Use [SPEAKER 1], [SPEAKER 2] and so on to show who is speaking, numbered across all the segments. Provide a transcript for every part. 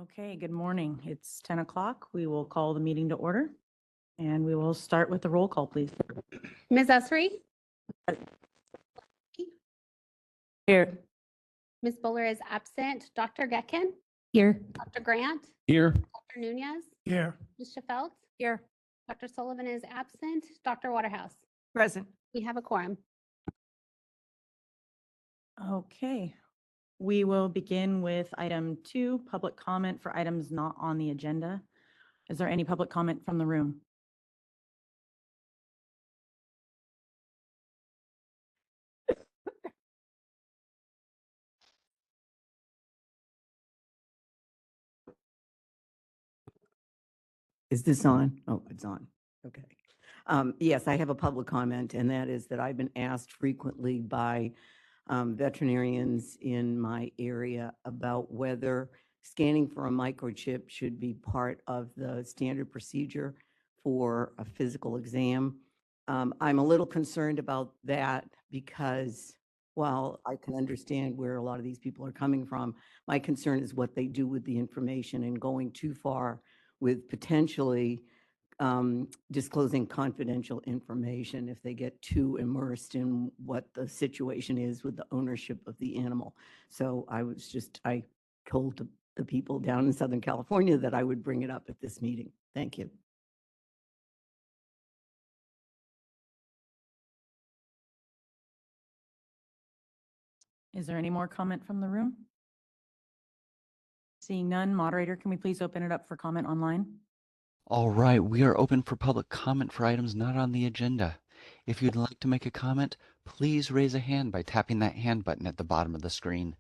[SPEAKER 1] Okay, good morning. It's 10 o'clock. We will call the meeting to order and we will start with the roll call, please.
[SPEAKER 2] Ms. Esri?
[SPEAKER 1] Here.
[SPEAKER 2] Ms. Buller is absent. Dr. Getkin?
[SPEAKER 1] Here.
[SPEAKER 2] Dr. Grant?
[SPEAKER 3] Here.
[SPEAKER 2] Dr. Nunez?
[SPEAKER 3] Here.
[SPEAKER 2] Ms. Sheffield?
[SPEAKER 1] Here.
[SPEAKER 2] Dr. Sullivan is absent. Dr. Waterhouse?
[SPEAKER 1] Present.
[SPEAKER 2] We have a quorum.
[SPEAKER 1] Okay. We will begin with item 2, public comment for items not on the agenda. Is there any public comment from the room?
[SPEAKER 4] Is this on? Oh, it's on. Okay. Yes, I have a public comment, and that is that I've been asked frequently by veterinarians in my area about whether scanning for a microchip should be part of the standard procedure for a physical exam. I'm a little concerned about that because while I can understand where a lot of these people are coming from, my concern is what they do with the information and going too far with potentially disclosing confidential information if they get too immersed in what the situation is with the ownership of the animal. So I told the people down in Southern California that I would bring it up at this meeting. Thank you.
[SPEAKER 1] Is there any more comment from the room? Seeing none, moderator, can we please open it up for comment online?
[SPEAKER 3] All right, we are open for public comment for items not on the agenda. If you'd like to make a comment, please raise a hand by tapping that hand button at the bottom of the screen.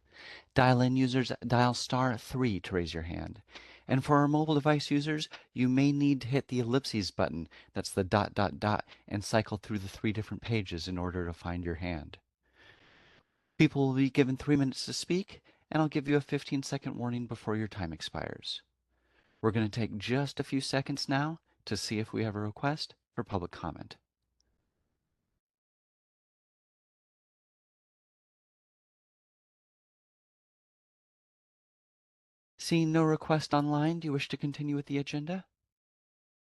[SPEAKER 3] Dial-in users dial *3 to raise your hand. And for our mobile device users, you may need to hit the ellipses button, that's the ... and cycle through the 3 different pages in order to find your hand. People will be given 3 minutes to speak, and I'll give you a 15-second warning before your time expires. We're going to take just a few seconds now to see if we have a request for public comment. Seeing no request online, do you wish to continue with the agenda?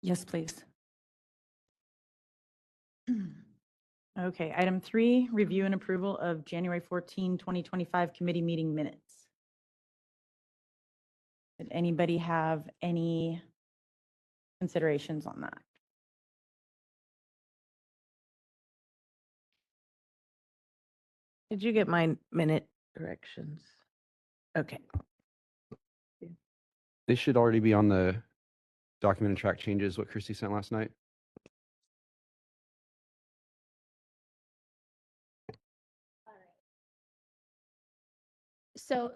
[SPEAKER 1] Yes, please. Okay, item 3, review and approval of January 14, 2025 committee meeting minutes. Did anybody have any considerations on that?
[SPEAKER 5] Did you get my minute directions? Okay.
[SPEAKER 6] They should already be on the document and track changes, what Christy sent last night.
[SPEAKER 2] So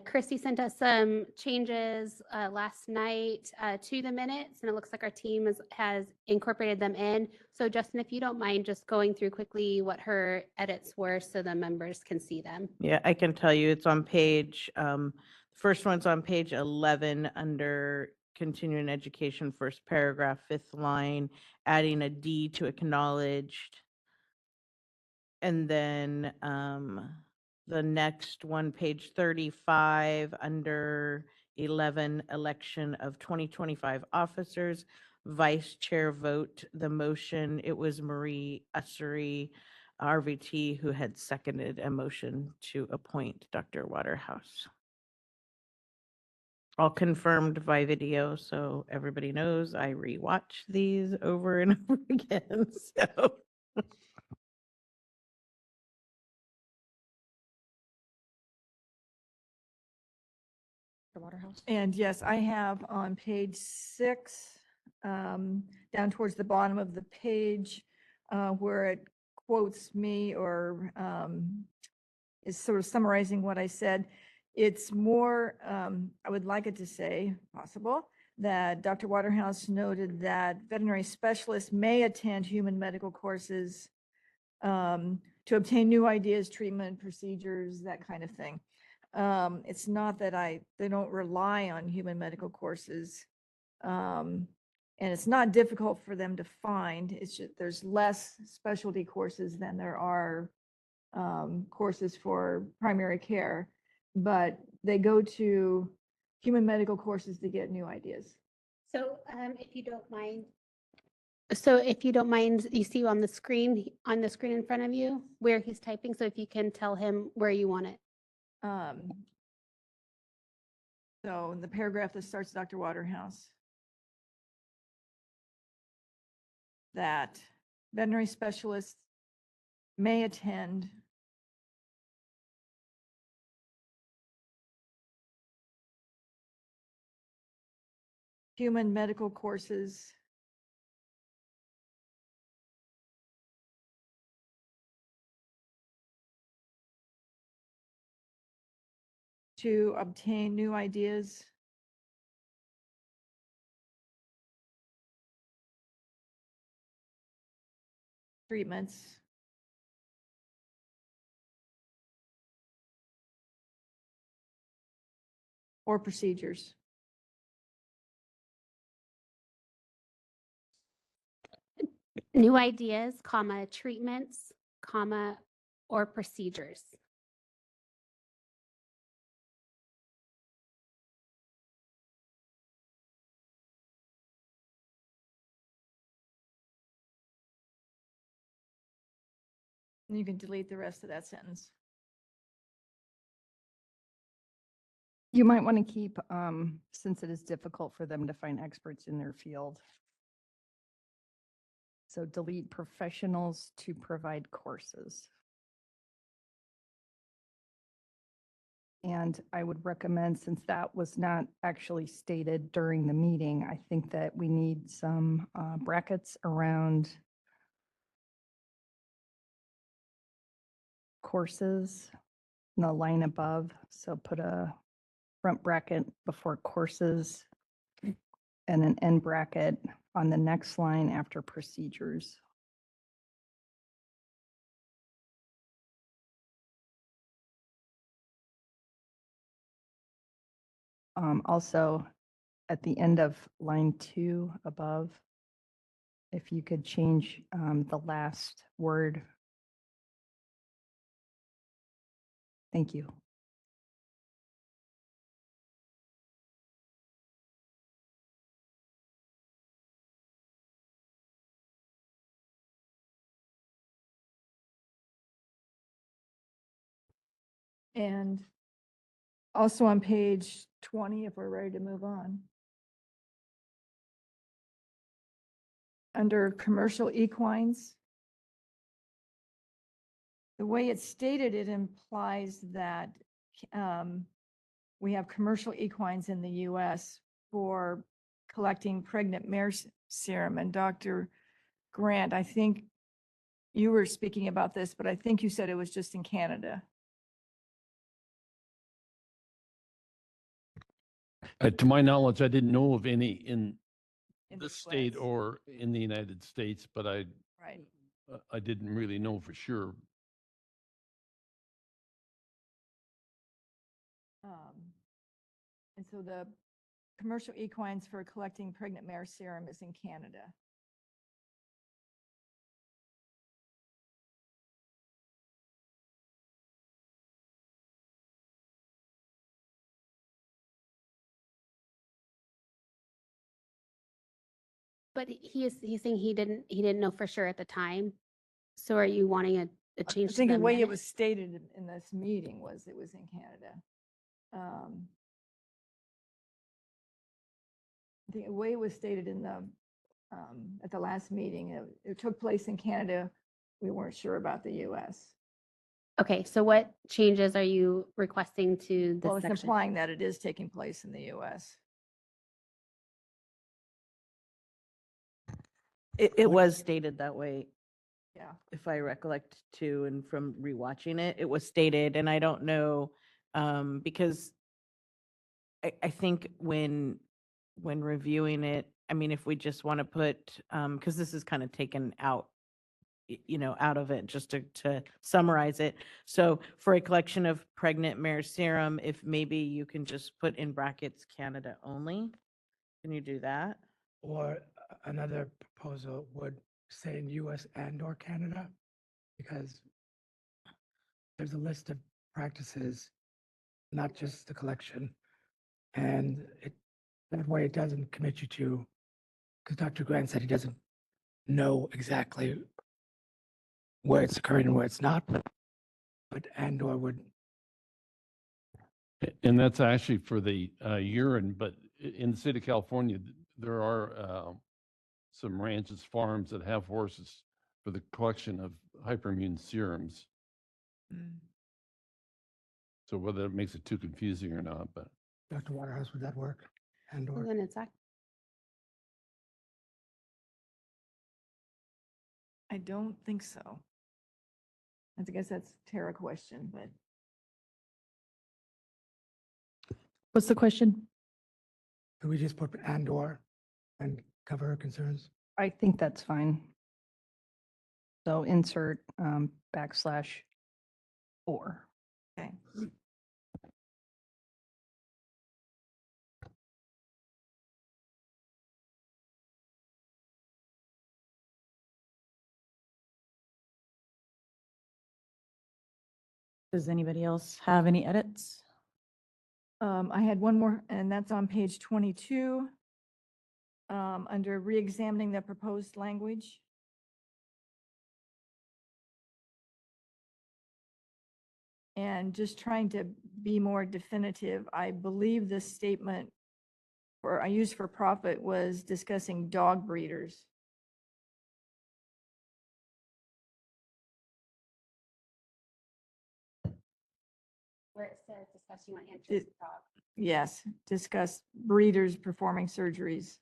[SPEAKER 2] Christy sent us some changes last night to the minutes, and it looks like our team has incorporated them in. So Justin, if you don't mind just going through quickly what her edits were so the members can see them.
[SPEAKER 5] Yeah, I can tell you it's on page, first one's on page 11 under continuing education, first paragraph, 5th line, adding a D to acknowledged. And then the next one, page 35, under 11, election of 2025 officers, vice chair vote, the motion, it was Marie Ussery, RVT, who had seconded a motion to appoint Dr. Waterhouse. All confirmed by video, so everybody knows I rewatch these over and over again, so.
[SPEAKER 1] Waterhouse.
[SPEAKER 7] And yes, I have on page 6, down towards the bottom of the page, where it quotes me or is sort of summarizing what I said. It's more, I would like it to say, possible, that Dr. Waterhouse noted that veterinary specialists may attend human medical courses to obtain new ideas, treatment, procedures, that kind of thing. It's not that they don't rely on human medical courses. And it's not difficult for them to find. It's just there's less specialty courses than there are courses for primary care, but they go to human medical courses to get new ideas.
[SPEAKER 2] So if you don't mind. So if you don't mind, you see on the screen in front of you where he's typing. So if you can tell him where you want it.
[SPEAKER 7] So in the paragraph that starts Dr. Waterhouse, that veterinary specialists may attend human medical courses to obtain new ideas treatments or procedures.
[SPEAKER 2] New ideas, comma, treatments, comma, or procedures.
[SPEAKER 7] And you can delete the rest of that sentence.
[SPEAKER 8] You might want to keep, since it is difficult for them to find experts in their field. So delete professionals to provide courses. And I would recommend, since that was not actually stated during the meeting, I think that we need some brackets around courses in the line above. So put a front bracket before courses and an end bracket on the next line after procedures. Also, at the end of line 2 above, if you could change the last word. Thank you.
[SPEAKER 7] And also on page 20, if we're ready to move on. Under commercial equines, the way it's stated, it implies that we have commercial equines in the US for collecting pregnant mare serum. And Dr. Grant, I think you were speaking about this, but I think you said it was just in Canada.
[SPEAKER 9] To my knowledge, I didn't know of any in
[SPEAKER 7] in
[SPEAKER 9] the state
[SPEAKER 7] US.
[SPEAKER 9] or in the United States, but
[SPEAKER 7] Right.
[SPEAKER 9] I didn't really know for sure.
[SPEAKER 7] And so the commercial equines for collecting pregnant mare serum is in Canada.
[SPEAKER 2] But he's saying he didn't know for sure at the time. So are you wanting a
[SPEAKER 7] I
[SPEAKER 2] change to
[SPEAKER 7] think
[SPEAKER 2] the
[SPEAKER 7] the way it
[SPEAKER 2] minutes?
[SPEAKER 7] was stated in this meeting was it was in Canada. I think the way it was stated in the, at the last meeting, it took place in Canada. We weren't sure about the US.
[SPEAKER 2] Okay, so what changes are you requesting to
[SPEAKER 7] Well,
[SPEAKER 2] this
[SPEAKER 7] it's
[SPEAKER 2] section?
[SPEAKER 7] implying that it is taking place in the US.
[SPEAKER 5] It was stated that way,
[SPEAKER 7] Yeah.
[SPEAKER 5] if I recollect too, and from rewatching it, it was stated, and I don't know, because I think when reviewing it, I mean, if we just want to put, because this is kind of taken out, out of it, just to summarize it. So for a collection of pregnant mare serum, if maybe you can just put in brackets Canada only, can you do that?
[SPEAKER 10] Or another proposal would say in US and or Canada, because there's a list of practices, not just the collection, And that way it doesn't commit you to, because Dr. Grant said he doesn't know exactly where it's occurring and where it's not, but and/or would,
[SPEAKER 9] And that's actually for the urine, but in the state of California, there are some ranches, farms that have horses for the collection of hyperimmune serums. So whether it makes it too confusing or not, but
[SPEAKER 10] Dr. Waterhouse, would that work? And/or,
[SPEAKER 2] Then it's act-
[SPEAKER 7] I don't think so. I guess that's a Tara question, but
[SPEAKER 1] What's the question?
[SPEAKER 10] could we just put and/or and cover her concerns?
[SPEAKER 8] I think that's fine. So insert /or.
[SPEAKER 7] okay.
[SPEAKER 1] Does anybody else have any edits?
[SPEAKER 7] I had one more, and that's on page 22, under reexamining the proposed language. And just trying to be more definitive, I believe this statement I used for profit was discussing dog breeders.
[SPEAKER 2] where it says discussing what
[SPEAKER 7] It-
[SPEAKER 2] interests the dog.
[SPEAKER 7] Yes, discuss breeders performing surgeries.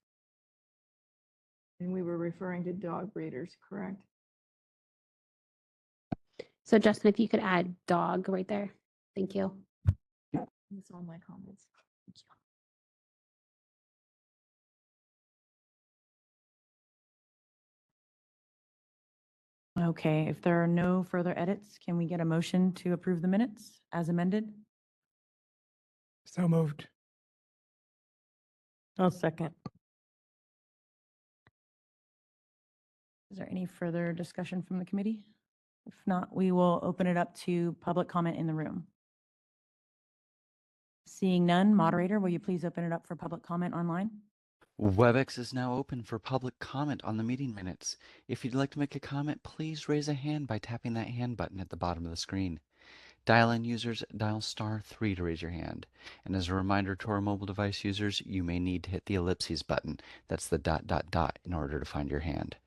[SPEAKER 7] And we were referring to dog breeders, correct?
[SPEAKER 2] So Justin, if you could add dog right there. Thank you.
[SPEAKER 7] That's all my comments. Thank you.
[SPEAKER 1] Okay, if there are no further edits, can we get a motion to approve the minutes as amended?
[SPEAKER 10] So moved.
[SPEAKER 1] I'll second. Is there any further discussion from the committee? If not, we will open it up to public comment in the room. Seeing none, moderator, will you please open it up for public comment online?
[SPEAKER 3] WebEx is now open for public comment on the meeting minutes. If you'd like to make a comment, please raise a hand by tapping that hand button at the bottom of the screen. Dial-in users, dial *3 to raise your hand. And as a reminder to our mobile device users, you may need to hit the ellipses button. That's the ... in order to find your hand.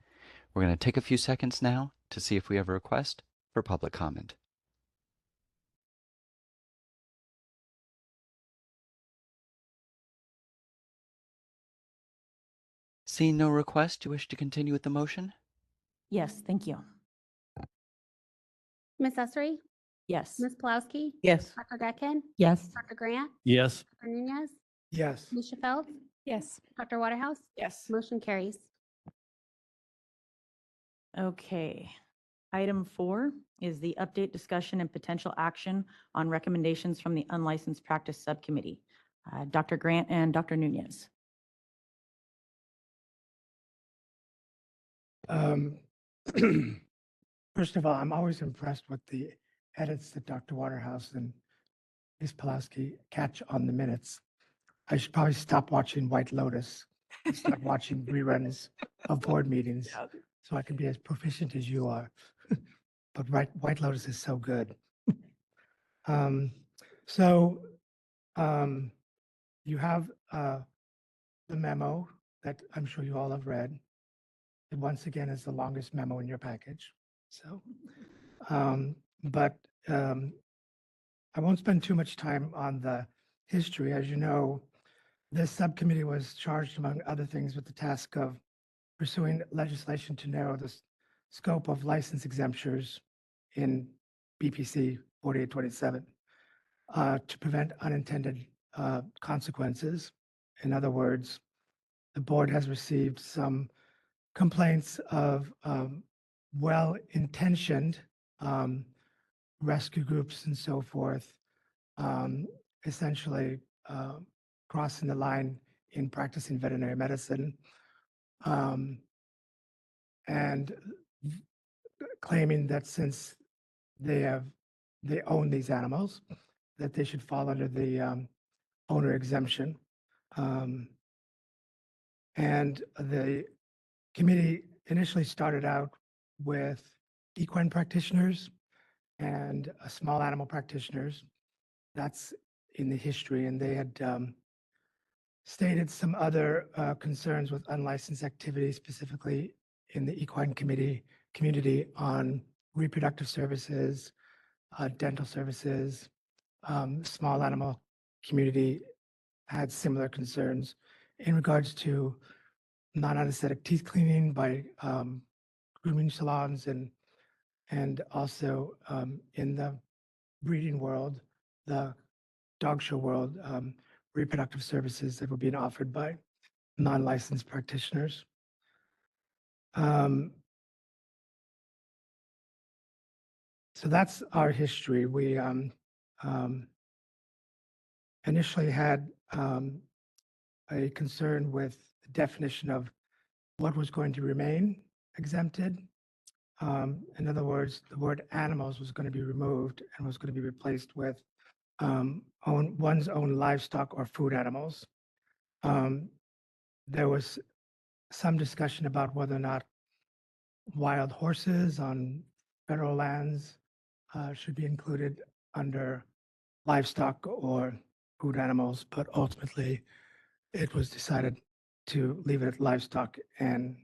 [SPEAKER 3] We're going to take a few seconds now to see if we have a request for public comment. Seeing no request, do you wish to continue with the motion?
[SPEAKER 1] Yes, thank you.
[SPEAKER 2] Ms. Essery,
[SPEAKER 1] Yes.
[SPEAKER 2] Ms. Pulowski,
[SPEAKER 5] Yes.
[SPEAKER 2] Dr. Decken,
[SPEAKER 1] Yes.
[SPEAKER 2] Dr. Grant,
[SPEAKER 9] yes,
[SPEAKER 2] Dr. Nunez,
[SPEAKER 10] Yes.
[SPEAKER 2] Misha Feld,
[SPEAKER 1] Yes.
[SPEAKER 2] Dr. Waterhouse,
[SPEAKER 7] Yes.
[SPEAKER 2] motion carries.
[SPEAKER 1] Okay. Item 4 is the update, discussion, and potential action on recommendations from the Unlicensed Practice Subcommittee. Dr. Grant and Dr. Nunez.
[SPEAKER 10] First of all, I'm always impressed with the edits that Dr. Waterhouse and Ms. Pulaski catch on the minutes. I should probably stop watching White Lotus and start watching reruns of board meetings so I can be as proficient as you are. But White Lotus is so good. Um, so you have the memo that I'm sure you all have read. It once again is the longest memo in your package. So, but I won't spend too much time on the history. As you know, this subcommittee was charged, among other things, with the task of pursuing legislation to narrow the scope of license exemptions in BPC 4827 to prevent unintended consequences. In other words, the board has received some complaints of well-intentioned rescue groups and so forth, essentially crossing the line in practicing veterinary medicine and claiming that since they own these animals, that they should fall under the owner exemption. And the committee initially started out with equine practitioners and small animal practitioners. That's in the history, and they had stated some other concerns with unlicensed activities, specifically in the equine community on reproductive services, dental services. Small animal community had similar concerns in regards to non-anesthetic teeth cleaning by grooming salons and also in the breeding world, the dog show world, reproductive services that were being offered by non-licensed practitioners. So that's our history. We initially had a concern with the definition of what was going to remain exempted. In other words, the word animals was going to be removed and was going to be replaced with one's own livestock or food animals. There was some discussion about whether or not wild horses on federal lands should be included under livestock or food animals, but ultimately it was decided to leave it at livestock and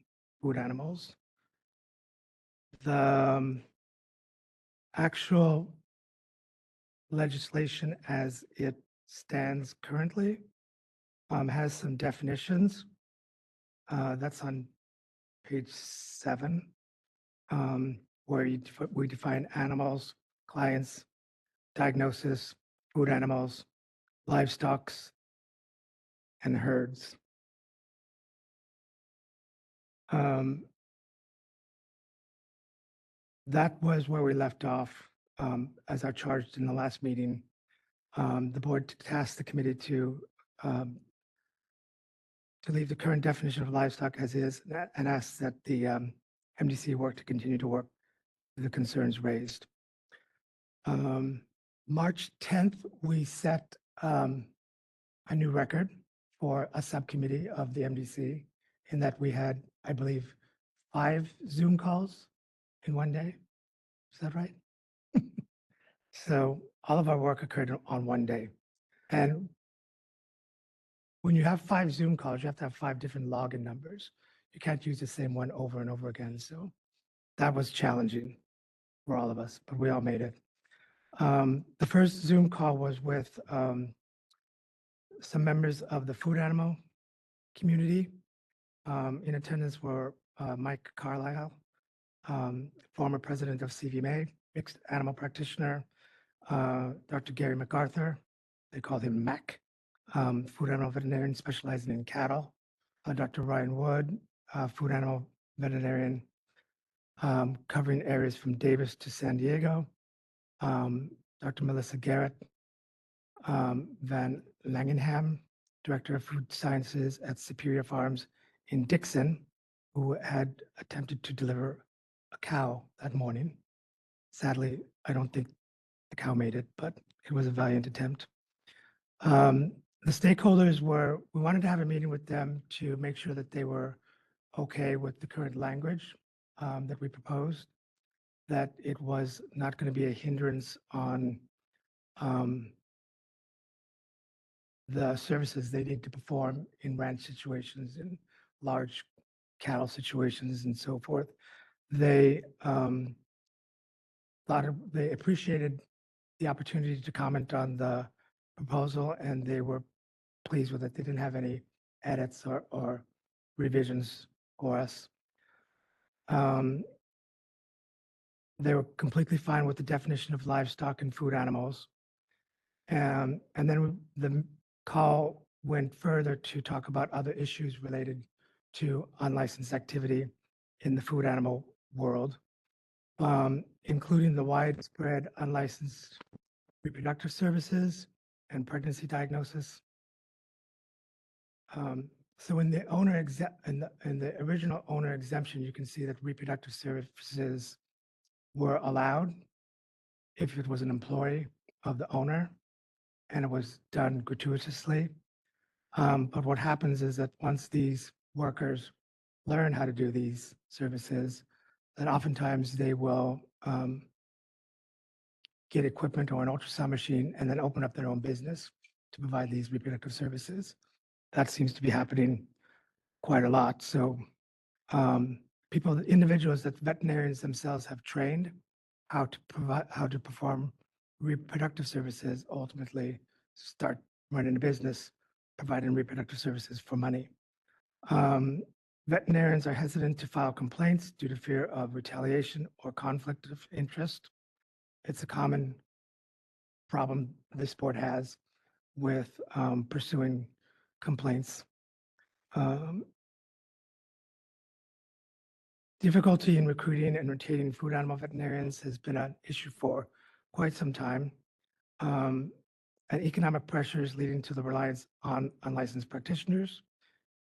[SPEAKER 10] food animals. The actual legislation as it stands currently has some definitions. That's on page 7, where we define animals, clients, diagnosis, food animals, livestock, and herds. That was where we left off as I charged in the last meeting. The board tasked the committee to leave the current definition of livestock as is and ask that the MDC work to continue to work with the concerns raised. March 10th, we set a new record for a subcommittee of the MDC in that we had, I believe, 5 Zoom calls in one day. Is that right? So all of our work occurred on one day. And when you have 5 Zoom calls, you have to have 5 different login numbers. You can't use the same one over and over again. So that was challenging for all of us, but we all made it. The first Zoom call was with some members of the food animal community. In attendance were Mike Carlisle, former president of CVMA, mixed animal practitioner, Dr. Gary MacArthur, they called him Mac, food animal veterinarian specializing in cattle, Dr. Ryan Wood, food animal veterinarian, covering areas from Davis to San Diego, Dr. Melissa Garrett, Van Langenham, Director of Food Sciences at Superior Farms in Dixon, who had attempted to deliver a cow that morning. Sadly, I don't think the cow made it, but it was a valiant attempt. The stakeholders we wanted to have a meeting with them to make sure that they were okay with the current language that we proposed, that it was not going to be a hindrance on the services they need to perform in ranch situations, in large cattle situations, and so forth. They they appreciated the opportunity to comment on the proposal, and they were pleased with it. They didn't have any edits or revisions for us. They were completely fine with the definition of livestock and food animals. And then the call went further to talk about other issues related to unlicensed activity in the food animal world, including the widespread unlicensed reproductive services and pregnancy diagnosis. So in the in the original owner exemption, you can see that reproductive services were allowed if it was an employee of the owner. and it was done gratuitously. But what happens is that once these workers learn how to do these services, then oftentimes they will get equipment or an ultrasound machine and then open up their own business to provide these reproductive services. That seems to be happening quite a lot. So individuals that veterinarians themselves have trained how to perform reproductive services ultimately start running a business providing reproductive services for money. Veterinarians are hesitant to file complaints due to fear of retaliation or conflict of interest. It's a common problem this board has with pursuing complaints. Difficulty in recruiting and retaining food animal veterinarians has been an issue for quite some time. And economic pressures leading to the reliance on unlicensed practitioners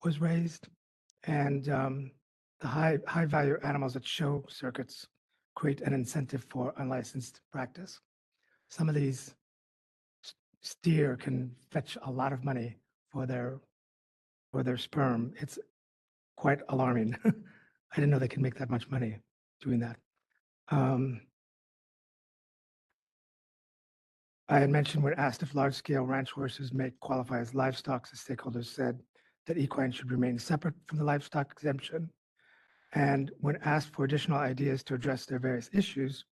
[SPEAKER 10] was raised. And the high value animals at show circuits create an incentive for unlicensed practice. Some of these steer can fetch a lot of money for their sperm. It's quite alarming. I didn't know they can make that much money doing that. I had mentioned when asked if large-scale ranch horses may qualify as livestock, the stakeholders said that equine should remain separate from the livestock exemption. And when asked for additional ideas to address their various issues,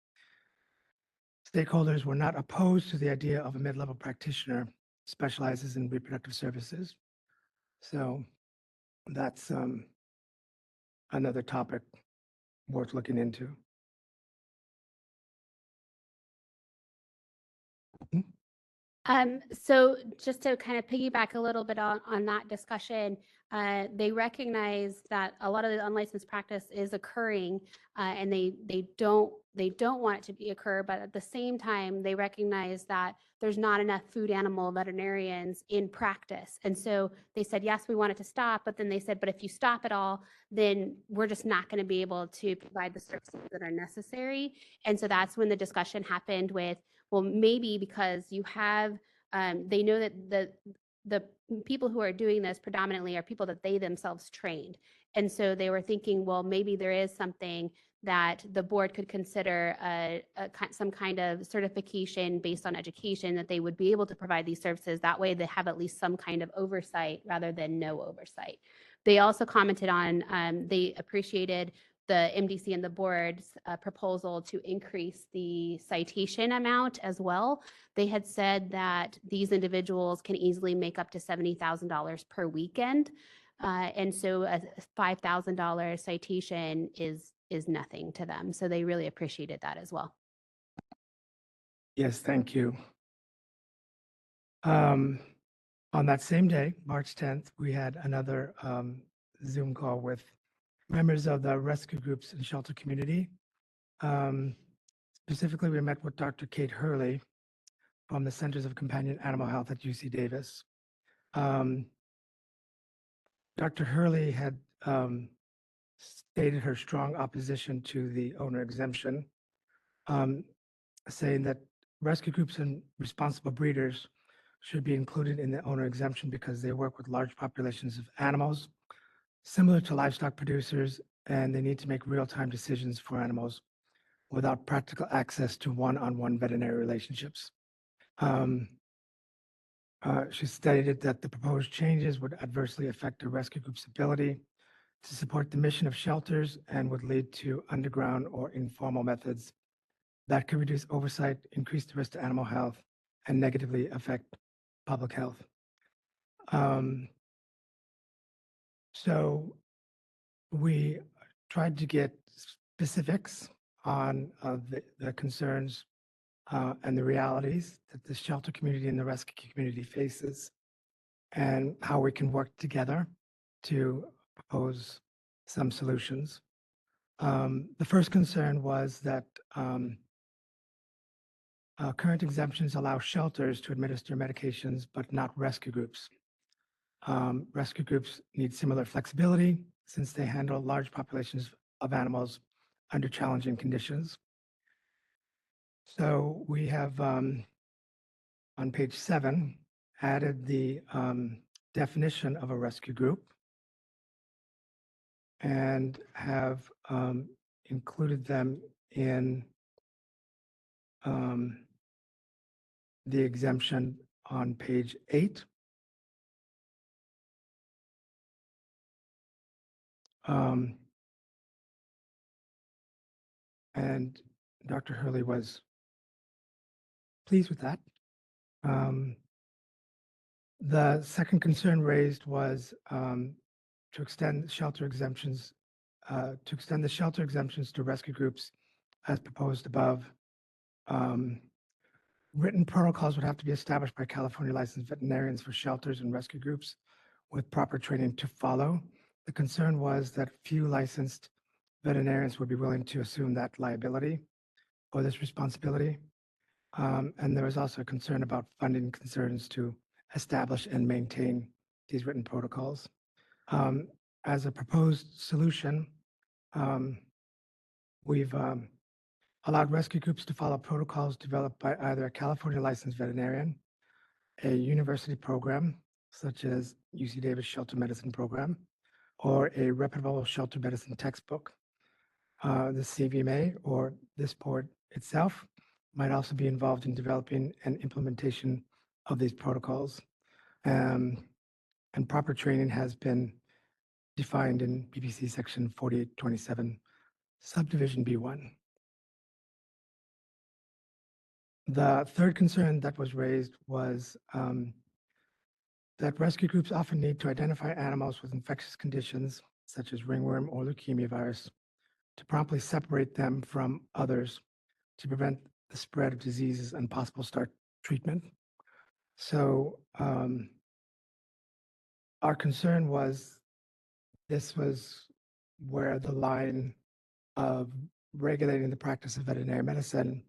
[SPEAKER 10] stakeholders were not opposed to the idea of a mid-level practitioner specializes in reproductive services. So that's another topic worth looking into.
[SPEAKER 2] So just to kind of piggyback a little bit on that discussion, they recognize that a lot of the unlicensed practice is occurring, and they don't want it to be occur, but at the same time, they recognize that there's not enough food animal veterinarians in practice. And so they said, yes, we want it to stop, but then they said, but if you stop it all, then we're just not going to be able to provide the services that are necessary. And so that's when the discussion happened with, well, maybe because you have, they know that the people who are doing this predominantly are people that they themselves trained. And so they were thinking, well, maybe there is something that the board could consider some kind of certification based on education that they would be able to provide these services. That way they have at least some kind of oversight rather than no oversight. They also commented on, they appreciated the MDC and the board's proposal to increase the citation amount as well. They had said that these individuals can easily make up to $70,000 per weekend. And so a $5,000 citation is nothing to them. So they really appreciated that as well.
[SPEAKER 10] Yes, thank you. On that same day, March 10th, we had another Zoom call with members of the rescue groups and shelter community. Specifically, we met with Dr. Kate Hurley from the Centers of Companion Animal Health at UC Davis. Dr. Hurley had stated her strong opposition to the owner exemption, saying that rescue groups and responsible breeders should be included in the owner exemption because they work with large populations of animals, similar to livestock producers, and they need to make real-time decisions for animals without practical access to one-on-one veterinary relationships. She stated that the proposed changes would adversely affect the rescue group's ability to support the mission of shelters and would lead to underground or informal methods that could reduce oversight, increase the risk to animal health, and negatively affect public health. So we tried to get specifics on the concerns and the realities that the shelter community and the rescue community faces, and how we can work together to propose some solutions. The first concern was that current exemptions allow shelters to administer medications, but not rescue groups. Rescue groups need similar flexibility since they handle large populations of animals under challenging conditions. So we have on page 7, added the definition of a rescue group and have included them in the exemption on page 8. And Dr. Hurley was pleased with that. The second concern raised was to extend shelter exemptions, to rescue groups as proposed above. Written protocols would have to be established by California licensed veterinarians for shelters and rescue groups with proper training to follow. The concern was that few licensed veterinarians would be willing to assume that liability or this responsibility. And there was also a concern about funding concerns to establish and maintain these written protocols. As a proposed solution, we've allowed rescue groups to follow protocols developed by either a California licensed veterinarian, a university program, such as UC Davis Shelter Medicine Program, or a reputable shelter medicine textbook. The CVMA or this board itself might also be involved in developing and implementation of these protocols. And proper training has been defined in BPC section 4827, subdivision B1. The third concern that was raised was that rescue groups often need to identify animals with infectious conditions such as ringworm or leukemia virus to promptly separate them from others to prevent the spread of diseases and possible start treatment. So our concern was this was where the line of regulating the practice of veterinary medicine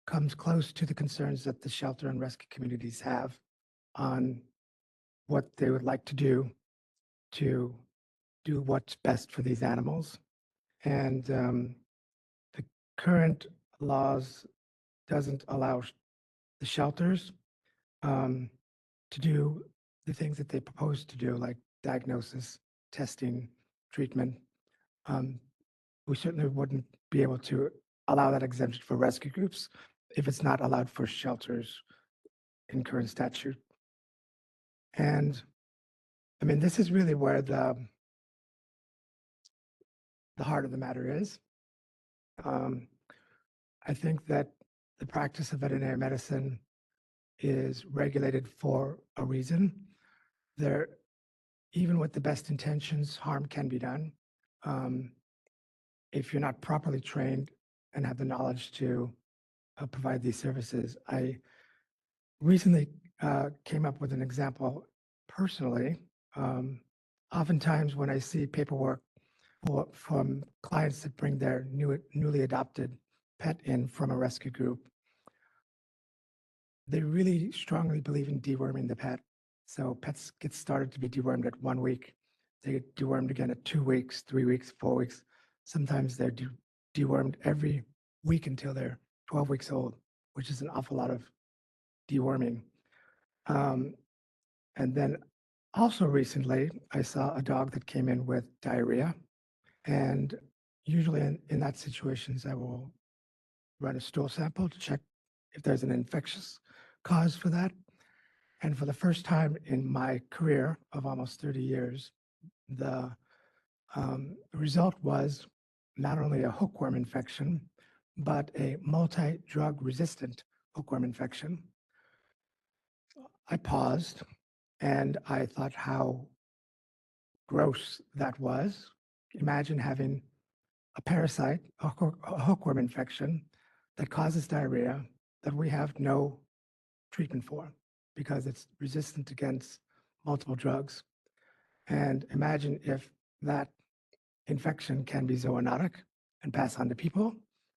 [SPEAKER 10] comes close to the concerns that the shelter and rescue communities have on what they would like to do what's best for these animals. And the current laws doesn't allow the shelters to do the things that they propose to do, like diagnosis, testing, treatment. We certainly wouldn't be able to allow that exemption for rescue groups if it's not allowed for shelters in current statute. And I mean, this is really where the heart of the matter is. I think that the practice of veterinary medicine is regulated for a reason. There, even with the best intentions, harm can be done if you're not properly trained and have the knowledge to provide these services. I recently came up with an example personally. Oftentimes when I see paperwork from clients that bring their newly adopted pet in from a rescue group, they really strongly believe in deworming the pet. So pets get started to be dewormed at 1 week. They get dewormed again at 2 weeks, 3 weeks, 4 weeks. Sometimes they're dewormed every week until they're 12 weeks old, which is an awful lot of deworming. And then also recently, I saw a dog that came in with diarrhea. And usually in that situations, I will run a stool sample to check if there's an infectious cause for that. And for the first time in my career of almost 30 years, the result was not only a hookworm infection, but a multi-drug resistant hookworm infection. I paused and I thought how gross that was. Imagine having a parasite, a hookworm infection that causes diarrhea that we have no treatment for because it's resistant against multiple drugs. And imagine if that infection can be zoonotic and pass on to people.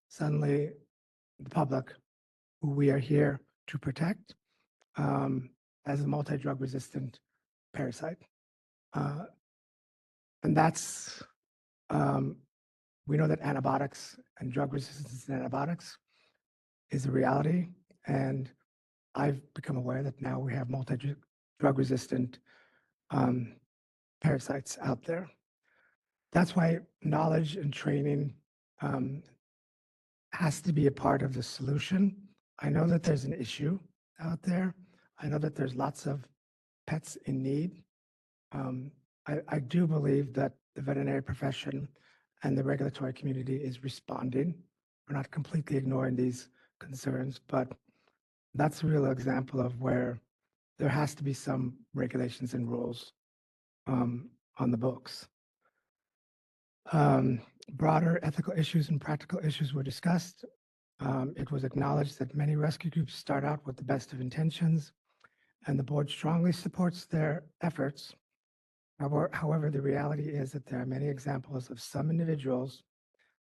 [SPEAKER 10] Suddenly, the public, who we are here to protect, as a multi-drug resistant parasite. And that's, we know that antibiotics and drug resistance in antibiotics is a reality. And I've become aware that now we have multi-drug resistant parasites out there. That's why knowledge and training has to be a part of the solution. I know that there's an issue out there. I know that there's lots of pets in need. I do believe that the veterinary profession and the regulatory community is responding. We're not completely ignoring these concerns, but that's a real example of where there has to be some regulations and rules on the books. Broader ethical issues and practical issues were discussed. It was acknowledged that many rescue groups start out with the best of intentions, and the board strongly supports their efforts. However, the reality is that there are many examples of some individuals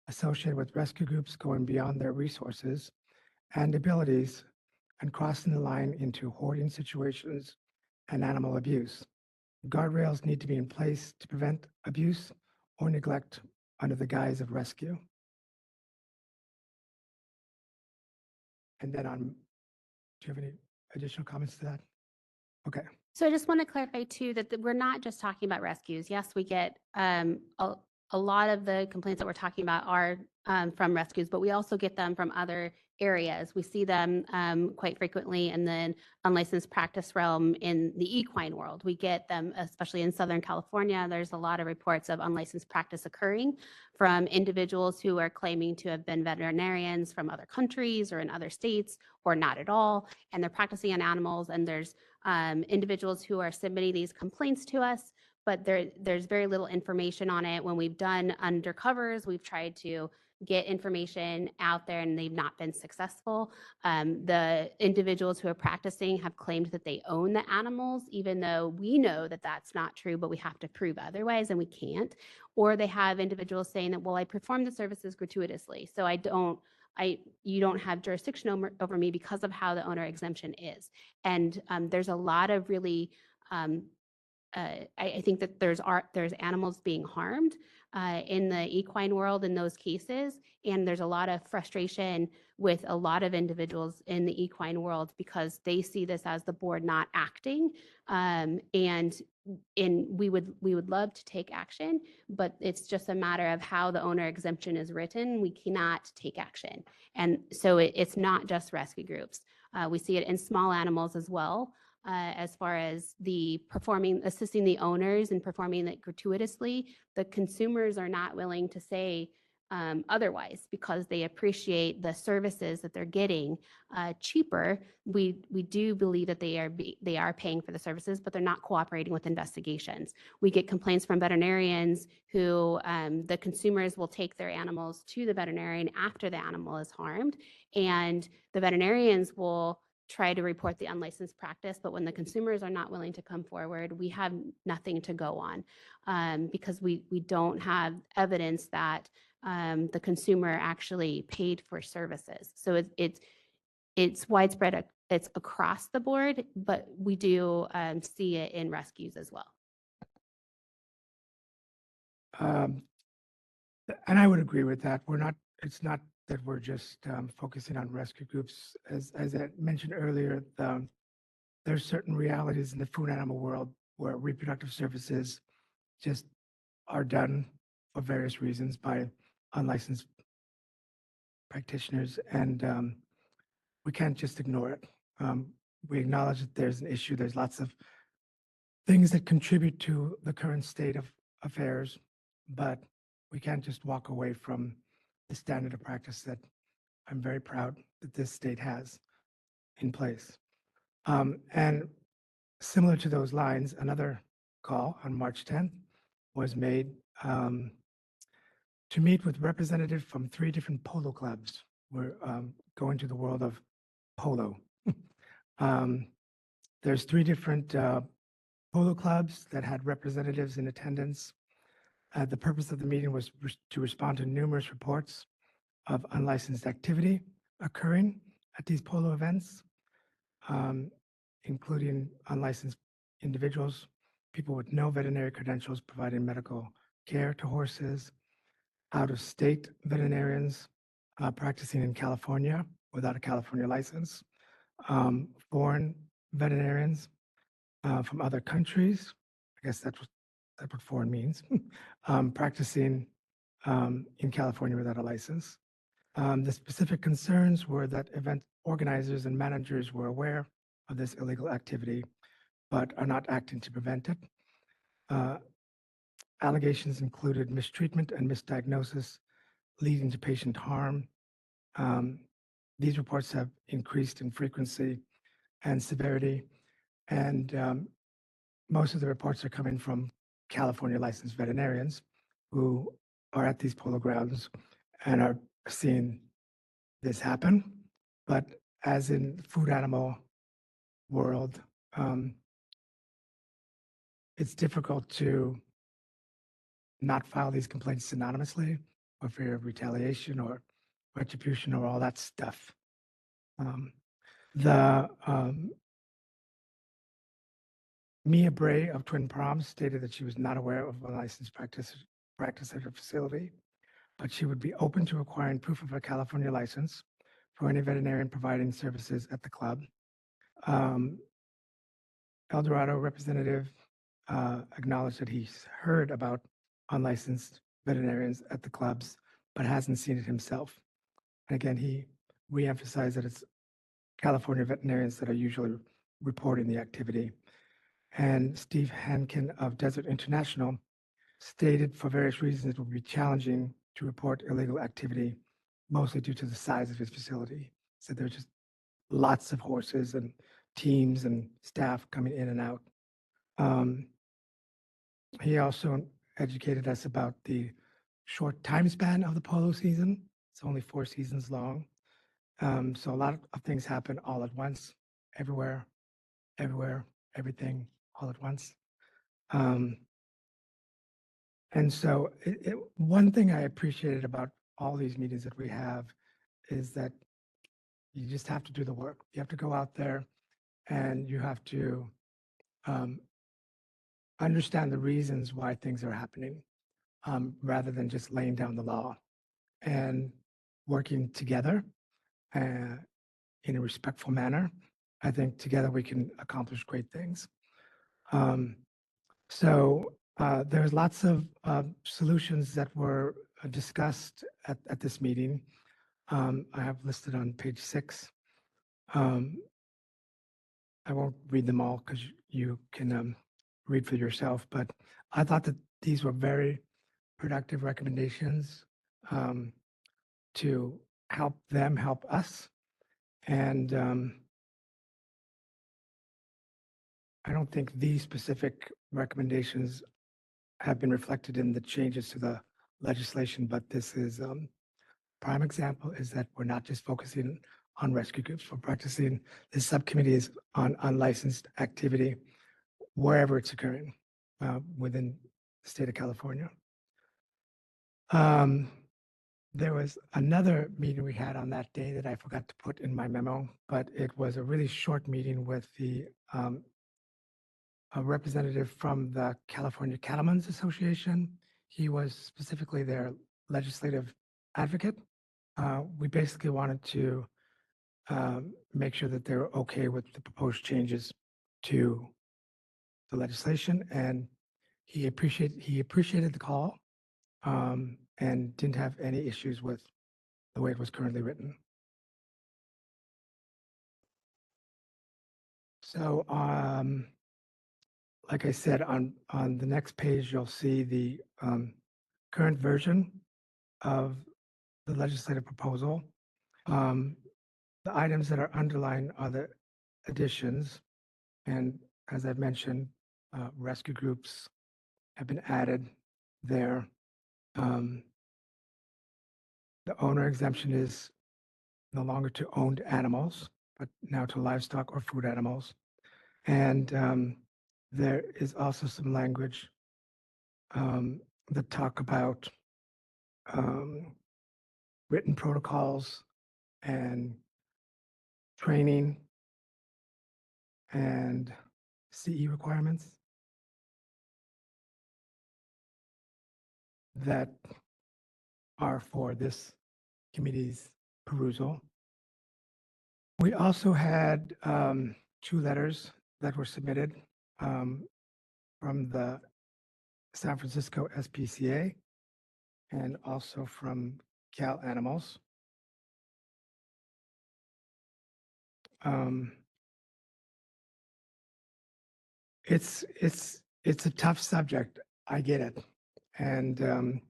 [SPEAKER 10] associated with rescue groups going beyond their resources and abilities and crossing the line into hoarding situations and animal abuse. Guardrails need to be in place to prevent abuse or neglect under the guise of rescue. And then do you have any additional comments to that? Okay.
[SPEAKER 2] So I just want to clarify too that we're not just talking about rescues. Yes, we get a lot of the complaints that we're talking about are from rescues, but we also get them from other areas. We see them quite frequently in the unlicensed practice realm in the equine world. We get them, especially in Southern California. There's a lot of reports of unlicensed practice occurring from individuals who are claiming to have been veterinarians from other countries or in other states or not at all, and they're practicing on animals. And there's individuals who are submitting these complaints to us, but there's very little information on it. When we've done undercovers, we've tried to get information out there and they've not been successful. The individuals who are practicing have claimed that they own the animals, even though we know that that's not true, but we have to prove otherwise and we can't. Or they have individuals saying that, well, I perform the services gratuitously, so you don't have jurisdiction over me because of how the owner exemption is. And there's a lot of really, I think that there's animals being harmed in the equine world in those cases. And there's a lot of frustration with a lot of individuals in the equine world because they see this as the board not acting. And we would love to take action, but it's just a matter of how the owner exemption is written. We cannot take action. And so it's not just rescue groups. We see it in small animals as well. As far as assisting the owners and performing it gratuitously, the consumers are not willing to say otherwise because they appreciate the services that they're getting cheaper. We do believe that they are paying for the services, but they're not cooperating with investigations. We get complaints from veterinarians who the consumers will take their animals to the veterinarian after the animal is harmed, and the veterinarians will try to report the unlicensed practice, but when the consumers are not willing to come forward, we have nothing to go on because we don't have evidence that the consumer actually paid for services. So it's widespread, it's across the board, but we do see it in rescues as well.
[SPEAKER 10] And I would agree with that. It's not that we're just focusing on rescue groups. As I mentioned earlier, there's certain realities in the food animal world where reproductive services just are done for various reasons by unlicensed practitioners, and we can't just ignore it. We acknowledge that there's an issue. There's lots of things that contribute to the current state of affairs, but we can't just walk away from the standard of practice that I'm very proud that this state has in place. And similar to those lines, another call on March 10th was made to meet with representatives from 3 different polo clubs. We're going to the world of polo. There's 3 different polo clubs that had representatives in attendance. The purpose of the meeting was to respond to numerous reports of unlicensed activity occurring at these polo events, including unlicensed individuals, people with no veterinary credentials providing medical care to horses, out-of-state veterinarians practicing in California without a California license, foreign veterinarians from other countries. I guess that's what foreign means. Practicing in California without a license. The specific concerns were that event organizers and managers were aware of this illegal activity, but are not acting to prevent it. Allegations included mistreatment and misdiagnosis, leading to patient harm. These reports have increased in frequency and severity, and most of the reports are coming from California licensed veterinarians who are at these polo grounds and are seeing this happen. But as in food animal world, it's difficult to not file these complaints anonymously for fear of retaliation or retribution or all that stuff. The Mia Bray of Twin Palms stated that she was not aware of a licensed practice at her facility, but she would be open to acquiring proof of a California license for any veterinarian providing services at the club. El Dorado representative acknowledged that he's heard about unlicensed veterinarians at the clubs, but hasn't seen it himself. And again, he reemphasized that it's California veterinarians that are usually reporting the activity. And Steve Hankin of Desert International stated for various reasons it will be challenging to report illegal activity, mostly due to the size of his facility. So there's just lots of horses and teams and staff coming in and out. He also educated us about the short time span of the polo season. It's only 4 seasons long. So a lot of things happen all at once, everywhere, everything all at once. And so one thing I appreciated about all these meetings that we have is that you just have to do the work. You have to go out there and you have to understand the reasons why things are happening, rather than just laying down the law, and working together in a respectful manner. I think together we can accomplish great things. There's lots of solutions that were discussed at this meeting. I have listed on page 6. I won't read them all because you can read for yourself, but I thought that these were very productive recommendations to help them help us. And I don't think these specific recommendations have been reflected in the changes to the legislation, but this is prime example is that we're not just focusing on rescue groups. We're practicing, this subcommittee is on unlicensed activity wherever it's occurring within the state of California. There was another meeting we had on that day that I forgot to put in my memo, but it was a really short meeting with a representative from the California Cattlemen's Association. He was specifically their legislative advocate. We basically wanted to make sure that they're okay with the proposed changes to the legislation, and he appreciated the call, and didn't have any issues with the way it was currently written. So, like I said, on the next page, you'll see the current version of the legislative proposal. The items that are underlined are the additions. And as I've mentioned, rescue groups have been added there. The owner exemption is no longer to owned animals, but now to livestock or food animals. And there is also some language that talk about written protocols and training and CE requirements that are for this committee's perusal. We also had 2 letters that were submitted from the San Francisco SPCA and also from Cal Animals. Um, it's a tough subject. I get it, and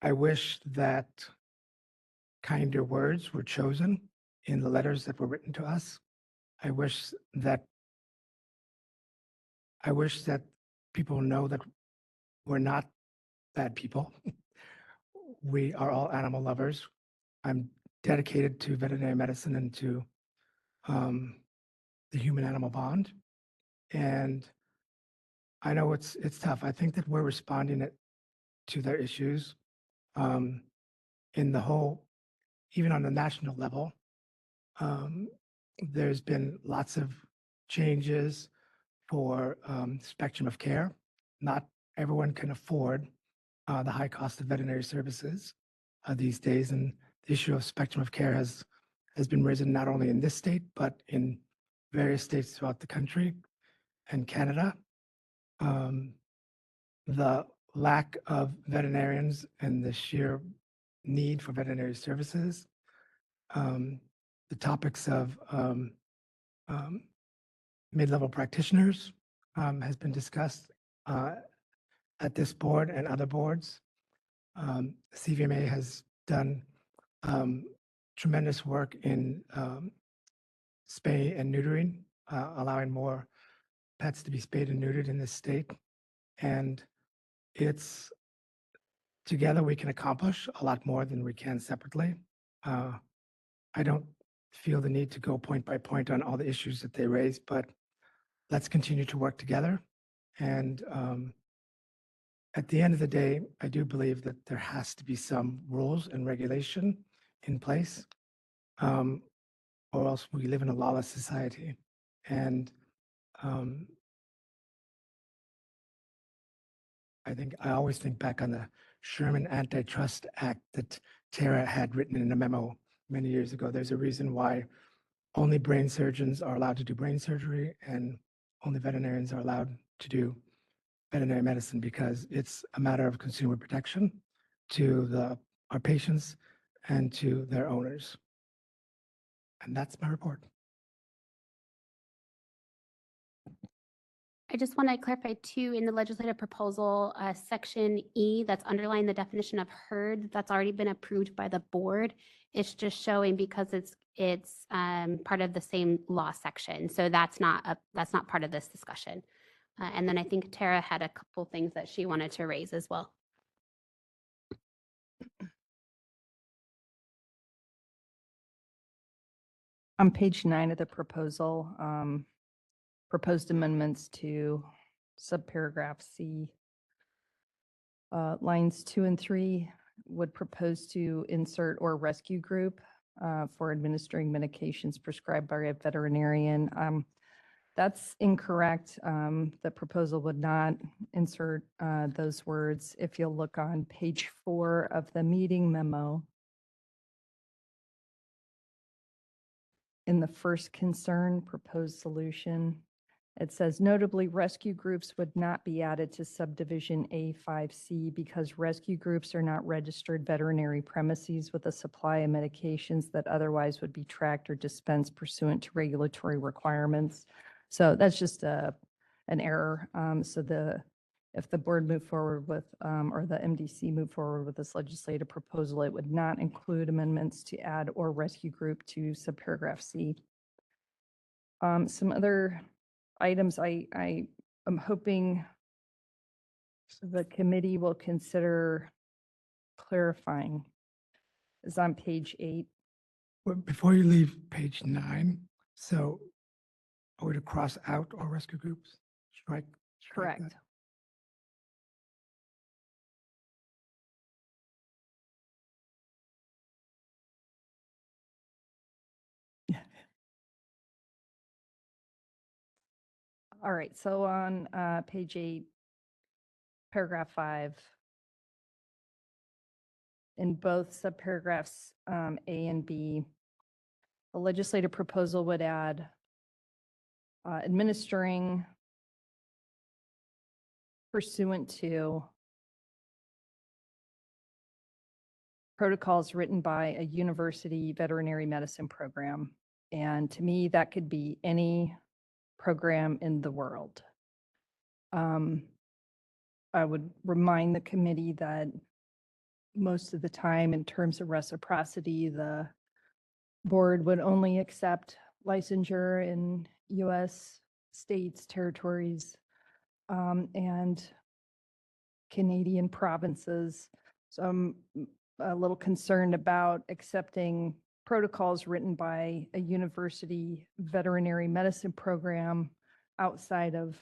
[SPEAKER 10] I wish that kinder words were chosen in the letters that were written to us. I wish that people know that we're not bad people. We are all animal lovers. I'm dedicated to veterinary medicine and to the human-animal bond. And I know it's tough. I think that we're responding to their issues in the whole, even on the national level. There's been lots of changes for spectrum of care. Not everyone can afford the high cost of veterinary services these days, and the issue of spectrum of care has been risen not only in this state but in various states throughout the country and Canada. The lack of veterinarians and the sheer need for veterinary services, the topics of mid-level practitioners has been discussed at this board and other boards. CVMA has done tremendous work in spay and neutering, allowing more pets to be spayed and neutered in this state. And it's together we can accomplish a lot more than we can separately. I don't feel the need to go point by point on all the issues that they raise, but let's continue to work together. And at the end of the day, I do believe that there has to be some rules and regulation in place, or else we live in a lawless society. And I always think back on the Sherman Antitrust Act that Tara had written in a memo many years ago. There's a reason why only brain surgeons are allowed to do brain surgery and only veterinarians are allowed to do veterinary medicine, because it's a matter of consumer protection to our patients and to their owners. And that's my report.
[SPEAKER 2] I just want to clarify too, in the legislative proposal, section E, that's underlying the definition of herd, that's already been approved by the board. It's just showing because it's part of the same law section. So that's not part of this discussion. And then I think Tara had a couple things that she wanted to raise as well.
[SPEAKER 8] On page 9 of the proposal, proposed amendments to subparagraph C, lines 2 and 3 would propose to insert or rescue group for administering medications prescribed by a veterinarian. That's incorrect. The proposal would not insert those words. If you'll look on page 4 of the meeting memo, in the first concern, proposed solution, it says notably rescue groups would not be added to subdivision A5C because rescue groups are not registered veterinary premises with a supply of medications that otherwise would be tracked or dispensed pursuant to regulatory requirements. So that's just an error. If the board move forward with, or the MDC move forward with this legislative proposal, it would not include amendments to add or rescue group to subparagraph C. Some other items I am hoping the committee will consider clarifying is on page 8.
[SPEAKER 10] Well, before you leave page 9, so are we to cross out or rescue groups? Strike
[SPEAKER 8] Correct.
[SPEAKER 10] that.
[SPEAKER 8] All right, so on page 8, paragraph 5, in both subparagraphs A and B, the legislative proposal would add administering pursuant to protocols written by a university veterinary medicine program. And to me, that could be any program in the world. I would remind the committee that most of the time, in terms of reciprocity, the board would only accept licensure in US states, territories, and Canadian provinces. So I'm a little concerned about accepting protocols written by a university veterinary medicine program outside of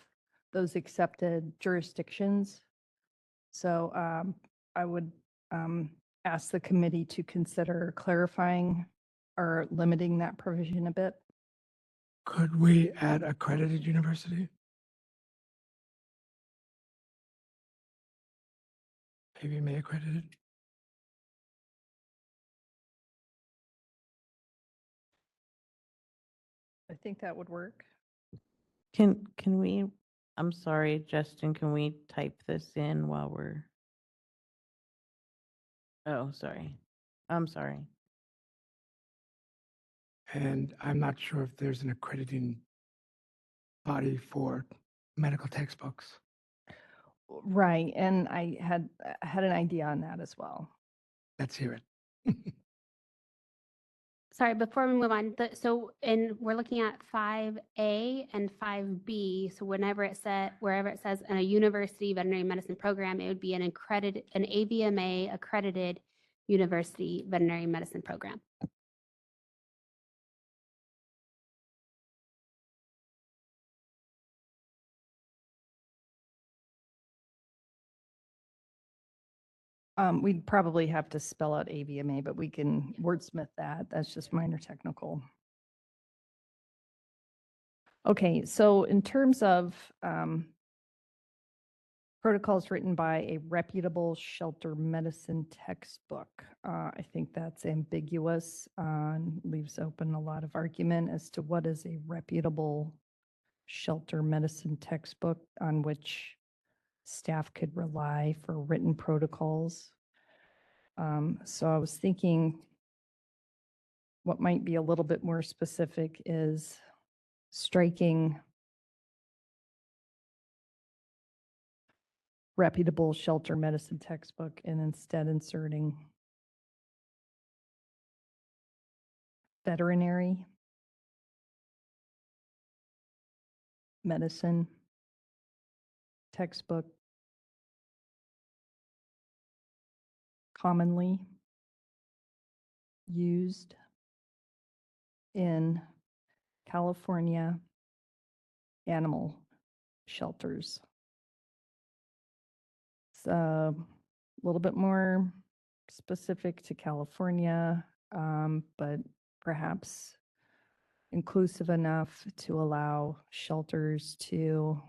[SPEAKER 8] those accepted jurisdictions. So I would ask the committee to consider clarifying or limiting that provision a bit.
[SPEAKER 10] Could we add accredited university? Maybe may accredited?
[SPEAKER 8] I think that would work.
[SPEAKER 5] Can we, I'm sorry, Justin, can we type this in while we're? Oh, sorry. I'm sorry.
[SPEAKER 10] And I'm not sure if there's an accrediting body for medical textbooks.
[SPEAKER 8] Right, and I had an idea on that as well.
[SPEAKER 10] Let's hear it.
[SPEAKER 2] Sorry, before we move on, we're looking at 5A and 5B. So wherever it says in a university veterinary medicine program, it would be an AVMA accredited university veterinary medicine program.
[SPEAKER 8] We'd probably have to spell out AVMA, but we can wordsmith that. That's just minor technical. Okay, so in terms of protocols written by a reputable shelter medicine textbook, I think that's ambiguous, and leaves open a lot of argument as to what is a reputable shelter medicine textbook on which staff could rely for written protocols. So I was thinking what might be a little bit more specific is striking reputable shelter medicine textbook and instead inserting veterinary medicine textbook commonly used in California animal shelters. So a little bit more specific to California, but perhaps inclusive enough to allow shelters to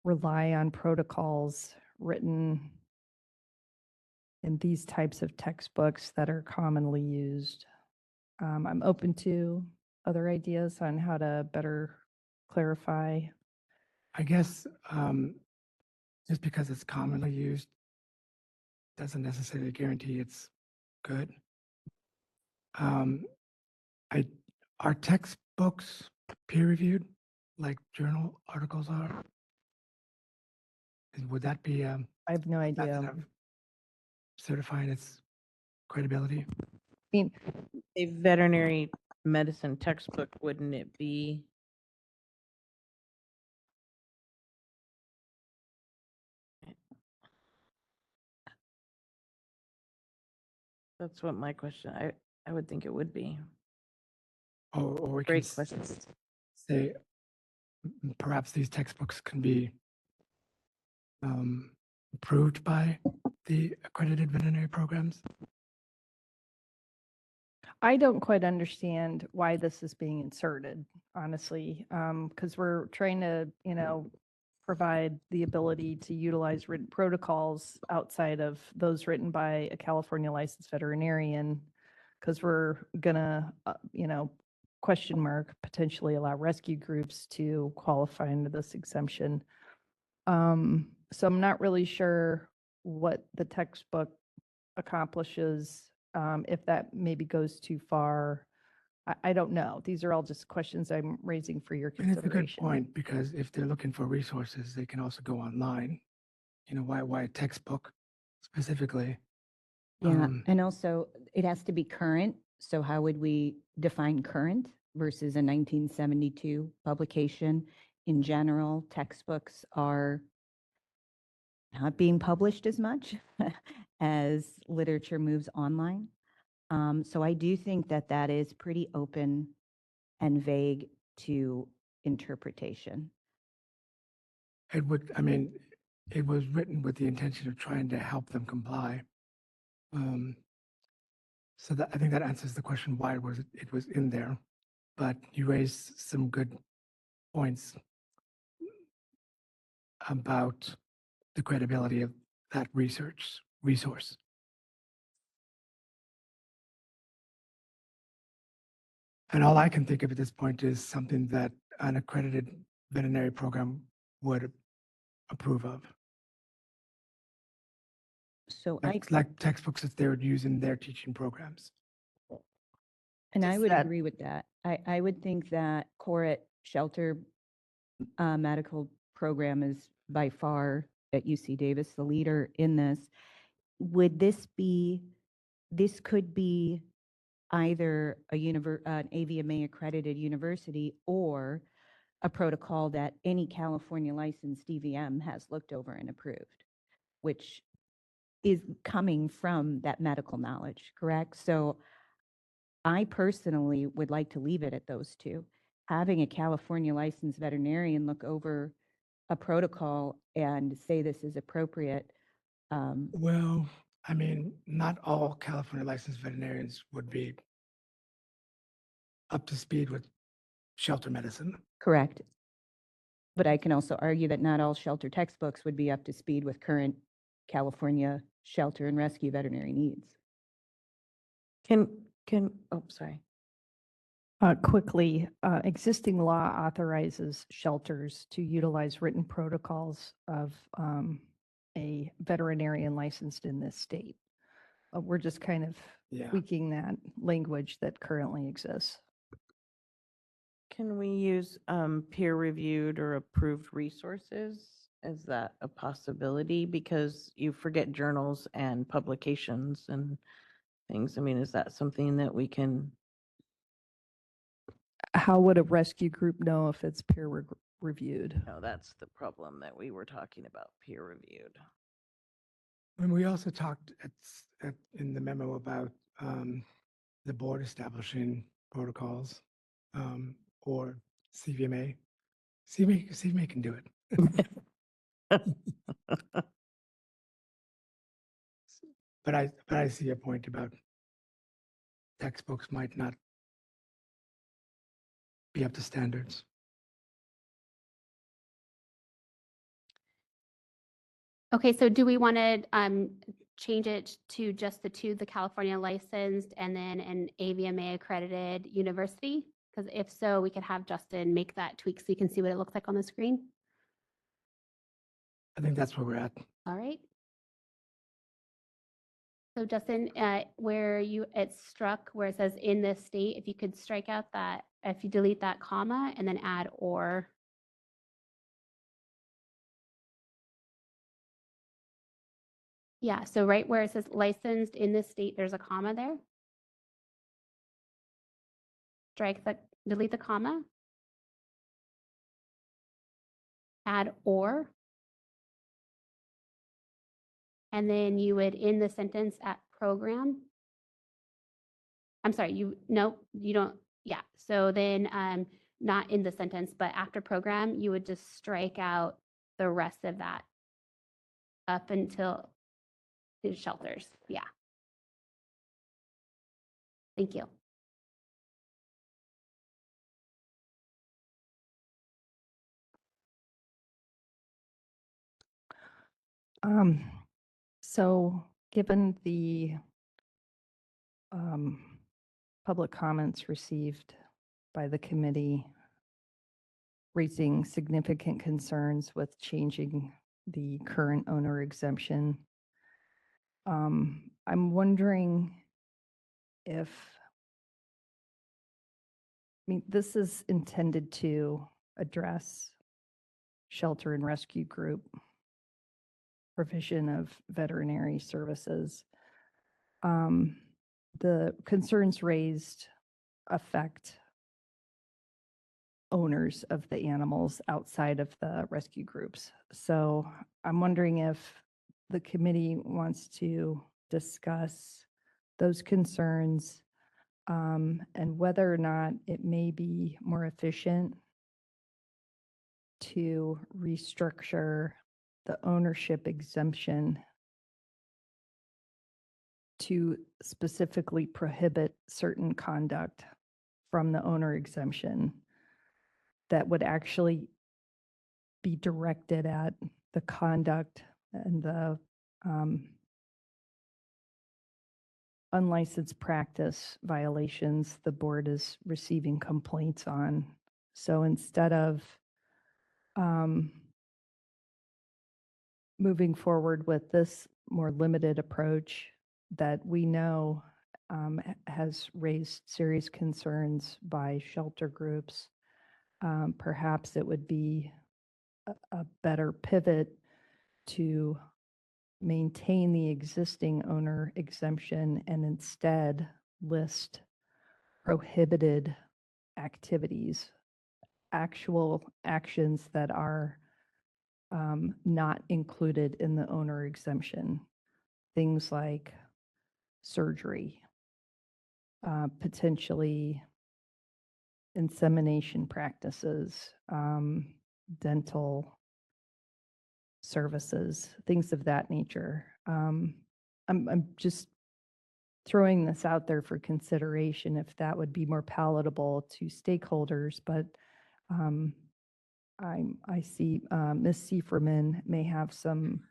[SPEAKER 8] rely on protocols written in these types of textbooks that are commonly used. I'm open to other ideas on how to better clarify.
[SPEAKER 10] I guess just because it's commonly used doesn't necessarily guarantee it's good. Are textbooks peer reviewed like journal articles are? And would that be
[SPEAKER 8] I have no
[SPEAKER 10] method
[SPEAKER 8] idea.
[SPEAKER 10] of certifying its credibility?
[SPEAKER 8] I mean,
[SPEAKER 5] A veterinary medicine textbook, wouldn't it be? That's what my question, I would think it would be.
[SPEAKER 10] Or we can
[SPEAKER 5] Great question.
[SPEAKER 10] say perhaps these textbooks can be approved by the accredited veterinary programs?
[SPEAKER 8] I don't quite understand why this is being inserted, honestly, because we're trying to, provide the ability to utilize written protocols outside of those written by a California licensed veterinarian, because we're gonna, question mark, potentially allow rescue groups to qualify under this exemption. So I'm not really sure what the textbook accomplishes, if that maybe goes too far. I don't know. These are all just questions I'm raising for your
[SPEAKER 10] And it's a good
[SPEAKER 8] consideration.
[SPEAKER 10] point, because if they're looking for resources, they can also go online. Why a textbook specifically?
[SPEAKER 1] Yeah,
[SPEAKER 10] Um,
[SPEAKER 1] and also it has to be current. So how would we define current versus a 1972 publication? In general, textbooks are not being published as much as literature moves online. So I do think that that is pretty open and vague to interpretation.
[SPEAKER 10] It was written with the intention of trying to help them comply. So that, I think that answers the question why it was in there. But you raised some good points about the credibility of that resource. And all I can think of at this point is something that an accredited veterinary program would approve of.
[SPEAKER 1] So
[SPEAKER 10] Like textbooks that they would use in their teaching programs.
[SPEAKER 1] and I
[SPEAKER 8] Does
[SPEAKER 1] would
[SPEAKER 8] that-
[SPEAKER 1] agree with that. I would think that Corit Shelter medical program is by far at UC Davis the leader in this. Would this could be either an AVMA accredited university or a protocol that any California licensed DVM has looked over and approved, which is coming from that medical knowledge, correct? So I personally would like to leave it at those two. Having a California licensed veterinarian look over a protocol and say this is appropriate.
[SPEAKER 10] Well, not all California licensed veterinarians would be up to speed with shelter medicine.
[SPEAKER 1] Correct. But I can also argue that not all shelter textbooks would be up to speed with current California shelter and rescue veterinary needs.
[SPEAKER 5] Oh, sorry.
[SPEAKER 8] Quickly, existing law authorizes shelters to utilize written protocols of a veterinarian licensed in this state. We're just kind of
[SPEAKER 10] Yeah.
[SPEAKER 8] tweaking that language that currently exists.
[SPEAKER 5] Can we use peer-reviewed or approved resources? Is that a possibility? Because you forget journals and publications and things. Is that something that we can?
[SPEAKER 8] How would a rescue group know if it's reviewed?
[SPEAKER 5] No, that's the problem that we were talking about, peer-reviewed.
[SPEAKER 10] And we also talked in the memo about the board establishing protocols or CVMA. CVMA can do it. But I see a point about textbooks might not be up to standards.
[SPEAKER 2] Okay, so do we want to change it to just the California licensed and then an AVMA accredited university? Because if so, we could have Justin make that tweak so you can see what it looks like on the screen.
[SPEAKER 10] I think that's where we're at.
[SPEAKER 2] All right. So Justin, it's struck where it says in this state, if you could strike out that, if you delete that comma and then add or. Yeah, so right where it says licensed in this state, there's a comma there. Delete the comma. Add or. And then you would end the sentence at program. I'm sorry, you don't, yeah. So then not in the sentence, but after program, you would just strike out the rest of that up until the shelters. Yeah. Thank you.
[SPEAKER 8] Um, so given the public comments received by the committee raising significant concerns with changing the current owner exemption, I'm wondering if, I mean, this is intended to address shelter and rescue group provision of veterinary services. The concerns raised affect owners of the animals outside of the rescue groups. So I'm wondering if the committee wants to discuss those concerns and whether or not it may be more efficient to restructure the ownership exemption to specifically prohibit certain conduct from the owner exemption that would actually be directed at the conduct and the unlicensed practice violations the board is receiving complaints on. So instead of moving forward with this more limited approach that we know has raised serious concerns by shelter groups, perhaps it would be a better pivot to maintain the existing owner exemption and instead list prohibited activities, actual actions that are not included in the owner exemption. Things like surgery, potentially insemination practices, dental services, things of that nature. I'm just throwing this out there for consideration if that would be more palatable to stakeholders, but I see Ms. Sieferman may have some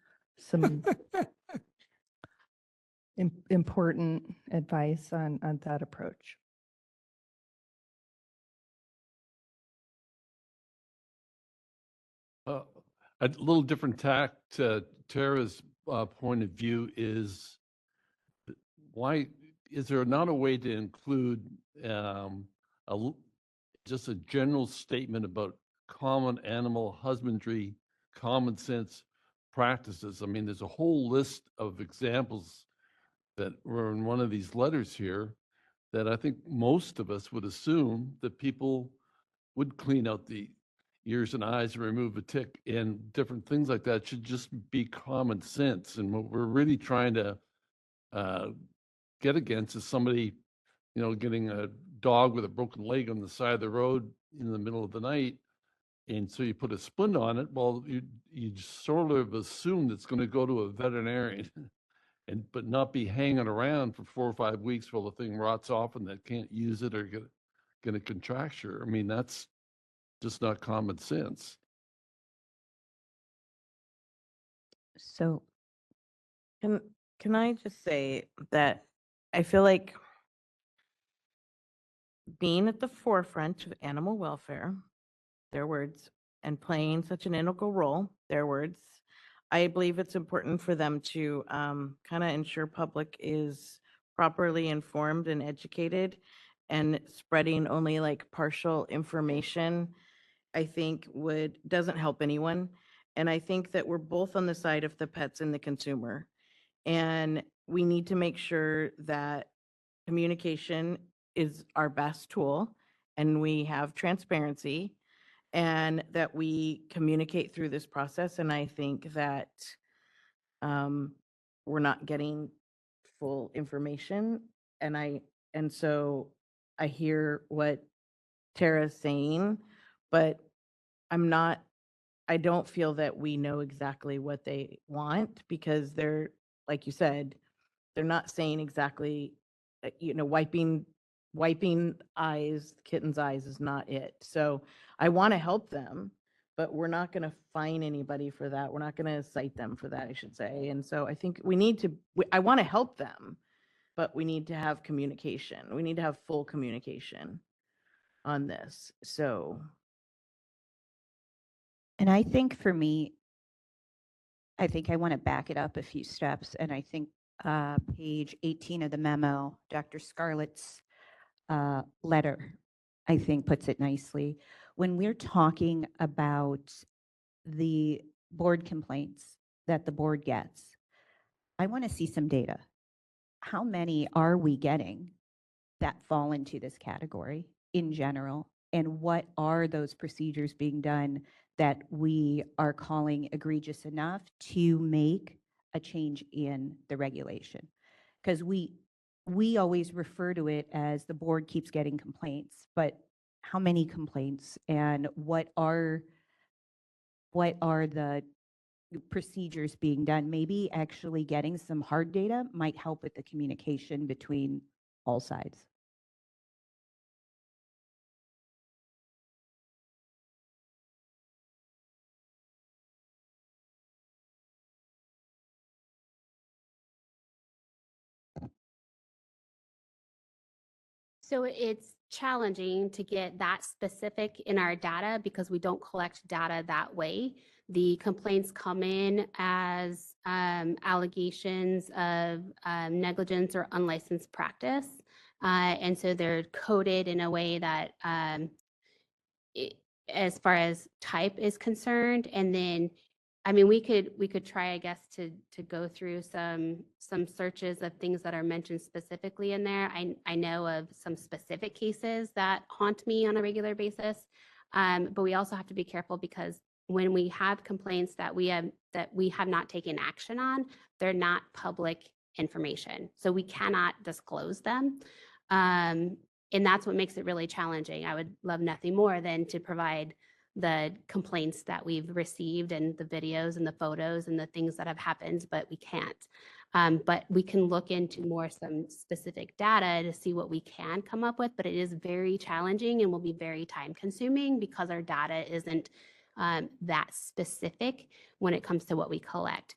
[SPEAKER 8] important advice on that approach.
[SPEAKER 9] A little different tack to Tara's point of view is why is there not a way to include just a general statement about common animal husbandry, common sense practices? I mean, there's a whole list of examples that were in one of these letters here that I think most of us would assume that people would clean out the ears and eyes and remove a tick and different things like that should just be common sense. And what we're really trying to get against is somebody, getting a dog with a broken leg on the side of the road in the middle of the night. And so you put a splint on it. Well, you sort of assume it's going to go to a veterinarian but not be hanging around for 4 or 5 weeks while the thing rots off and they can't use it or get a contracture. I mean, that's just not common sense.
[SPEAKER 1] So
[SPEAKER 5] Can I just say that I feel like being at the forefront of animal welfare, their words, and playing such an integral role, their words, I believe it's important for them to kind of ensure public is properly informed and educated, and spreading only like partial information, I think doesn't help anyone. And I think that we're both on the side of the pets and the consumer. And we need to make sure that communication is our best tool and we have transparency and that we communicate through this process. And I think that we're not getting full information. And so I hear what Tara's saying, but I don't feel that we know exactly what they want because they're, like you said, they're not saying exactly, wiping eyes, kitten's eyes is not it. So I want to help them, but we're not going to fine anybody for that. We're not going to cite them for that, I should say. And so I think we need to, I want to help them, but we need to have communication. We need to have full communication on this. So,
[SPEAKER 1] And I think for me, I think I want to back it up a few steps. And I think page 18 of the memo, Dr. Scarlett's letter, I think puts it nicely. When we're talking about the board complaints that the board gets, I want to see some data. How many are we getting that fall into this category in general? And what are those procedures being done that we are calling egregious enough to make a change in the regulation? Because we always refer to it as the board keeps getting complaints, but how many complaints and what are the procedures being done? Maybe actually getting some hard data might help with the communication between all sides.
[SPEAKER 2] So it's challenging to get that specific in our data because we don't collect data that way. The complaints come in as allegations of negligence or unlicensed practice. And so they're coded in a way that as far as type is concerned, and then I mean, we could try, I guess, to go through some searches of things that are mentioned specifically in there. I know of some specific cases that haunt me on a regular basis, but we also have to be careful because when we have complaints that we have not taken action on, they're not public information, so we cannot disclose them. And that's what makes it really challenging. I would love nothing more than to provide the complaints that we've received and the videos and the photos and the things that have happened, but we can't. But we can look into some specific data to see what we can come up with, but it is very challenging and will be very time consuming because our data isn't that specific when it comes to what we collect.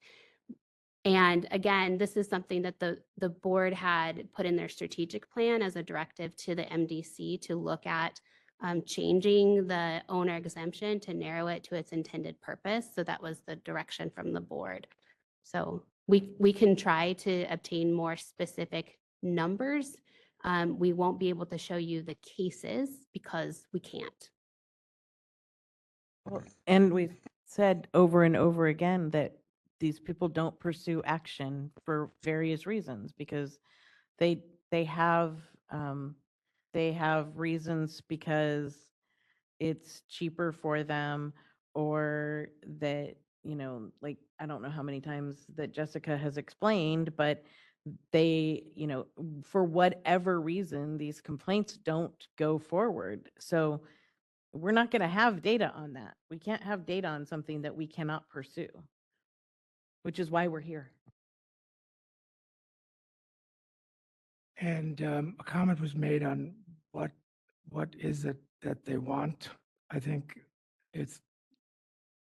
[SPEAKER 2] And again, this is something that the board had put in their strategic plan as a directive to the MDC to look at changing the owner exemption to narrow it to its intended purpose. So that was the direction from the board. So we can try to obtain more specific numbers. We won't be able to show you the cases because we can't.
[SPEAKER 5] and we've said over and over again that these people don't pursue action for various reasons because they have reasons because it's cheaper for them, or that, like, I don't know how many times that Jessica has explained, but they, for whatever reason, these complaints don't go forward. So we're not going to have data on that. We can't have data on something that we cannot pursue, which is why we're here.
[SPEAKER 10] And a comment was made on what is it that they want. I think it's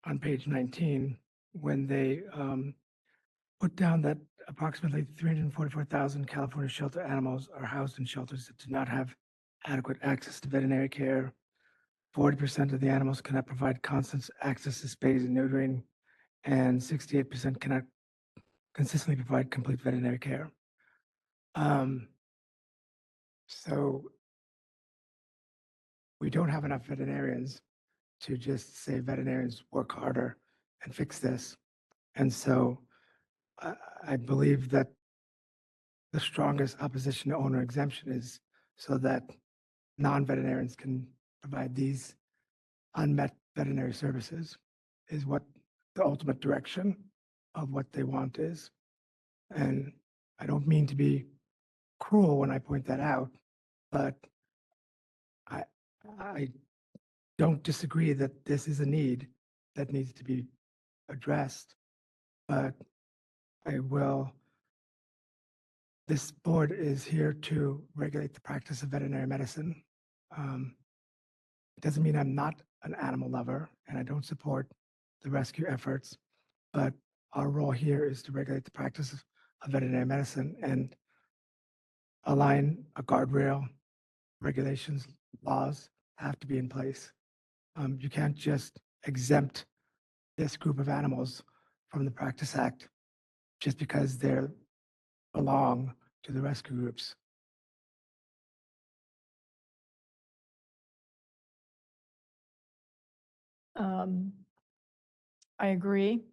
[SPEAKER 10] on page 19 when they put down that approximately 344,000 California shelter animals are housed in shelters that do not have adequate access to veterinary care. 40% of the animals cannot provide constant access to spays and neutering, and 68% cannot consistently provide complete veterinary care. So we don't have enough veterinarians to just say veterinarians work harder and fix this. And so I believe that the strongest opposition to owner exemption is so that non-veterinarians can provide these unmet veterinary services, is what the ultimate direction of what they want is. And I don't mean to be cruel when I point that out, but I don't disagree that this is a need that needs to be addressed, but this board is here to regulate the practice of veterinary medicine. It doesn't mean I'm not an animal lover and I don't support the rescue efforts, but our role here is to regulate the practice of veterinary medicine and align a guardrail, regulations, laws have to be in place. You can't just exempt this group of animals from the Practice Act just because they belong to the rescue groups.
[SPEAKER 7] I agree.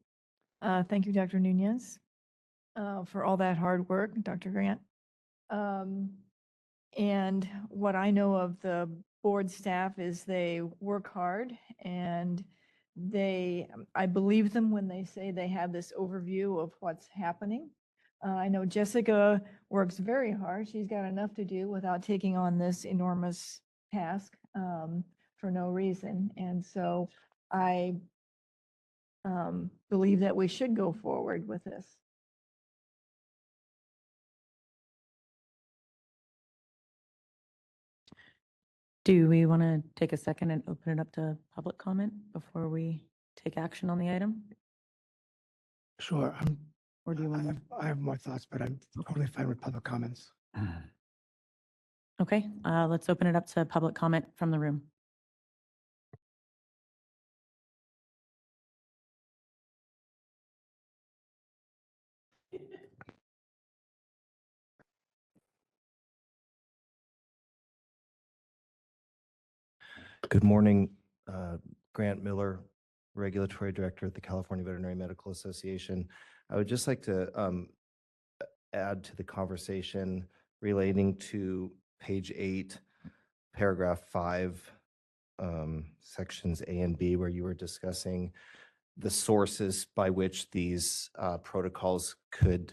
[SPEAKER 7] Thank you, Dr. Nunez, for all that hard work, Dr. Grant. And what I know of the board staff is they work hard and I believe them when they say they have this overview of what's happening. I know Jessica works very hard. She's got enough to do without taking on this enormous task for no reason. And so I believe that we should go forward with this.
[SPEAKER 1] Do we want to take a second and open it up to public comment before we take action on the item?
[SPEAKER 10] Sure,
[SPEAKER 1] Or do you want to?
[SPEAKER 10] I have more thoughts, but I'm totally fine with public comments.
[SPEAKER 1] Okay, let's open it up to public comment from the room.
[SPEAKER 11] Good morning, Grant Miller, Regulatory Director at the California Veterinary Medical Association. I would just like to add to the conversation relating to page 8, paragraph 5, sections A and B, where you were discussing the sources by which these protocols could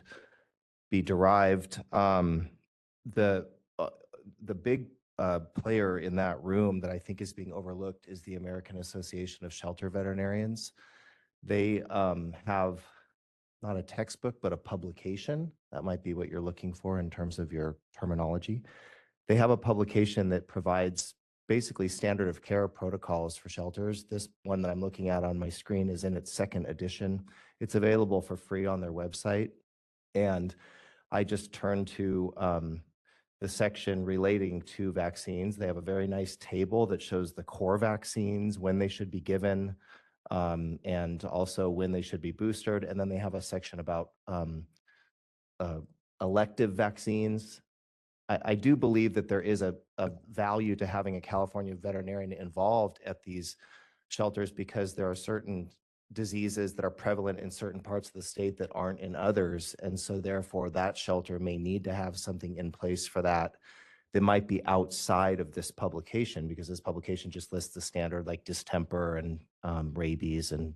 [SPEAKER 11] be derived. The big player in that room that I think is being overlooked is the American Association of Shelter Veterinarians. They have not a textbook, but a publication. That might be what you're looking for in terms of your terminology. They have a publication that provides basically standard of care protocols for shelters. This one that I'm looking at on my screen is in its 2nd edition. It's available for free on their website. And I just turned to the section relating to vaccines. They have a very nice table that shows the core vaccines, when they should be given, and also when they should be boosted. And then they have a section about elective vaccines. I do believe that there is a value to having a California veterinarian involved at these shelters because there are certain diseases that are prevalent in certain parts of the state that aren't in others. And so therefore that shelter may need to have something in place for that might be outside of this publication, because this publication just lists the standard like distemper and rabies and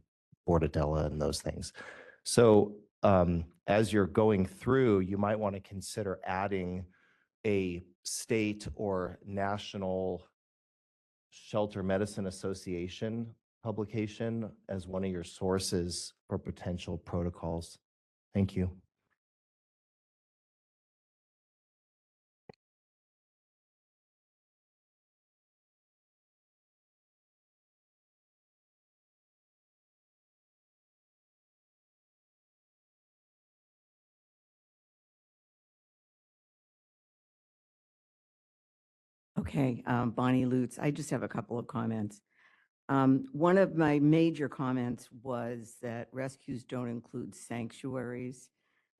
[SPEAKER 11] bordetella and those things. So as you're going through, you might want to consider adding a state or national Shelter Medicine Association publication as one of your sources for potential protocols. Thank you.
[SPEAKER 4] Okay, Bonnie Lutz, I just have a couple of comments. One of my major comments was that rescues don't include sanctuaries.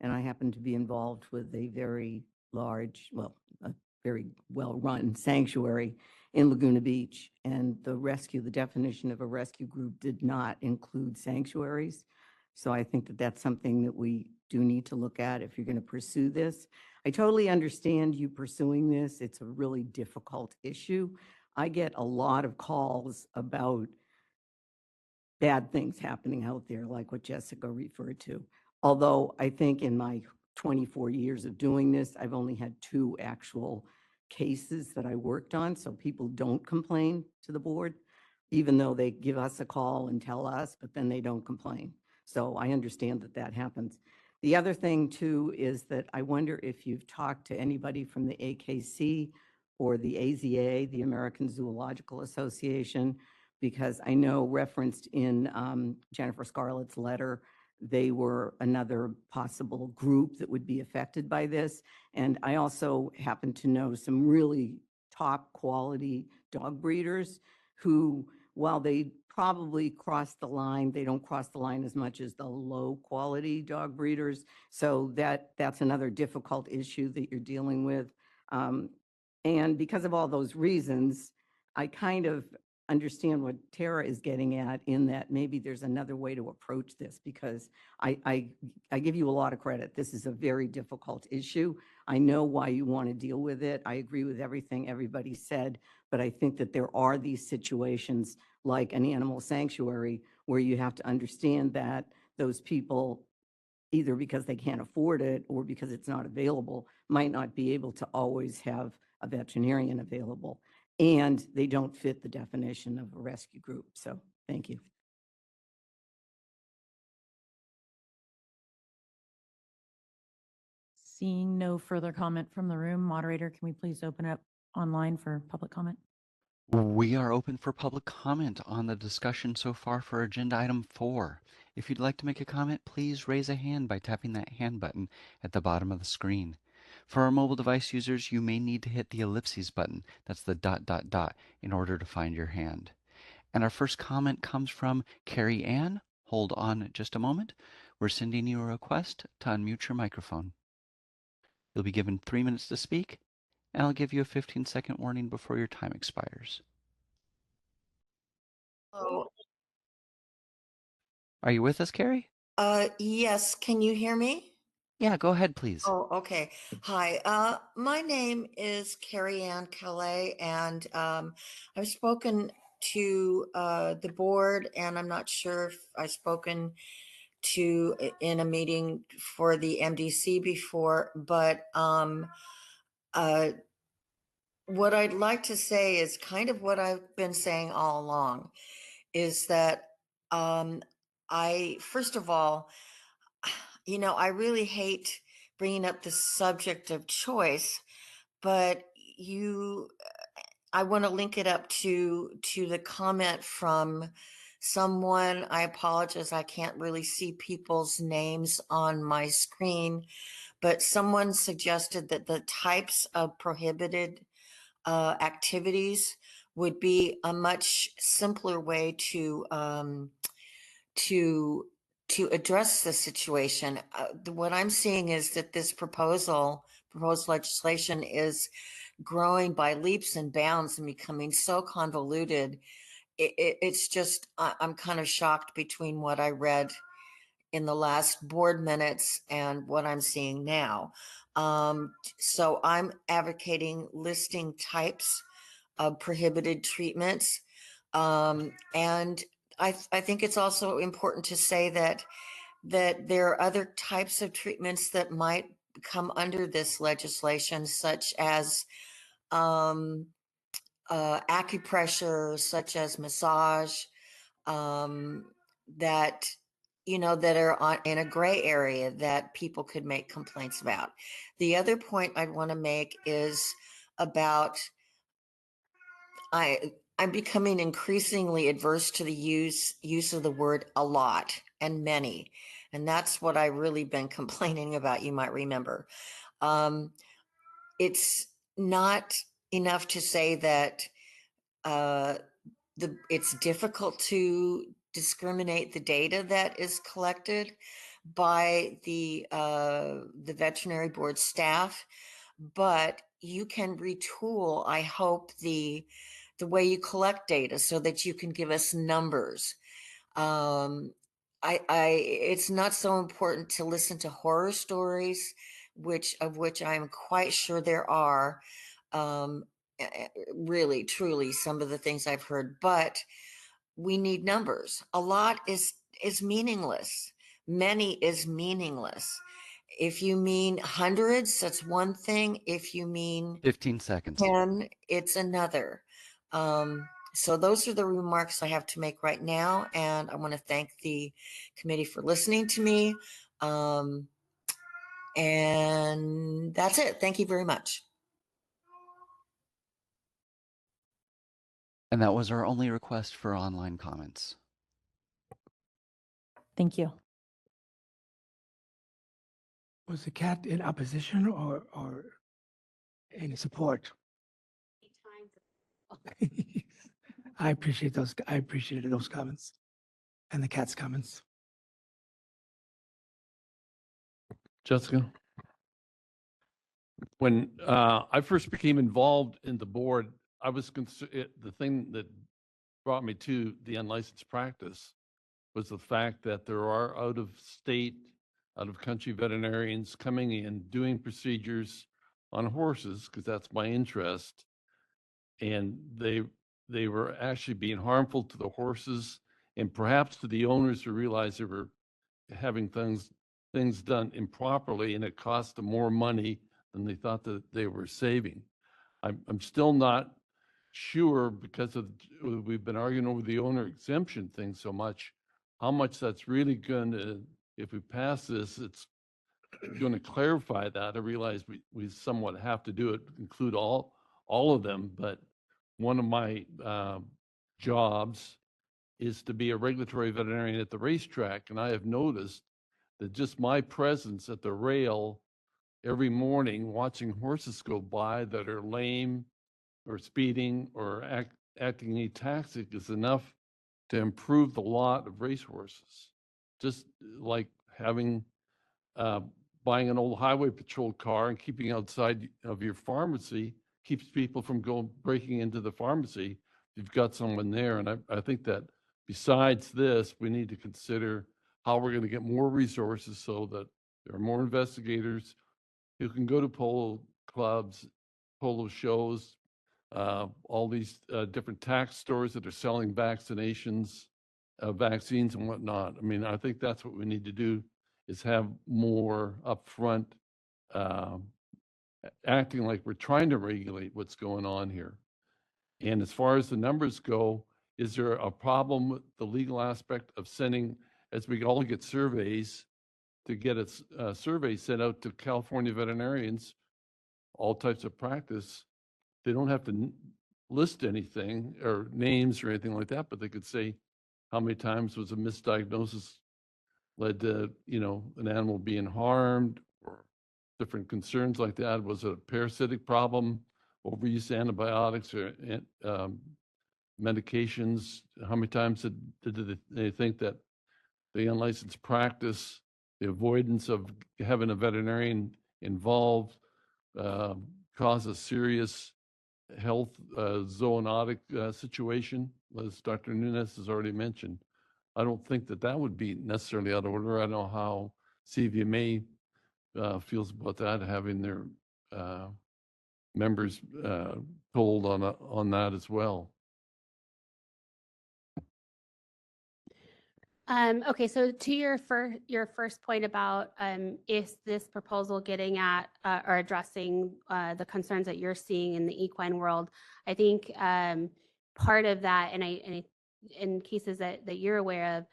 [SPEAKER 4] And I happen to be involved with a very large, well, a very well-run sanctuary in Laguna Beach. And the definition of a rescue group did not include sanctuaries. So I think that that's something that we do need to look at if you're going to pursue this. I totally understand you pursuing this. It's a really difficult issue. I get a lot of calls about bad things happening out there, like what Jessica referred to. Although I think in my 24 years of doing this, I've only had 2 actual cases that I worked on. So people don't complain to the board, even though they give us a call and tell us, but then they don't complain. So I understand that that happens. The other thing too is that I wonder if you've talked to anybody from the AKC or the AZA, the American Zoological Association, because I know referenced in Jennifer Scarlett's letter, they were another possible group that would be affected by this. And I also happen to know some really top quality dog breeders who, while they probably cross the line, they don't cross the line as much as the low quality dog breeders. So that's another difficult issue that you're dealing with. And because of all those reasons, I kind of understand what Tara is getting at in that maybe there's another way to approach this, because I give you a lot of credit. This is a very difficult issue. I know why you want to deal with it. I agree with everything everybody said, but I think that there are these situations like an animal sanctuary where you have to understand that those people, either because they can't afford it or because it's not available, might not be able to always have a veterinarian available. And they don't fit the definition of a rescue group. So thank you.
[SPEAKER 12] Seeing no further comment from the room, moderator, can we please open up online for public comment?
[SPEAKER 3] We are open for public comment on the discussion so far for agenda item 4. If you'd like to make a comment, please raise a hand by tapping that hand button at the bottom of the screen. For our mobile device users, you may need to hit the ellipses button, that's the ... in order to find your hand. And our first comment comes from Carrie Ann. Hold on just a moment. We're sending you a request to unmute your microphone. You'll be given 3 minutes to speak, and I'll give you a 15-second warning before your time expires.
[SPEAKER 13] Oh,
[SPEAKER 3] Are you with us, Carrie?
[SPEAKER 13] yes. Can you hear me?
[SPEAKER 3] Yeah, go ahead, please.
[SPEAKER 13] Oh, okay. Hi. My name is Carrie Ann Calais, and I've spoken to the board, and I'm not sure if I've spoken to in a meeting for the MDC before, but what I'd like to say is kind of what I've been saying all along, is that first of all, I really hate bringing up the subject of choice, but I want to link it up to the comment from someone. I apologize, I can't really see people's names on my screen, but someone suggested that the types of prohibited activities would be a much simpler way to address the situation. What I'm seeing is that this proposed legislation is growing by leaps and bounds and becoming so convoluted. It's just, I'm kind of shocked between what I read in the last board minutes and what I'm seeing now. So I'm advocating listing types of prohibited treatments. And I think it's also important to say that there are other types of treatments that might come under this legislation, such as acupressure, such as massage, that that are in a gray area that people could make complaints about. The other point I'd want to make is about I'm becoming increasingly adverse to the use of the word a lot and many. And that's what I've really been complaining about, you might remember. It's not enough to say that it's difficult to discriminate the data that is collected by the veterinary board staff, but you can retool, I hope, the way you collect data so that you can give us numbers. It's not so important to listen to horror stories, which I'm quite sure there are. Really, truly, some of the things I've heard, but we need numbers. A lot is meaningless. Many is meaningless. If you mean hundreds, that's one thing. If you mean
[SPEAKER 3] 15 seconds.
[SPEAKER 13] 10, it's another. So those are the remarks I have to make right now. And I want to thank the committee for listening to me. And that's it. Thank you very much.
[SPEAKER 3] And that was our only request for online comments.
[SPEAKER 12] Thank you.
[SPEAKER 10] Was the cat in opposition or in support? I appreciated those comments and the cat's comments.
[SPEAKER 9] Jessica? When I first became involved in the board, I was the thing that brought me to the unlicensed practice was the fact that there are out-of-state, out-of-country veterinarians coming in, doing procedures on horses, because that's my interest. And they were actually being harmful to the horses and perhaps to the owners who realized they were having things done improperly, and it cost them more money than they thought that they were saving. I'm still not sure, because we've been arguing over the owner exemption thing so much, how much that's really going to, if we pass this, it's going to clarify that. I realize we somewhat have to do it, include all of them, but one of my jobs is to be a regulatory veterinarian at the racetrack, and I have noticed that just my presence at the rail every morning watching horses go by that are lame or speeding or acting ataxic is enough to improve the lot of racehorses. Just like having buying an old highway patrol car and keeping outside of your pharmacy keeps people from breaking into the pharmacy. You've got someone there, and I think that besides this, we need to consider how we're going to get more resources so that there are more investigators who can go to polo clubs, polo shows, all these different tax stores that are selling vaccines and whatnot. I mean, I think that's what we need to do, is have more upfront acting like we're trying to regulate what's going on here. And as far as the numbers go, is there a problem with the legal aspect of sending, as we all get surveys, to get a survey sent out to California veterinarians, all types of practice? They don't have to list anything or names or anything like that, but they could say how many times was a misdiagnosis led to, an animal being harmed, or different concerns like that. Was it a parasitic problem, overuse of antibiotics or medications? How many times did they think that the unlicensed practice, the avoidance of having a veterinarian involved, cause a serious health zoonotic situation, as Dr. Nunes has already mentioned? I don't think that would be necessarily out of order. I don't know how CVMA feels about that, having their members told on that as well.
[SPEAKER 2] Okay, so to your first point about is this proposal getting at or addressing the concerns that you're seeing in the equine world, I think part of that, and in cases that you're aware of,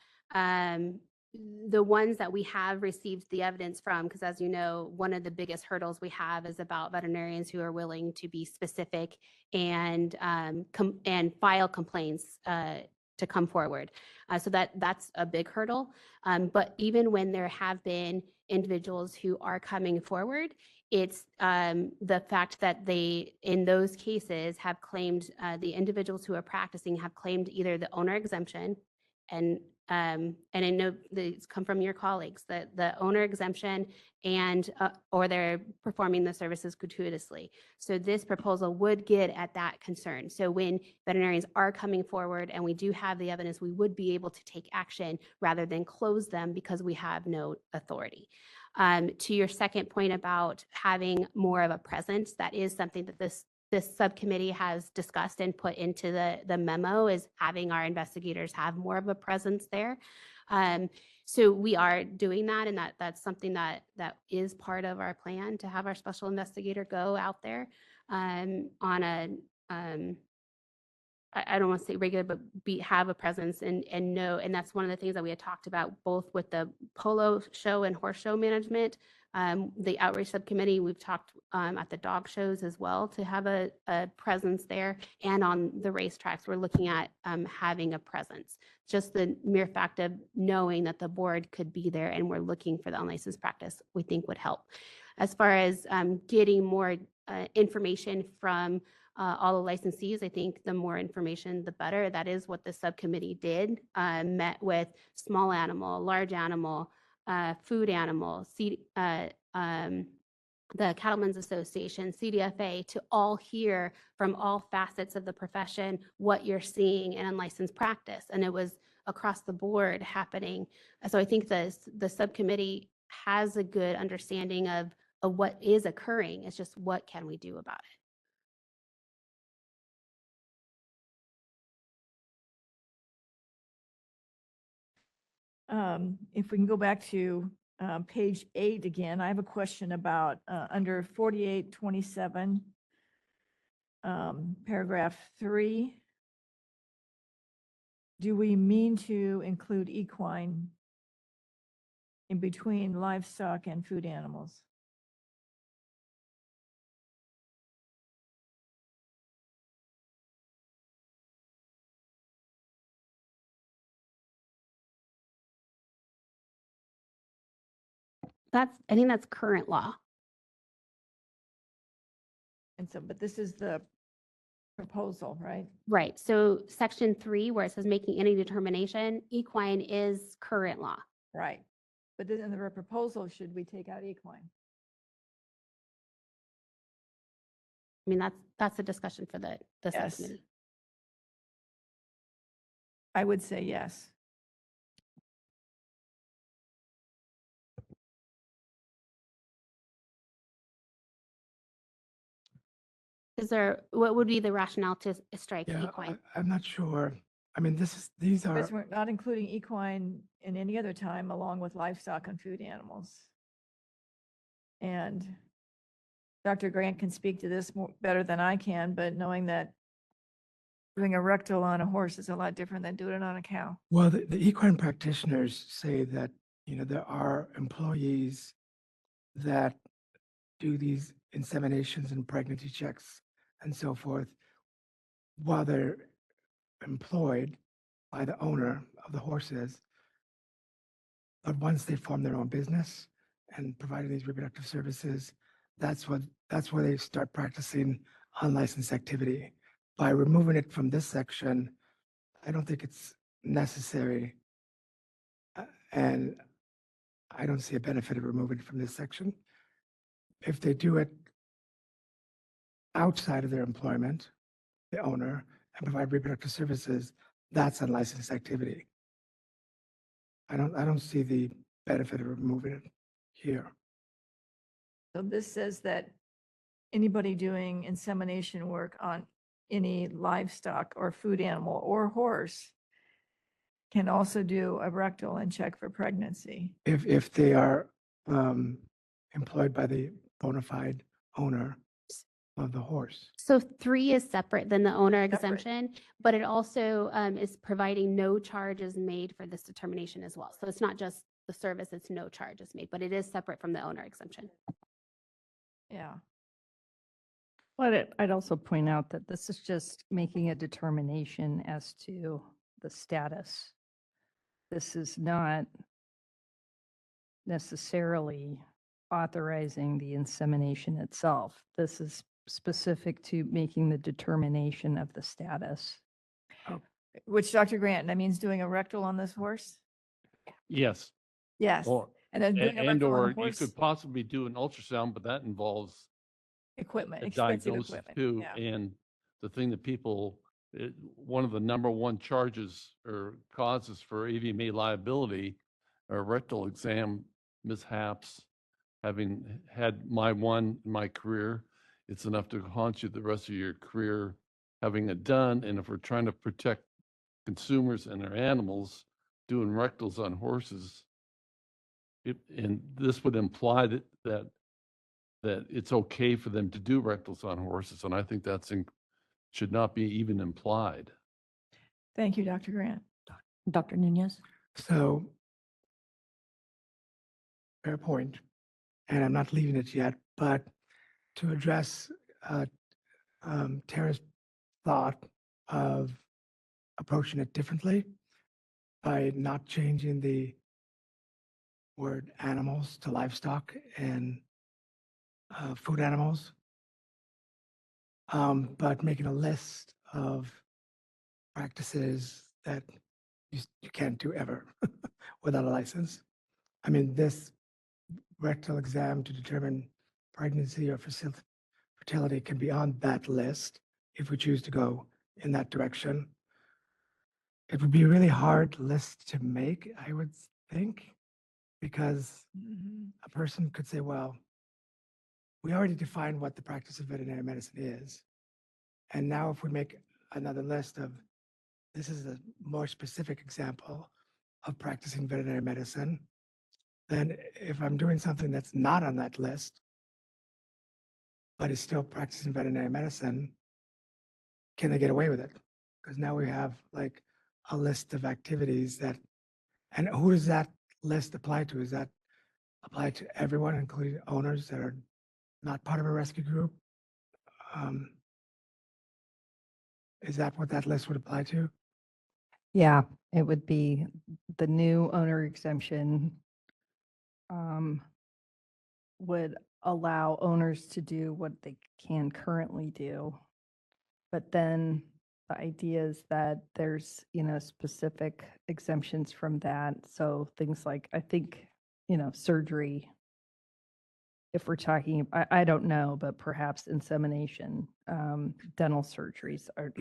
[SPEAKER 2] the ones that we have received the evidence from, because as you know, one of the biggest hurdles we have is about veterinarians who are willing to be specific and file complaints to come forward. So that's a big hurdle. But even when there have been individuals who are coming forward, it's the fact that they, in those cases, have claimed, the individuals who are practicing have claimed either the owner exemption, and I know these come from your colleagues, the owner exemption, and or they're performing the services gratuitously. So this proposal would get at that concern. So when veterinarians are coming forward and we do have the evidence, we would be able to take action rather than close them because we have no authority. To your second point about having more of a presence, that is something that this subcommittee has discussed and put into the memo, is having our investigators have more of a presence there. So we are doing that, and that's something that is part of our plan, to have our special investigator go out there on a I don't want to say regular, but have a presence and know. And that's one of the things that we had talked about, both with the polo show and horse show management, The outreach subcommittee, we've talked at the dog shows as well to have a presence there, and on the racetracks, we're looking at having a presence. Just the mere fact of knowing that the board could be there and we're looking for the unlicensed practice, we think would help. As far as getting more information from all the licensees, I think the more information, the better. That is what the subcommittee did. Met with small animal, large animal, food animal, the Cattlemen's Association, CDFA, to all hear from all facets of the profession what you're seeing in unlicensed practice. And it was across the board happening. So I think the subcommittee has a good understanding of what is occurring. It's just what can we do about it?
[SPEAKER 7] If we can go back to page 8 again, I have a question about under 4827, paragraph 3. Do we mean to include equine in between livestock and food animals?
[SPEAKER 2] I think that's current law.
[SPEAKER 7] And so, but this is the proposal, right?
[SPEAKER 2] Right. So section 3, where it says making any determination, equine is current law.
[SPEAKER 7] Right. But then in the proposal, should we take out equine?
[SPEAKER 2] I mean, that's a discussion for the
[SPEAKER 7] Yes.
[SPEAKER 2] subcommittee.
[SPEAKER 7] I would say yes.
[SPEAKER 2] What would be the rationale to strike
[SPEAKER 10] Yeah,
[SPEAKER 2] equine?
[SPEAKER 10] I'm not sure. I mean, these are,
[SPEAKER 7] Because we're not including equine in any other time along with livestock and food animals. And Dr. Grant can speak to this better than I can, but knowing that doing a rectal on a horse is a lot different than doing it on a cow.
[SPEAKER 10] well, the equine practitioners say that, there are employees that do these inseminations and pregnancy checks and so forth while they're employed by the owner of the horses. But once they form their own business and providing these reproductive services, that's where they start practicing unlicensed activity. By removing it from this section, I don't think it's necessary. And I don't see a benefit of removing it from this section. If they do it outside of their employment, the owner, and provide reproductive services, that's unlicensed activity. I don't see the benefit of removing it here.
[SPEAKER 7] So this says that anybody doing insemination work on any livestock or food animal or horse can also do a rectal and check for pregnancy.
[SPEAKER 10] If they are employed by the bona fide owner of the horse.
[SPEAKER 2] So 3 is separate than the owner
[SPEAKER 7] Separate.
[SPEAKER 2] exemption, but it also is providing no charges made for this determination as well. So it's not just the service, it's no charges made, but it is separate from the owner exemption.
[SPEAKER 7] Yeah.
[SPEAKER 8] But I'd also point out that this is just making a determination as to the status. This is not necessarily authorizing the insemination itself. This is specific to making the determination of the status.
[SPEAKER 7] Which, Dr. Grant, that means doing a rectal on this horse?
[SPEAKER 9] Yes.
[SPEAKER 7] Yes.
[SPEAKER 9] Or,
[SPEAKER 7] And then doing a rectal on
[SPEAKER 9] or
[SPEAKER 7] a
[SPEAKER 9] you
[SPEAKER 7] horse
[SPEAKER 9] could possibly do an ultrasound, but that involves
[SPEAKER 7] equipment,
[SPEAKER 9] a
[SPEAKER 7] expensive
[SPEAKER 9] diagnosis
[SPEAKER 7] equipment.
[SPEAKER 9] too.
[SPEAKER 7] Yeah.
[SPEAKER 9] And the thing that one of the number one charges or causes for AVMA liability are rectal exam mishaps. Having had my one in my career, it's enough to haunt you the rest of your career having it done. And if we're trying to protect consumers and their animals, doing rectals on horses, and this would imply that it's okay for them to do rectals on horses, and I think should not be even implied.
[SPEAKER 7] Thank you, Dr. Grant.
[SPEAKER 12] Dr. Nunez?
[SPEAKER 10] So, fair point. and I'm not leaving it yet, but to address Tara's thought of approaching it differently by not changing the word animals to livestock and food animals, but making a list of practices that you can't do ever without a license. I mean, this rectal exam to determine pregnancy or fertility can be on that list if we choose to go in that direction. It would be a really hard list to make, I would think, because a person could say, well, we already defined what the practice of veterinary medicine is. And now if we make another list of, this is a more specific example of practicing veterinary medicine, then if I'm doing something that's not on that list, but is still practicing veterinary medicine, can they get away with it? Because now we have like a list of activities that, and who does that list apply to? Is that apply to everyone, including owners that are not part of a rescue group? Is that what that list would apply to?
[SPEAKER 8] Yeah, it would be the new owner exemption would allow owners to do what they can currently do. But then the idea is that there's, specific exemptions from that. So things like, I think, surgery, if we're talking, I don't know, but perhaps insemination, dental surgeries or,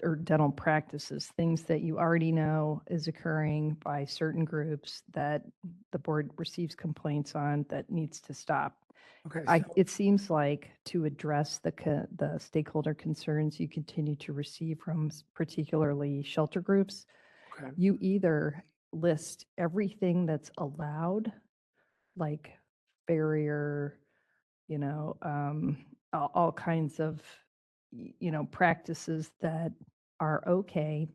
[SPEAKER 8] or dental practices, things that you already know is occurring by certain groups that the board receives complaints on that needs to stop.
[SPEAKER 10] Okay,
[SPEAKER 8] It seems like to address the stakeholder concerns you continue to receive from particularly shelter groups,
[SPEAKER 10] okay.
[SPEAKER 8] you either list everything that's allowed, like farrier, all kinds of, practices that are okay,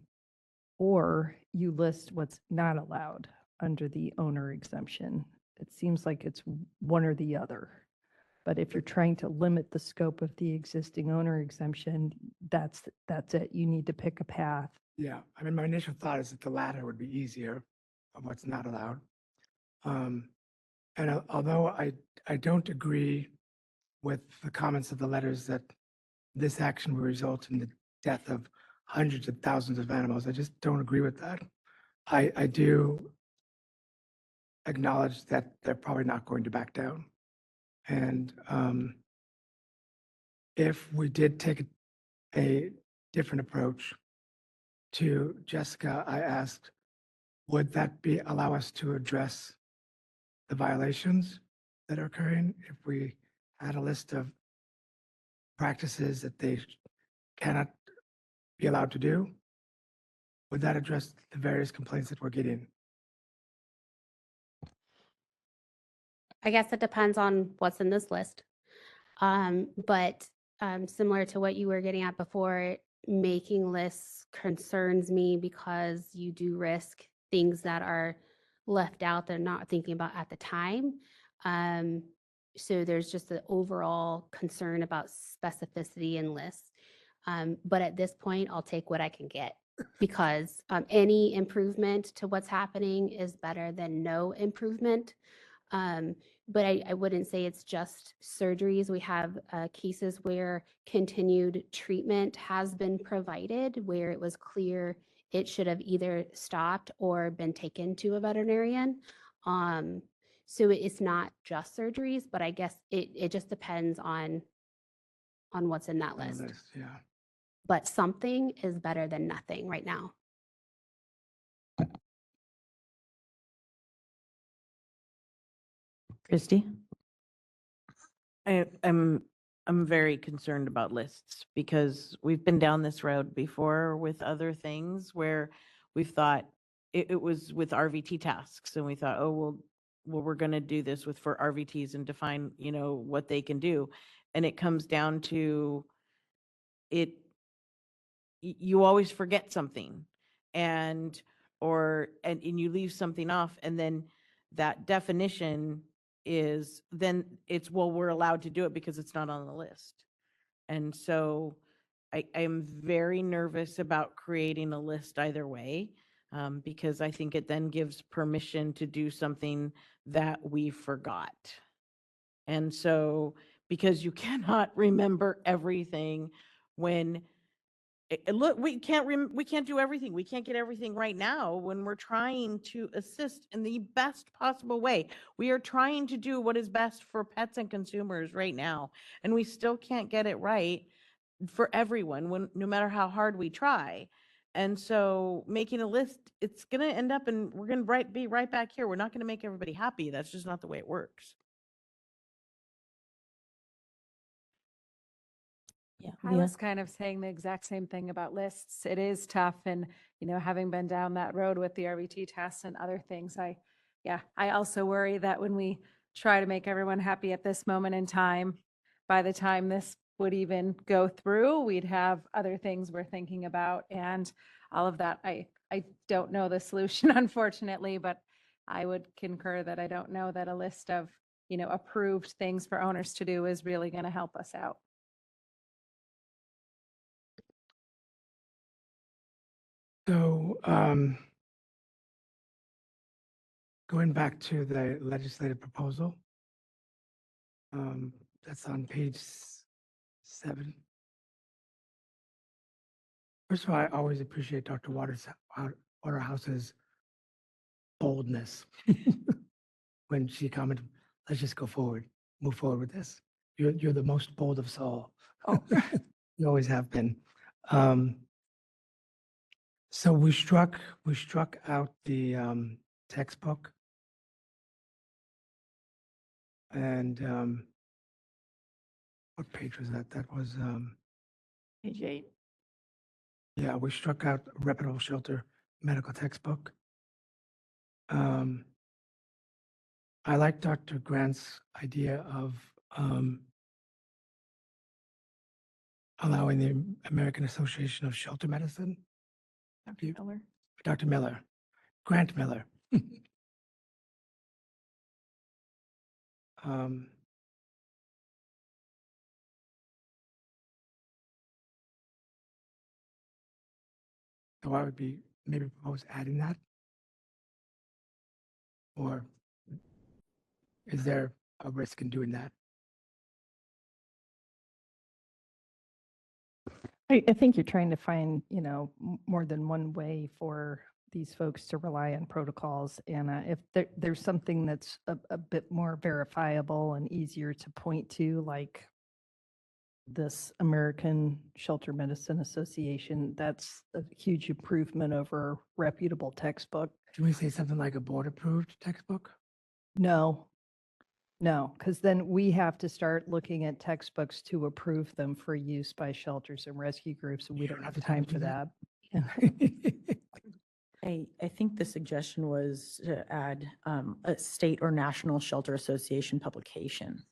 [SPEAKER 8] or you list what's not allowed under the owner exemption. It seems like it's one or the other. But if you're trying to limit the scope of the existing owner exemption, that's it. You need to pick a path.
[SPEAKER 10] Yeah, I mean, my initial thought is that the latter would be easier of what's not allowed. And although I don't agree with the comments of the letters that this action will result in the death of hundreds of thousands of animals, I just don't agree with that. I do acknowledge that they're probably not going to back down. And if we did take a different approach to Jessica, I asked, would that allow us to address the violations that are occurring if we had a list of practices that they cannot be allowed to do? Would that address the various complaints that we're getting?
[SPEAKER 2] I guess it depends on what's in this list. But similar to what you were getting at before, making lists concerns me because you do risk things that are left out that are not thinking about at the time. So there's just the overall concern about specificity in lists. But at this point, I'll take what I can get because any improvement to what's happening is better than no improvement. But I wouldn't say it's just surgeries. We have cases where continued treatment has been provided, where it was clear it should have either stopped or been taken to a veterinarian. So it's not just surgeries, but I guess it just depends on what's in that
[SPEAKER 10] On the
[SPEAKER 2] list.
[SPEAKER 10] Yeah.
[SPEAKER 2] But something is better than nothing right now.
[SPEAKER 12] Christy?
[SPEAKER 5] I'm very concerned about lists because we've been down this road before with other things where we've thought it was with RVT tasks and we thought, oh, well, we're going to do this for RVTs and define, what they can do. And it comes down to you always forget something and you leave something off, and then that definition is then it's, well, we're allowed to do it because it's not on the list. And so I am very nervous about creating a list either way, because I think it then gives permission to do something that we forgot. And so, because you cannot remember everything when look, we can't do everything. We can't get everything right now when we're trying to assist in the best possible way. We are trying to do what is best for pets and consumers right now, and we still can't get it right for everyone when, no matter how hard we try. And so making a list, it's going to end up and we're going to be right back here. We're not going to make everybody happy. That's just not the way it works.
[SPEAKER 12] Yeah.
[SPEAKER 14] I was kind of saying the exact same thing about lists. It is tough. And, having been down that road with the RVT tests and other things, I also worry that when we try to make everyone happy at this moment in time, by the time this would even go through, we'd have other things we're thinking about and all of that. I don't know the solution, unfortunately, but I would concur that I don't know that a list of, approved things for owners to do is really going to help us out.
[SPEAKER 10] So, going back to the legislative proposal, that's on page 7. First of all, I always appreciate Dr. Waterhouse's boldness when she commented, let's just go forward, move forward with this. You're the most bold of us all.
[SPEAKER 14] Oh.
[SPEAKER 10] You always have been. So we struck out the textbook. And what page was that? That was
[SPEAKER 14] Page 8.
[SPEAKER 10] yeah, we struck out reputable shelter medical textbook. I like Dr. Grant's idea of allowing the American Association of Shelter Medicine.
[SPEAKER 14] Dr. Miller.
[SPEAKER 10] Dr. Miller, Grant Miller. So I would be maybe propose adding that, or is there a risk in doing that?
[SPEAKER 8] I think you're trying to find, more than one way for these folks to rely on protocols. And if there's something that's a bit more verifiable and easier to point to, like this American Shelter Medicine Association, that's a huge improvement over reputable textbook.
[SPEAKER 10] Can we say something like a board-approved textbook?
[SPEAKER 8] No, because then we have to start looking at textbooks to approve them for use by shelters and rescue groups, and we don't have time for that.
[SPEAKER 12] I think the suggestion was to add a state or national shelter association publication.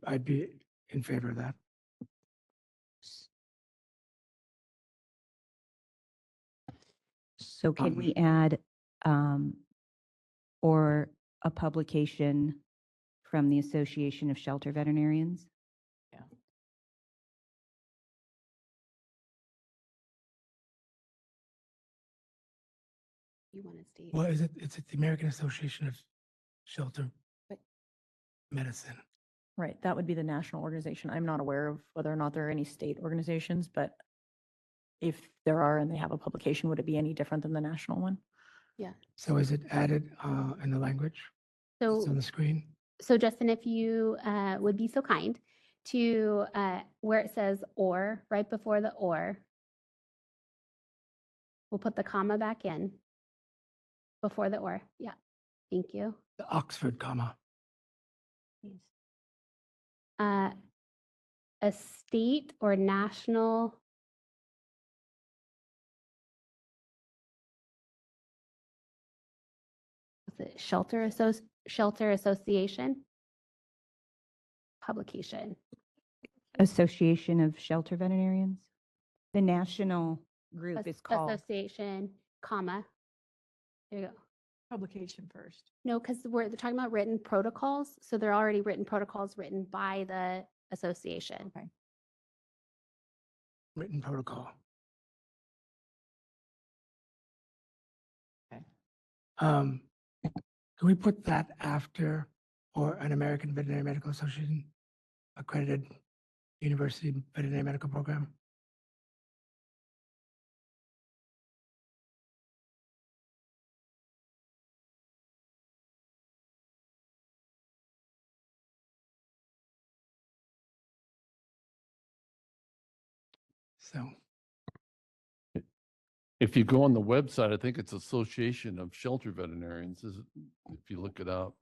[SPEAKER 10] I'd be in favor of that.
[SPEAKER 1] So can we add, or a publication from the Association of Shelter Veterinarians?
[SPEAKER 12] Yeah.
[SPEAKER 2] You want to state?
[SPEAKER 10] Well, it's the American Association of Shelter
[SPEAKER 2] But-
[SPEAKER 10] Medicine.
[SPEAKER 12] Right, that would be the national organization. I'm not aware of whether or not there are any state organizations, but if there are and they have a publication, would it be any different than the national one?
[SPEAKER 2] Yeah.
[SPEAKER 10] So is it added in the language? It's on the screen?
[SPEAKER 2] So Justin, if you would be so kind to where it says or, right before the or, we'll put the comma back in before the or. Yeah, thank you.
[SPEAKER 10] The Oxford comma.
[SPEAKER 2] A state or national shelter association publication.
[SPEAKER 1] Association of Shelter Veterinarians? The national group is called.
[SPEAKER 2] Association, comma. There you go.
[SPEAKER 7] Publication first.
[SPEAKER 2] No, because they're talking about written protocols. So they're already written protocols written by the association.
[SPEAKER 7] Okay.
[SPEAKER 10] Written protocol.
[SPEAKER 7] Okay.
[SPEAKER 10] Can we put that after or an American Veterinary Medical Association accredited university veterinary medical program? So,
[SPEAKER 9] If you go on the website, I think it's Association of Shelter Veterinarians, if you look it up.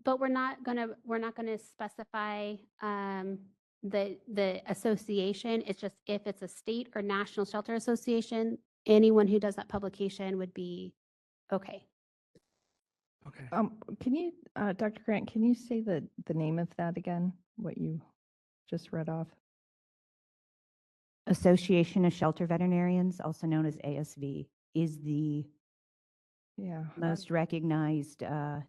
[SPEAKER 2] But we're not gonna specify the association. It's just if it's a state or national shelter association, anyone who does that publication would be okay.
[SPEAKER 10] okay.
[SPEAKER 8] Can you, Dr. Grant, can you say the name of that again? What you just read off?
[SPEAKER 1] Association of Shelter Veterinarians, also known as ASV, is the
[SPEAKER 8] Yeah.
[SPEAKER 1] most recognized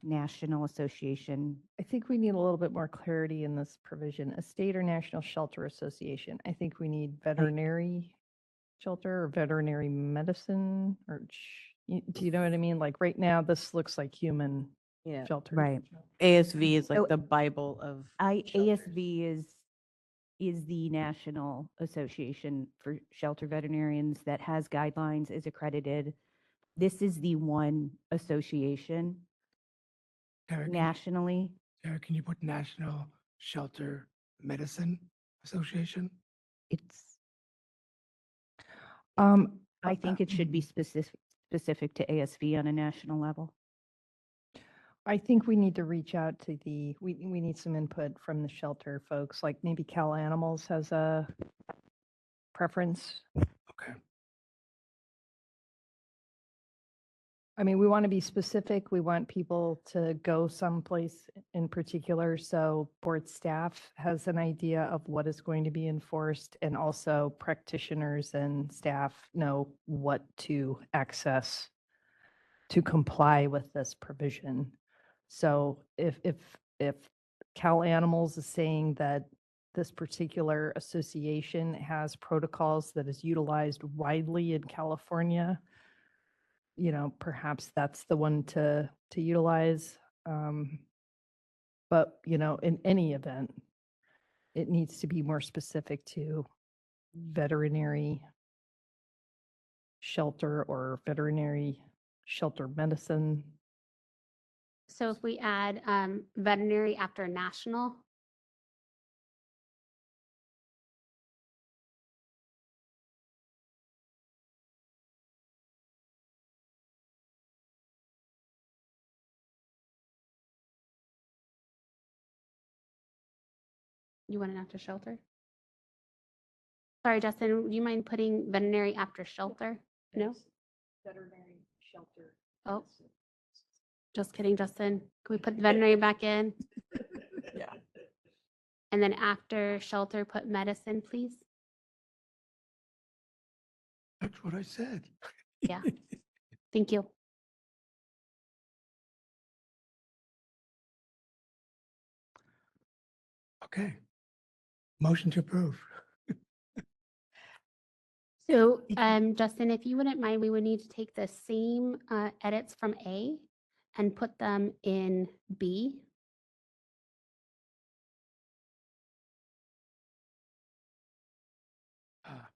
[SPEAKER 1] national association.
[SPEAKER 8] I think we need a little bit more clarity in this provision. A state or national shelter association. I think we need veterinary shelter or veterinary medicine or, do you know what I mean? Like right now, this looks like human
[SPEAKER 5] Yeah.
[SPEAKER 8] shelter.
[SPEAKER 1] Right.
[SPEAKER 5] ASV is like
[SPEAKER 1] So
[SPEAKER 5] the Bible of.
[SPEAKER 1] ASV is the National Association for Shelter Veterinarians that has guidelines, is accredited. This is the one association
[SPEAKER 10] Derek,
[SPEAKER 1] nationally.
[SPEAKER 10] Derek, can you put National Shelter Medicine Association?
[SPEAKER 1] It's,
[SPEAKER 8] Um,
[SPEAKER 1] I think it should be specific to ASV on a national level.
[SPEAKER 8] I think we need to reach out to we need some input from the shelter folks, like maybe Cal Animals has a preference.
[SPEAKER 10] Okay.
[SPEAKER 8] I mean, we want to be specific. We want people to go someplace in particular. So board staff has an idea of what is going to be enforced, and also practitioners and staff know what to access to comply with this provision. So if Cal Animals is saying that this particular association has protocols that is utilized widely in California, perhaps that's the one to utilize. But, in any event, it needs to be more specific to veterinary shelter or veterinary shelter medicine.
[SPEAKER 2] So if we add veterinary after national, you want it after shelter? Sorry, Justin, do you mind putting veterinary after shelter? No?
[SPEAKER 8] Veterinary shelter.
[SPEAKER 2] Oh, just kidding, Justin. Can we put veterinary back in?
[SPEAKER 8] Yeah.
[SPEAKER 2] And then after shelter, put medicine, please?
[SPEAKER 10] That's what I said.
[SPEAKER 2] Yeah. Thank you.
[SPEAKER 10] Okay. Motion to approve.
[SPEAKER 2] So, Justin, if you wouldn't mind, we would need to take the same edits from A and put them in B.
[SPEAKER 10] Ah,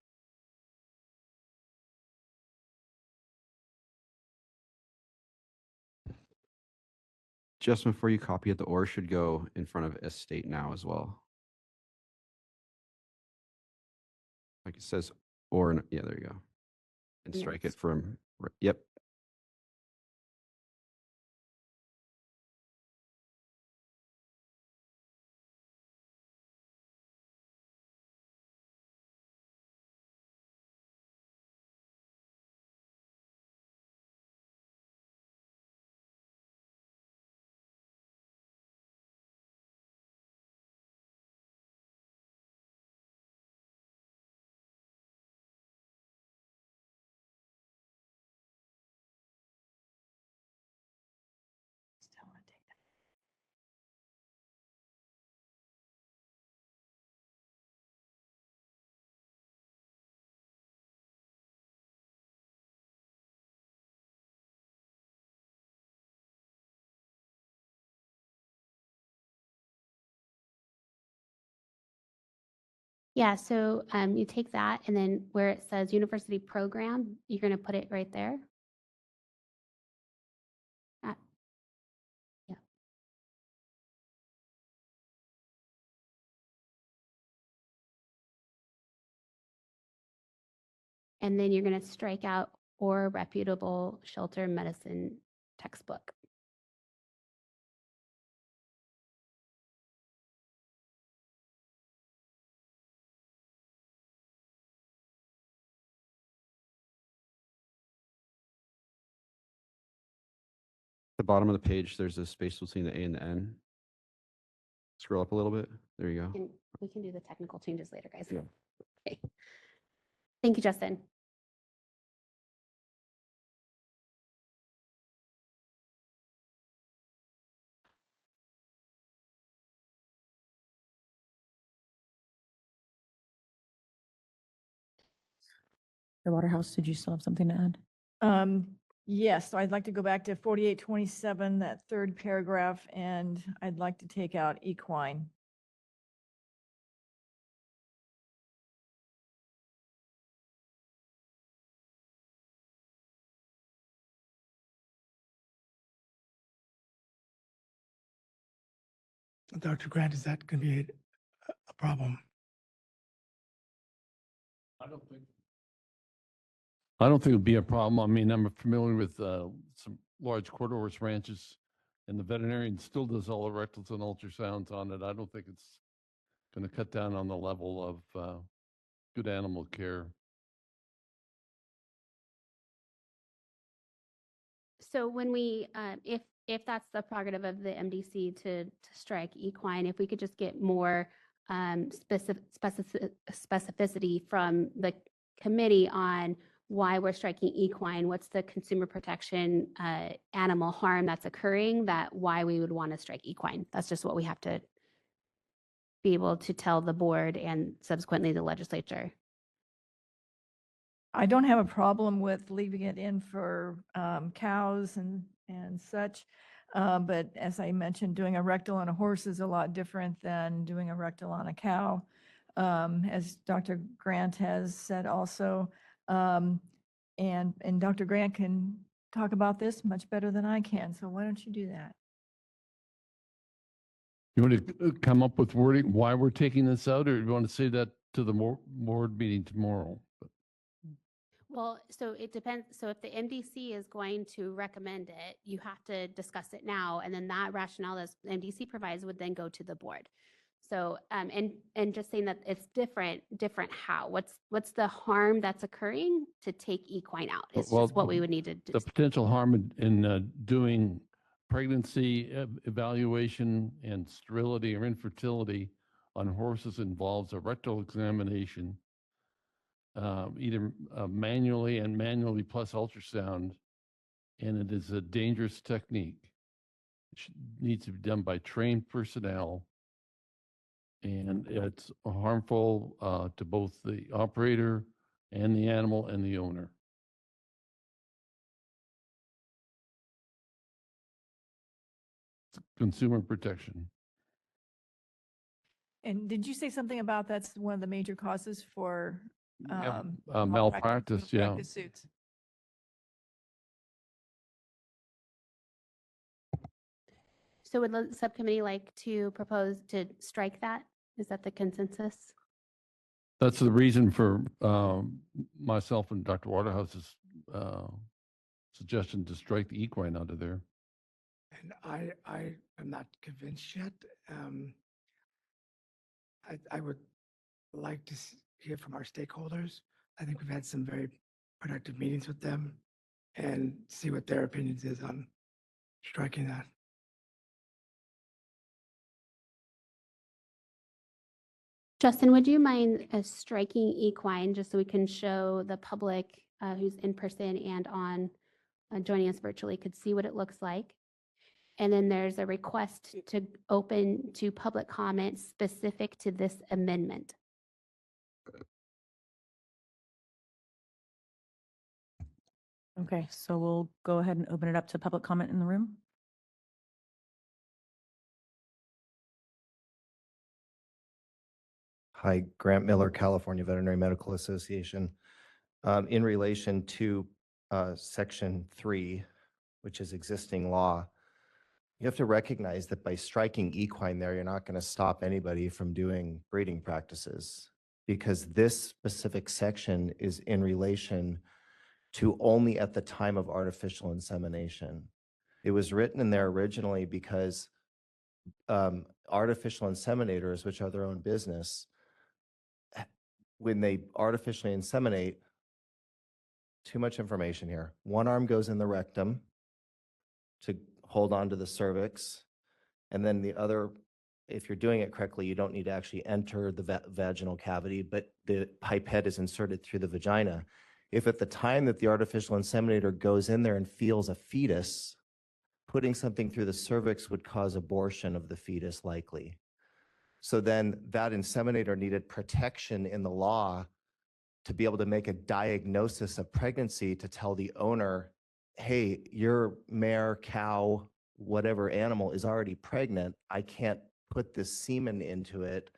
[SPEAKER 6] Just before you copy it, the or should go in front of estate now as well. Like it says, or, yeah, there you go. And
[SPEAKER 2] And
[SPEAKER 6] strike
[SPEAKER 2] that's-
[SPEAKER 6] it from, yep.
[SPEAKER 2] Yeah, so you take that and then where it says university program, you're going to put it right there. Yeah. And then you're going to strike out or reputable shelter medicine textbook.
[SPEAKER 6] The bottom of the page, there's a space between the A and the N. Scroll up a little bit. There you go.
[SPEAKER 2] And we can do the technical changes later, guys.
[SPEAKER 6] Yeah.
[SPEAKER 2] Okay. Thank you, Justin.
[SPEAKER 12] The Waterhouse, did you still have something to add?
[SPEAKER 7] Yes, so I'd like to go back to 4827, that third paragraph, and I'd like to take out equine.
[SPEAKER 10] Dr. Grant, is that going to be a problem?
[SPEAKER 9] I don't think it'd be a problem. I mean, I'm familiar with some large quarter horse ranches, and the veterinarian still does all the rectals and ultrasounds on it. I don't think it's going to cut down on the level of good animal care.
[SPEAKER 2] So when we, if that's the prerogative of the MDC to strike equine, if we could just get more specificity from the committee on why we're striking equine, what's the consumer protection animal harm that's occurring, that why we would want to strike equine. That's just what we have to be able to tell the board and subsequently the legislature.
[SPEAKER 7] I don't have a problem with leaving it in for cows and such. But as I mentioned, doing a rectal on a horse is a lot different than doing a rectal on a cow. As Dr. Grant has said also, and Dr. Grant can talk about this much better than I can. So why don't you do that?
[SPEAKER 9] You want to come up with wording why we're taking this out, or you want to say that to the board meeting tomorrow?
[SPEAKER 2] Well, so it depends. So if the MDC is going to recommend it, you have to discuss it now. And then that rationale that the MDC provides would then go to the board. So, and just saying that it's different how, what's the harm that's occurring to take equine out? It's
[SPEAKER 9] Well,
[SPEAKER 2] just what we would need to do.
[SPEAKER 9] The potential harm in doing pregnancy evaluation and sterility or infertility on horses involves a rectal examination, either manually and manually plus ultrasound, and it is a dangerous technique. It needs to be done by trained personnel, and it's harmful to both the operator and the animal and the owner. Consumer protection.
[SPEAKER 7] And did you say something about that's one of the major causes for
[SPEAKER 9] Malpractice, yeah.
[SPEAKER 7] malpractice suits?
[SPEAKER 2] So would the subcommittee like to propose to strike that? Is that the consensus?
[SPEAKER 9] That's the reason for myself and Dr. Waterhouse's suggestion to strike the equine out of there.
[SPEAKER 10] And I am not convinced yet. I would like to hear from our stakeholders. I think we've had some very productive meetings with them and see what their opinions is on striking that.
[SPEAKER 2] Justin, would you mind striking equine just so we can show the public who's in person and on joining us virtually could see what it looks like? And then there's a request to open to public comment specific to this amendment.
[SPEAKER 12] Okay, so we'll go ahead and open it up to public comment in the room.
[SPEAKER 11] Hi, Grant Miller, California Veterinary Medical Association. In relation to Section 3, which is existing law, you have to recognize that by striking equine there, you're not going to stop anybody from doing breeding practices, because this specific section is in relation to only at the time of artificial insemination. It was written in there originally because artificial inseminators, which are their own business, when they artificially inseminate, too much information here. One arm goes in the rectum to hold on to the cervix, and then the other, if you're doing it correctly, you don't need to actually enter the vaginal cavity, but the pipette is inserted through the vagina. If at the time that the artificial inseminator goes in there and feels a fetus, putting something through the cervix would cause abortion of the fetus likely. So then that inseminator needed protection in the law to be able to make a diagnosis of pregnancy to tell the owner, hey, your mare, cow, whatever animal is already pregnant. I can't put this semen into it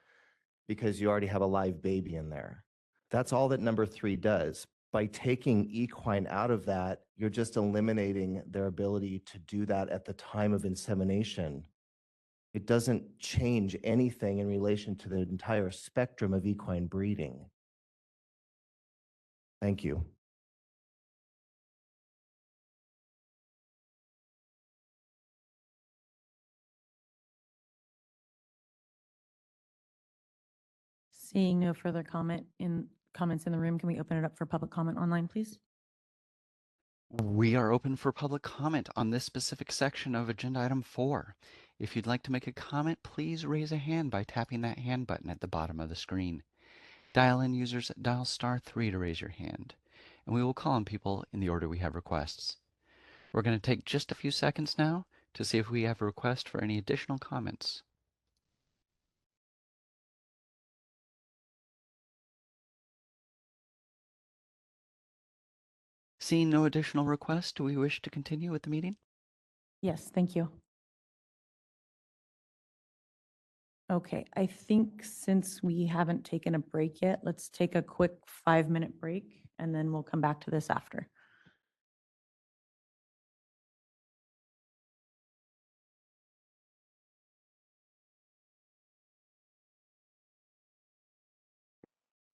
[SPEAKER 11] because you already have a live baby in there. That's all that number 3 does. By taking equine out of that, you're just eliminating their ability to do that at the time of insemination. It doesn't change anything in relation to the entire spectrum of equine breeding. Thank you.
[SPEAKER 12] Seeing no further comments in the room, can we open it up for public comment online, please?
[SPEAKER 3] We are open for public comment on this specific section of agenda item 4. If you'd like to make a comment, please raise a hand by tapping that hand button at the bottom of the screen. Dial-in users dial *3 to raise your hand, and we will call on people in the order we have requests. We're going to take just a few seconds now to see if we have a request for any additional comments. Seeing no additional requests, do we wish to continue with the meeting?
[SPEAKER 12] Yes, thank you. Okay, I think since we haven't taken a break yet, let's take a quick 5-minute break and then we'll come back to this after.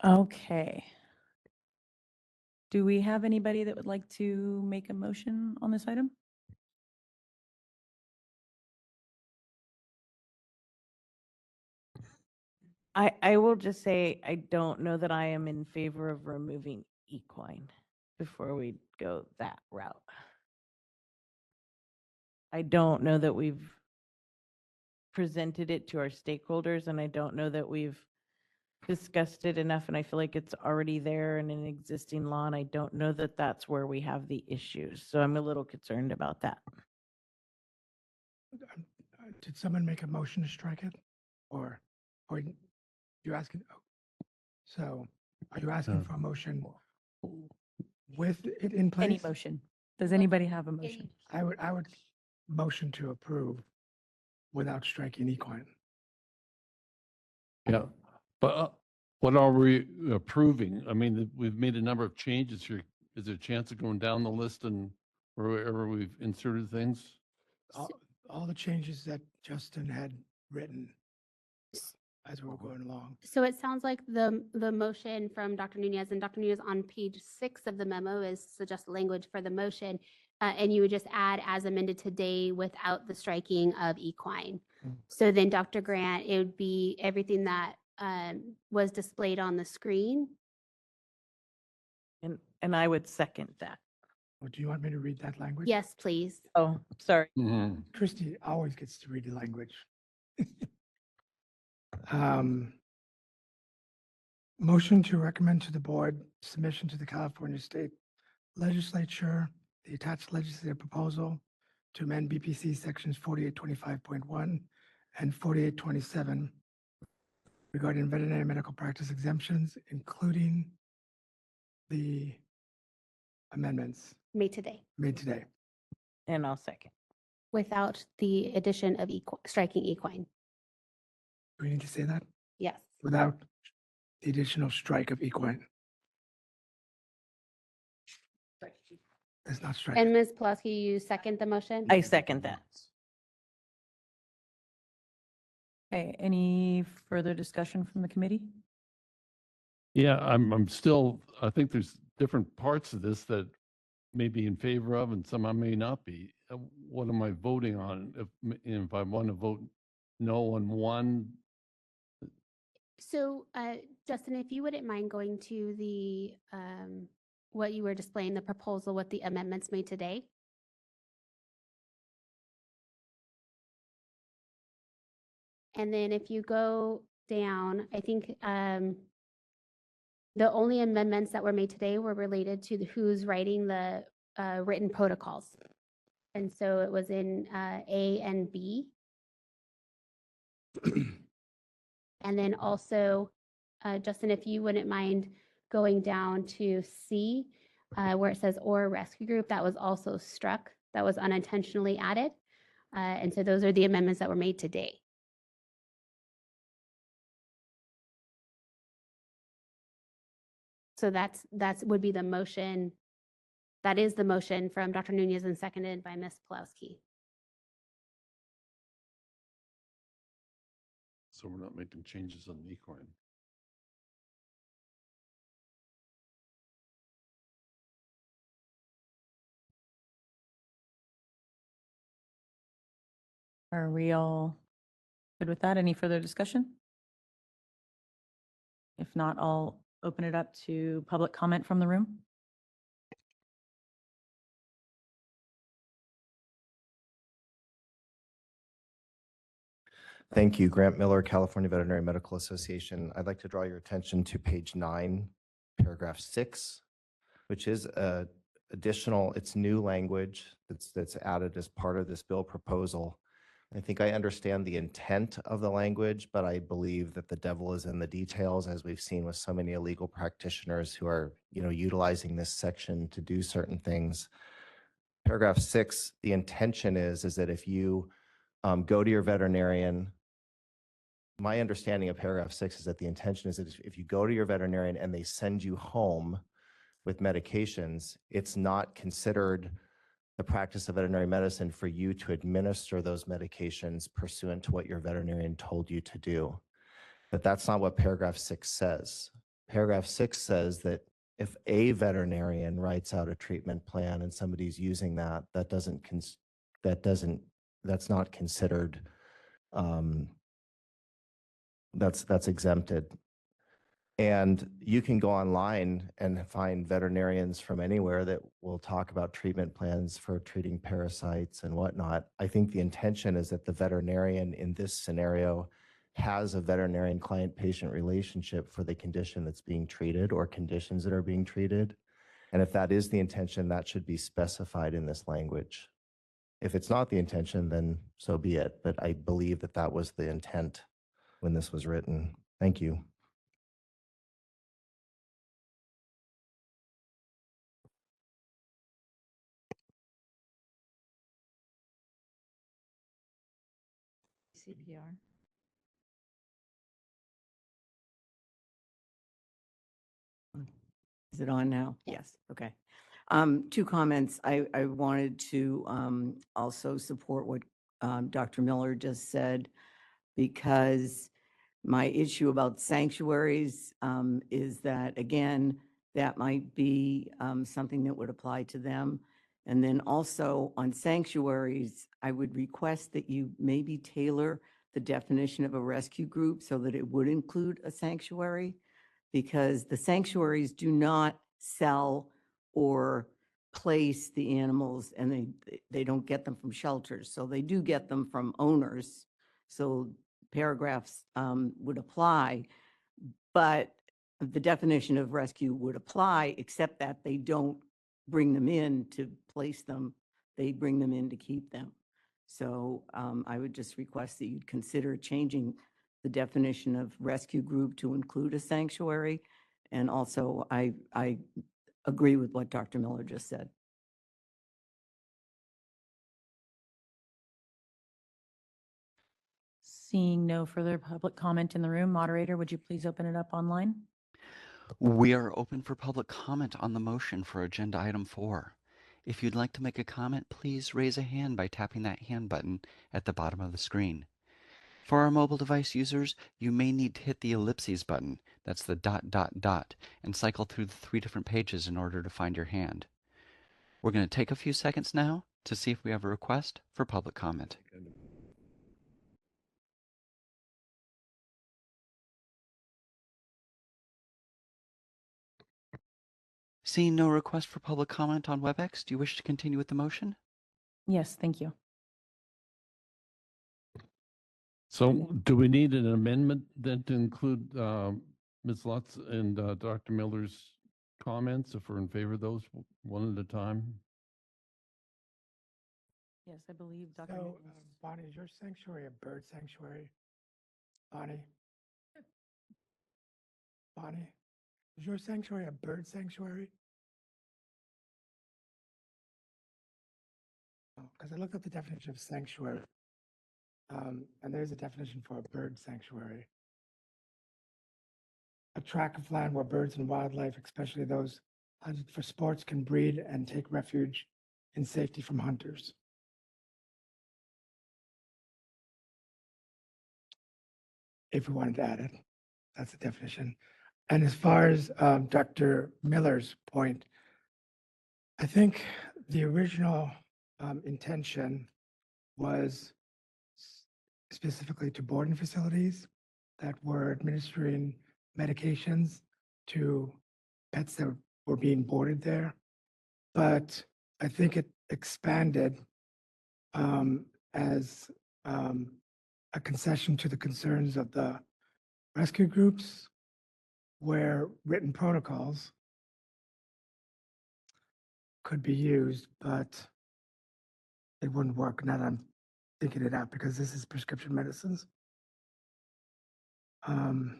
[SPEAKER 12] Okay. Do we have anybody that would like to make a motion on this item?
[SPEAKER 5] I will just say, I don't know that I am in favor of removing equine before we go that route. I don't know that we've presented it to our stakeholders, and I don't know that we've discussed it enough, and I feel like it's already there in an existing law, and I don't know that that's where we have the issues. So I'm a little concerned about that.
[SPEAKER 10] Did someone make a motion to strike it? Or you're asking, so are you asking for a motion with it in place?
[SPEAKER 12] Any motion? Does anybody have a motion?
[SPEAKER 10] I would motion to approve without striking equine.
[SPEAKER 9] Yeah, but what are we approving? I mean, we've made a number of changes here. Is there a chance of going down the list and wherever we've inserted things?
[SPEAKER 10] All the changes that Justin had written as we were going along.
[SPEAKER 2] So it sounds like the motion from Dr. Nunez, and Dr. Nunez on page 6 of the memo is suggest language for the motion, and you would just add as amended today without the striking of equine. So then Dr. Grant, it would be everything that was displayed on the screen.
[SPEAKER 5] And I would second that.
[SPEAKER 10] Well, do you want me to read that language?
[SPEAKER 2] Yes, please.
[SPEAKER 5] Oh, sorry.
[SPEAKER 10] Christy always gets to read the language. Motion to recommend to the board submission to the California State Legislature, the attached legislative proposal to amend BPC sections 4825.1 and 4827 regarding veterinary medical practice exemptions, including the amendments
[SPEAKER 2] Made today
[SPEAKER 10] made today.
[SPEAKER 5] And I'll second.
[SPEAKER 2] without the addition of striking equine.
[SPEAKER 10] Do we need to say that?
[SPEAKER 2] Yes.
[SPEAKER 10] Without the additional strike of equine. It's not strike.
[SPEAKER 2] And Ms. Pulaski, you second the motion?
[SPEAKER 5] I second that.
[SPEAKER 12] Okay, any further discussion from the committee?
[SPEAKER 9] Yeah, I'm still, I think there's different parts of this that may be in favor of and some I may not be. What am I voting on? If I want to vote no on one,
[SPEAKER 2] So, Justin, if you wouldn't mind going to the, what you were displaying, the proposal with the amendments made today. And then if you go down, I think the only amendments that were made today were related to who's writing the written protocols. And so it was in A and B. And then also, Justin, if you wouldn't mind going down to C, where it says or rescue group, that was also struck. That was unintentionally added. And so those are the amendments that were made today. So that's would be the motion. That is the motion from Dr. Nunez and seconded by Ms. Pulowski.
[SPEAKER 9] so we're not making changes on the equine.
[SPEAKER 12] Are we all good with that? Any further discussion? If not, I'll open it up to public comment from the room.
[SPEAKER 11] Thank you. Grant Miller, California Veterinary Medical Association. I'd like to draw your attention to page 9, paragraph 6, which is it's new language that's added as part of this bill proposal. I think I understand the intent of the language, but I believe that the devil is in the details, as we've seen with so many illegal practitioners who are, utilizing this section to do certain things. Paragraph 6, the intention is that if you go to your veterinarian, my understanding of paragraph 6 is that the intention is that if you go to your veterinarian and they send you home with medications, it's not considered the practice of veterinary medicine for you to administer those medications pursuant to what your veterinarian told you to do. But that's not what paragraph 6 says. Paragraph 6 says that if a veterinarian writes out a treatment plan and somebody's using that, that's not considered, that's exempted. And you can go online and find veterinarians from anywhere that will talk about treatment plans for treating parasites and whatnot. I think the intention is that the veterinarian in this scenario has a veterinarian client-patient relationship for the condition that's being treated or conditions that are being treated. And if that is the intention, that should be specified in this language. If it's not the intention, then so be it. But I believe that that was the intent when this was written. Thank you.
[SPEAKER 7] CPR.
[SPEAKER 4] Is it on now? Yes. Okay. Two comments. I wanted to also support what Dr. Miller just said, because my issue about sanctuaries is that, again, that might be something that would apply to them. And then also on sanctuaries, I would request that you maybe tailor the definition of a rescue group so that it would include a sanctuary, because the sanctuaries do not sell or place the animals, and they don't get them from shelters. So they do get them from owners. So paragraphs would apply, but the definition of rescue would apply, except that they don't bring them in to place them. They bring them in to keep them. So I would just request that you'd consider changing the definition of rescue group to include a sanctuary. And also, I agree with what Dr. Miller just said.
[SPEAKER 12] Seeing no further public comment in the room, moderator, would you please open it up online?
[SPEAKER 3] We are open for public comment on the motion for agenda item 4. If you'd like to make a comment, please raise a hand by tapping that hand button at the bottom of the screen. For our mobile device users, you may need to hit the ellipses button, that's the ... and cycle through the 3 different pages in order to find your hand. We're going to take a few seconds now to see if we have a request for public comment. Seeing no request for public comment on WebEx, do you wish to continue with the motion?
[SPEAKER 12] Yes, thank you.
[SPEAKER 9] So do we need an amendment then to include Ms. Lutz and Dr. Miller's comments if we're in favor of those one at a time?
[SPEAKER 12] Yes, I believe Dr.
[SPEAKER 10] So,
[SPEAKER 12] Miller's-
[SPEAKER 10] Bonnie, is your sanctuary a bird sanctuary? Bonnie? Bonnie, is your sanctuary a bird sanctuary? Because I looked up the definition of sanctuary. And there's a definition for a bird sanctuary. A tract of land where birds and wildlife, especially those hunted for sports, can breed and take refuge in safety from hunters. If we wanted to add it, that's the definition. And as far as Dr. Miller's point, I think the original intention was specifically to boarding facilities that were administering medications to pets that were being boarded there. But I think it expanded as a concession to the concerns of the rescue groups, where written protocols could be used, but it wouldn't work. Now that I'm thinking it out, because this is prescription medicines. And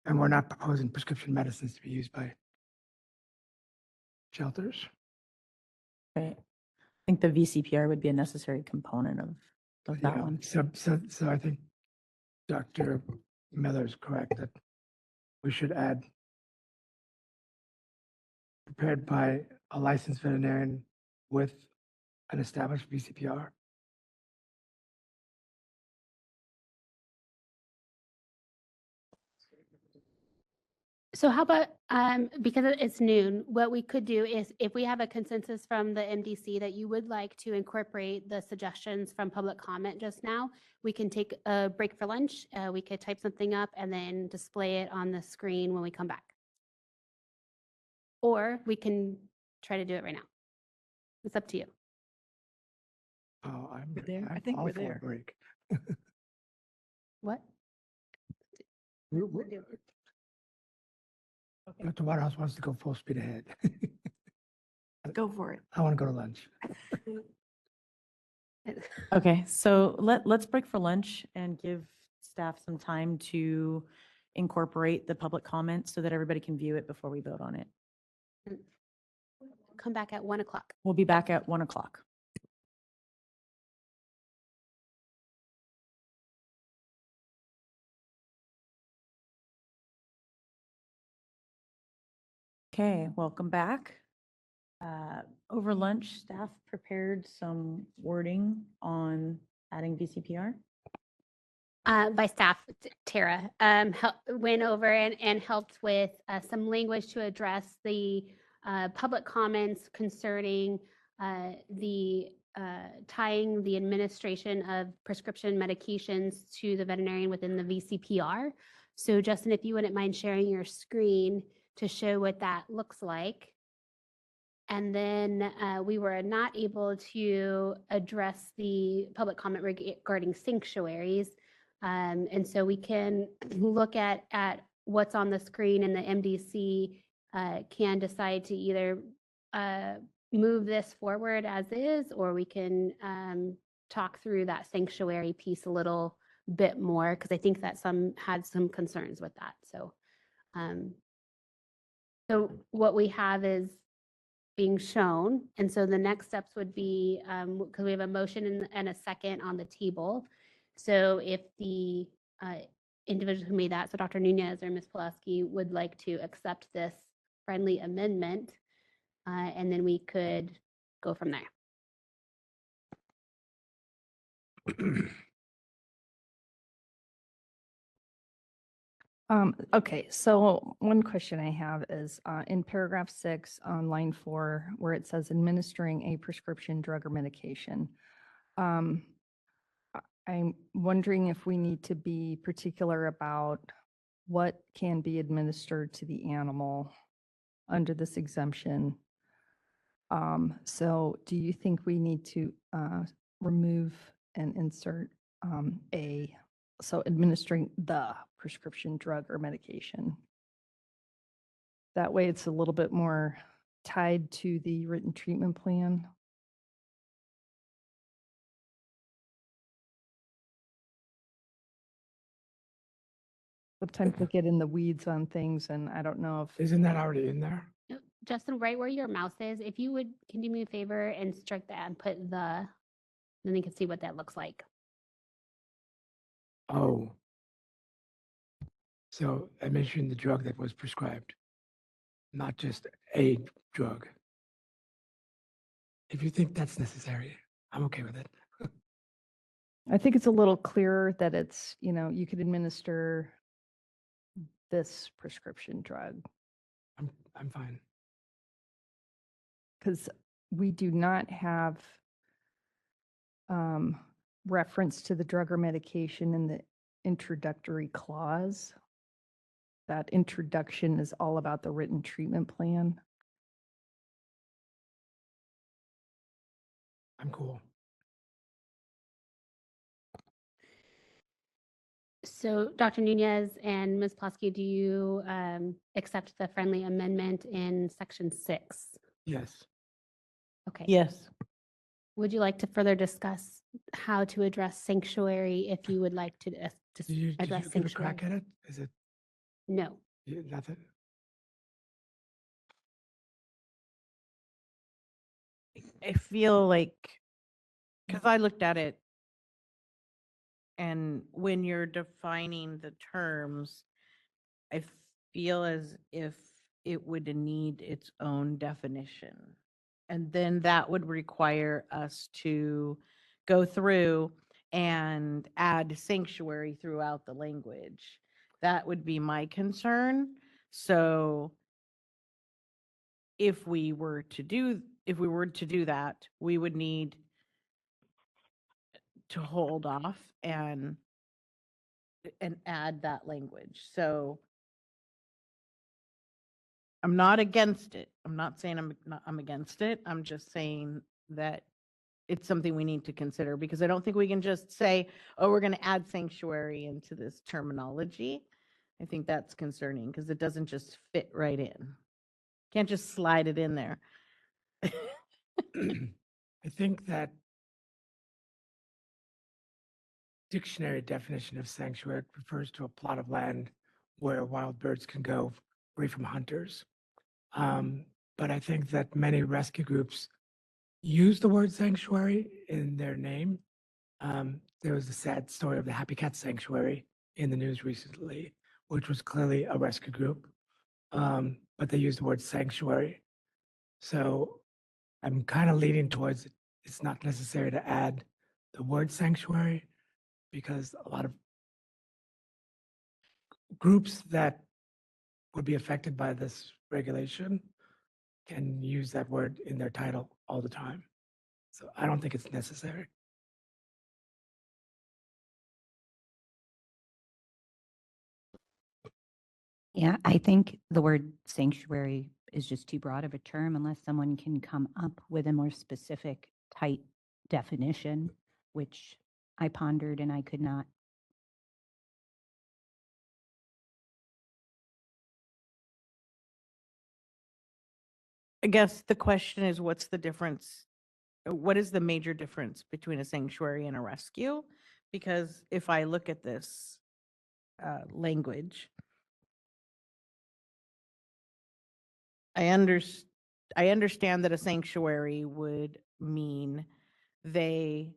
[SPEAKER 10] we're not proposing prescription medicines to be used by shelters.
[SPEAKER 12] Right. I think the VCPR would be a necessary component of that
[SPEAKER 10] Yeah,
[SPEAKER 12] one.
[SPEAKER 10] so I think Dr. Miller is correct that we should add prepared by a licensed veterinarian with an established VCPR.
[SPEAKER 2] So how about, because it's noon, what we could do is if we have a consensus from the MDC that you would like to incorporate the suggestions from public comment just now, we can take a break for lunch. We could type something up and then display it on the screen when we come back. Or we can try to do it right now. It's up to you.
[SPEAKER 10] Oh,
[SPEAKER 7] We're there. I think
[SPEAKER 10] all
[SPEAKER 7] we're
[SPEAKER 10] for a
[SPEAKER 7] there.
[SPEAKER 10] break.
[SPEAKER 2] What?
[SPEAKER 10] Dr. Waterhouse wants to go full speed ahead.
[SPEAKER 7] Go for it.
[SPEAKER 10] I want to go to lunch.
[SPEAKER 12] Okay, so let's break for lunch and give staff some time to incorporate the public comment so that everybody can view it before we vote on it.
[SPEAKER 2] Come back at 1 o'clock.
[SPEAKER 12] We'll be back at 1 o'clock. Okay, welcome back. Over lunch, staff prepared some wording on adding VCPR.
[SPEAKER 2] By staff, Tara, went over and helped with some language to address the public comments concerning the tying the administration of prescription medications to the veterinarian within the VCPR. So Justin, if you wouldn't mind sharing your screen to show what that looks like. And then we were not able to address the public comment regarding sanctuaries. And so we can look at what's on the screen, and the MDC can decide to either move this forward as is, or we can talk through that sanctuary piece a little bit more, because I think that some had some concerns with that. So, so what we have is being shown. And so the next steps would be, because we have a motion and a second on the table. So if the individual who made that, so Dr. Nunez or Ms. Pulaski would like to accept this friendly amendment, and then we could go from there.
[SPEAKER 8] Okay, so one question I have is in paragraph 6 on line 4, where it says administering a prescription drug or medication. I'm wondering if we need to be particular about what can be administered to the animal under this exemption. So do you think we need to remove and insert so administering the prescription drug or medication? That way it's a little bit more tied to the written treatment plan. Sometimes we get in the weeds on things and I don't know if,
[SPEAKER 10] Isn't that already in there?
[SPEAKER 2] Yep. Justin, right where your mouse is, if you would, can you do me a favor and strike that and put the, then you can see what that looks like.
[SPEAKER 10] Oh. So I mentioned the drug that was prescribed, not just a drug. If you think that's necessary, I'm okay with it.
[SPEAKER 8] I think it's a little clearer that it's, you could administer this prescription drug.
[SPEAKER 10] I'm fine.
[SPEAKER 8] Because we do not have reference to the drug or medication in the introductory clause. That introduction is all about the written treatment plan.
[SPEAKER 10] I'm cool.
[SPEAKER 2] So Dr. Nunez and Ms. Pulaski, do you accept the friendly amendment in section 6?
[SPEAKER 10] Yes.
[SPEAKER 2] Okay.
[SPEAKER 5] Yes.
[SPEAKER 2] Would you like to further discuss how to address sanctuary if you would like to
[SPEAKER 10] Did you
[SPEAKER 2] address
[SPEAKER 10] give a
[SPEAKER 2] sanctuary?
[SPEAKER 10] crack at it? Is it
[SPEAKER 2] No.
[SPEAKER 10] nothing?
[SPEAKER 5] I feel like, because I looked at it, and when you're defining the terms, I feel as if it would need its own definition. And then that would require us to go through and add sanctuary throughout the language. That would be my concern. So if we were to do that, we would need to hold off and add that language. So I'm not against it. I'm not saying I'm against it. I'm just saying that it's something we need to consider, because I don't think we can just say, oh, we're going to add sanctuary into this terminology. I think that's concerning because it doesn't just fit right in. Can't just slide it in there.
[SPEAKER 10] I think that dictionary definition of sanctuary refers to a plot of land where wild birds can go free from hunters. But I think that many rescue groups use the word sanctuary in their name. There was a sad story of the Happy Cat Sanctuary in the news recently, which was clearly a rescue group, but they used the word sanctuary. So I'm kind of leaning towards it's not necessary to add the word sanctuary, because a lot of groups that would be affected by this regulation can use that word in their title all the time. So I don't think it's necessary.
[SPEAKER 1] Yeah, I think the word sanctuary is just too broad of a term unless someone can come up with a more specific, tight definition, which I pondered and I could not.
[SPEAKER 5] I guess the question is, what's the difference? What is the major difference between a sanctuary and a rescue? Because if I look at this language, I understand that a sanctuary would mean they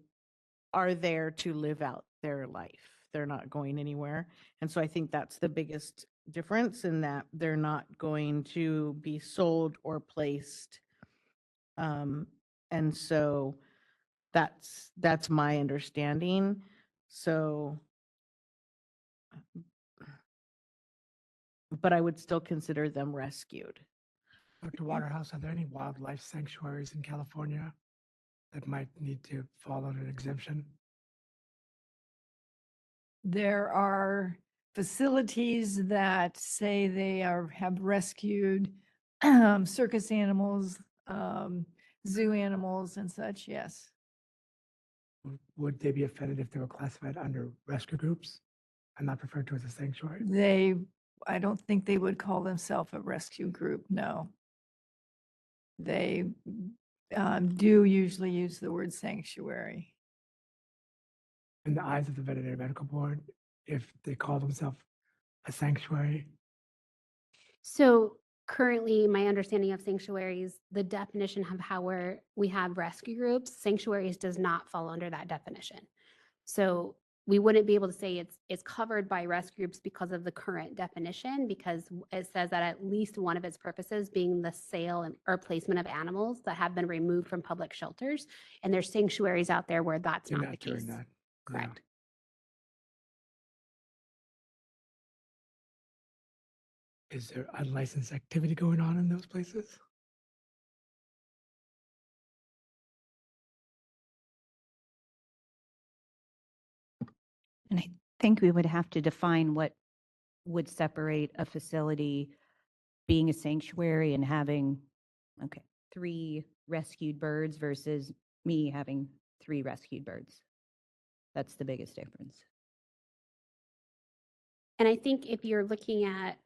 [SPEAKER 5] are there to live out their life. they're not going anywhere. And so I think that's the biggest difference, in that they're not going to be sold or placed. And so that's my understanding. So, but I would still consider them rescued.
[SPEAKER 10] Dr. Waterhouse, are there any wildlife sanctuaries in California that might need to fall under an exemption?
[SPEAKER 7] There are facilities that say they have rescued circus animals, zoo animals and such, yes.
[SPEAKER 10] Would they be offended if they were classified under rescue groups and not referred to as a sanctuary?
[SPEAKER 7] I don't think they would call themselves a rescue group, no. They do usually use the word sanctuary.
[SPEAKER 10] In the eyes of the Veterinary Medical Board, if they call themselves a sanctuary?
[SPEAKER 2] So currently, my understanding of sanctuaries, the definition of how we have rescue groups, sanctuaries does not fall under that definition. So we wouldn't be able to say it's covered by rescue groups because of the current definition, because it says that at least one of its purposes being the sale or placement of animals that have been removed from public shelters. And there's sanctuaries out there where that's
[SPEAKER 10] They're
[SPEAKER 2] not the
[SPEAKER 10] not doing
[SPEAKER 2] case.
[SPEAKER 10] that.
[SPEAKER 2] Correct.
[SPEAKER 10] Is there unlicensed activity going on in those places?
[SPEAKER 1] And I think we would have to define what would separate a facility being a sanctuary and having, okay, 3 rescued birds versus me having 3 rescued birds. That's the biggest difference.
[SPEAKER 2] And I think if you're looking at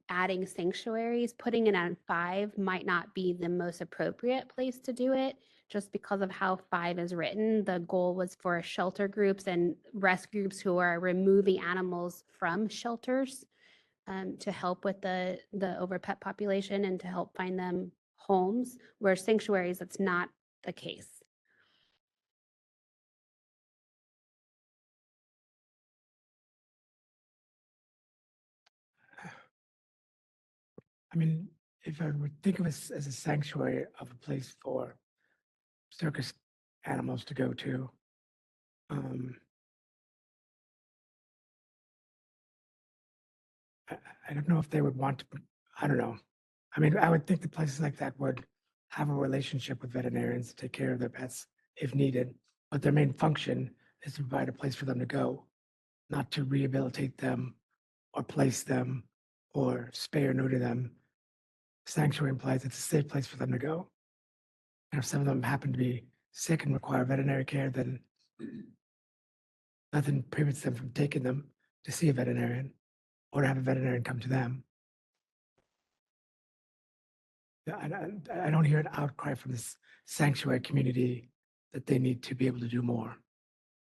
[SPEAKER 2] adding sanctuaries, putting it on 5 might not be the most appropriate place to do it, just because of how 5 is written. The goal was for shelter groups and rescue groups who are removing animals from shelters to help with the over pet population and to help find them homes, where sanctuaries, that's not the case.
[SPEAKER 10] I mean, if I would think of it as a sanctuary of a place for circus animals to go to, I don't know if they would want to, I don't know. I mean, I would think that places like that would have a relationship with veterinarians to take care of their pets if needed, but their main function is to provide a place for them to go, not to rehabilitate them or place them or spay or neuter them. Sanctuary implies it's a safe place for them to go. And if some of them happen to be sick and require veterinary care, then nothing prohibits them from taking them to see a veterinarian or to have a veterinarian come to them. I don't hear an outcry from this sanctuary community that they need to be able to do more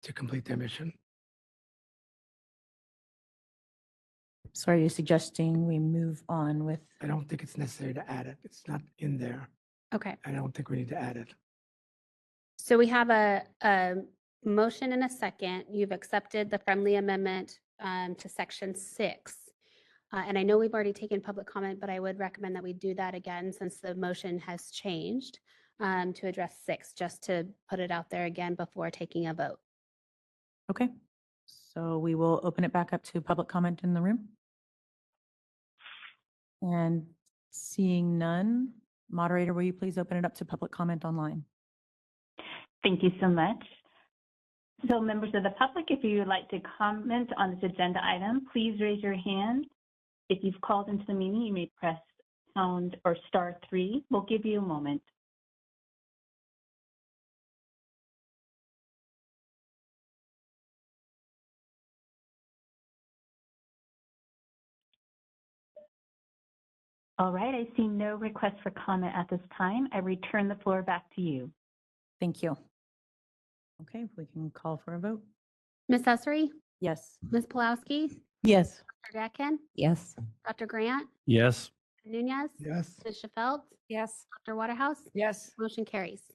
[SPEAKER 10] to complete their mission.
[SPEAKER 12] So are you suggesting we move on with?
[SPEAKER 10] I don't think it's necessary to add it. It's not in there.
[SPEAKER 2] Okay.
[SPEAKER 10] I don't think we need to add it.
[SPEAKER 2] So we have a motion and a second. You've accepted the friendly amendment to section 6. And I know we've already taken public comment, but I would recommend that we do that again since the motion has changed to address 6, just to put it out there again before taking a vote.
[SPEAKER 12] Okay, so we will open it back up to public comment in the room. And seeing none, moderator, will you please open it up to public comment online?
[SPEAKER 15] Thank you so much. So members of the public, if you would like to comment on this agenda item, please raise your hand. If you've called into the meeting, you may press pound or *3. We'll give you a moment. All right, I see no request for comment at this time. I return the floor back to you.
[SPEAKER 12] Thank you. Okay, we can call for a vote.
[SPEAKER 2] Ms. Essery,
[SPEAKER 12] Yes.
[SPEAKER 2] Ms. Pulowski,
[SPEAKER 12] Yes.
[SPEAKER 2] Dr. Decken,
[SPEAKER 1] Yes.
[SPEAKER 2] Dr. Grant,
[SPEAKER 9] Yes.
[SPEAKER 2] Nunez,
[SPEAKER 10] Yes.
[SPEAKER 2] Ms. Sheffield,
[SPEAKER 14] Yes.
[SPEAKER 2] Dr. Waterhouse,
[SPEAKER 7] Yes.
[SPEAKER 2] motion carries.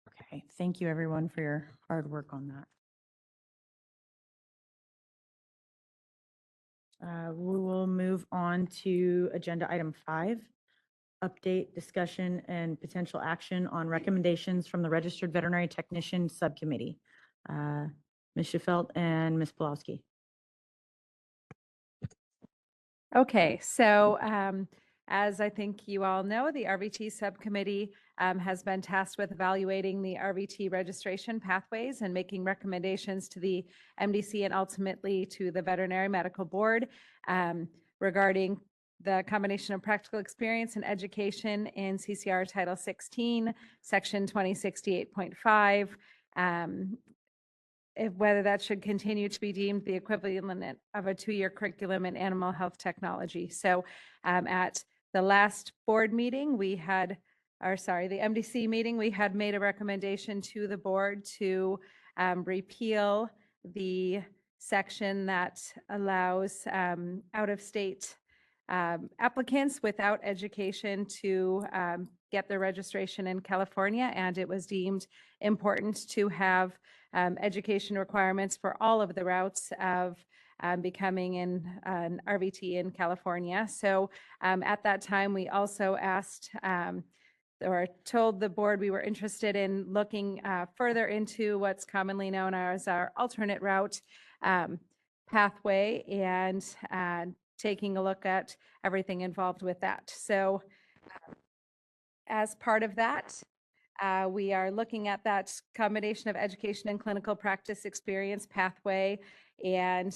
[SPEAKER 12] Okay, thank you everyone for your hard work on that. We will move on to agenda item 5, update, discussion, and potential action on recommendations from the Registered Veterinary Technician Subcommittee. Ms. Schafelt and Ms. Pulowski.
[SPEAKER 14] Okay, so as I think you all know, the RVT subcommittee has been tasked with evaluating the RVT registration pathways and making recommendations to the MDC and ultimately to the Veterinary Medical Board regarding the combination of practical experience and education in CCR Title 16, Section 2068.5. Whether that should continue to be deemed the equivalent of a 2-year curriculum in animal health technology. So at the last board meeting, the MDC meeting, we had made a recommendation to the board to repeal the section that allows out-of-state applicants without education to get their registration in California, and it was deemed important to have education requirements for all of the routes of becoming an RVT in California. So at that time, we also asked or told the board we were interested in looking further into what's commonly known as our alternate route pathway and taking a look at everything involved with that. So as part of that, we are looking at that combination of education and clinical practice experience pathway. And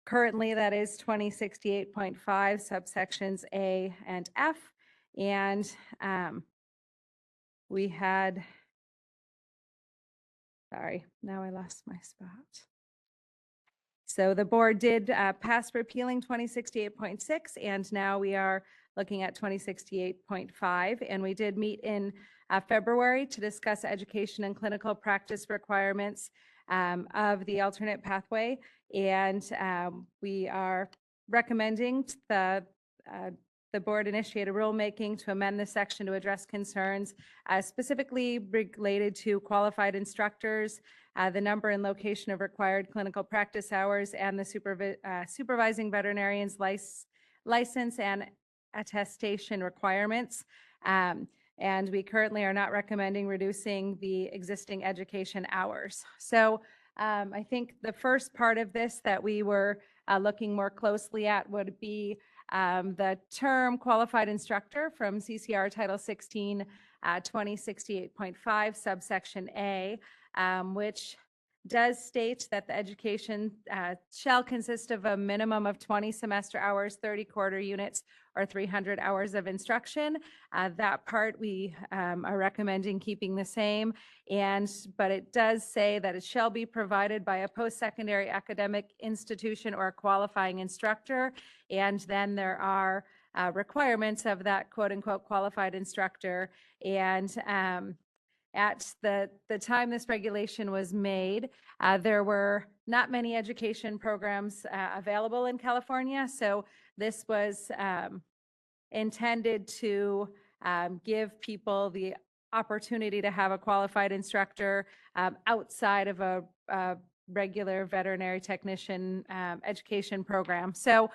[SPEAKER 14] currently that is 2068.5 subsections A and F. And we had, sorry, now I lost my spot. So the board did pass repealing 2068.6, and now we are looking at 2068.5. And we did meet in February to discuss education and clinical practice requirements of the alternate pathway. And we are recommending the board initiate a rulemaking to amend the section to address concerns specifically related to qualified instructors, the number and location of required clinical practice hours, and the supervising veterinarian's license and attestation requirements. And we currently are not recommending reducing the existing education hours. So I think the first part of this that we were looking more closely at would be the term qualified instructor from CCR Title 16, 2068.5, subsection A, which does state that the education shall consist of a minimum of 20 semester hours, 30 quarter units, or 300 hours of instruction. That part we are recommending keeping the same, but it does say that it shall be provided by a post-secondary academic institution or a qualifying instructor, and then there are requirements of that quote-unquote qualified instructor. And at the time this regulation was made, there were not many education programs available in California. So this was intended to give people the opportunity to have a qualified instructor outside of a regular veterinary technician education program. So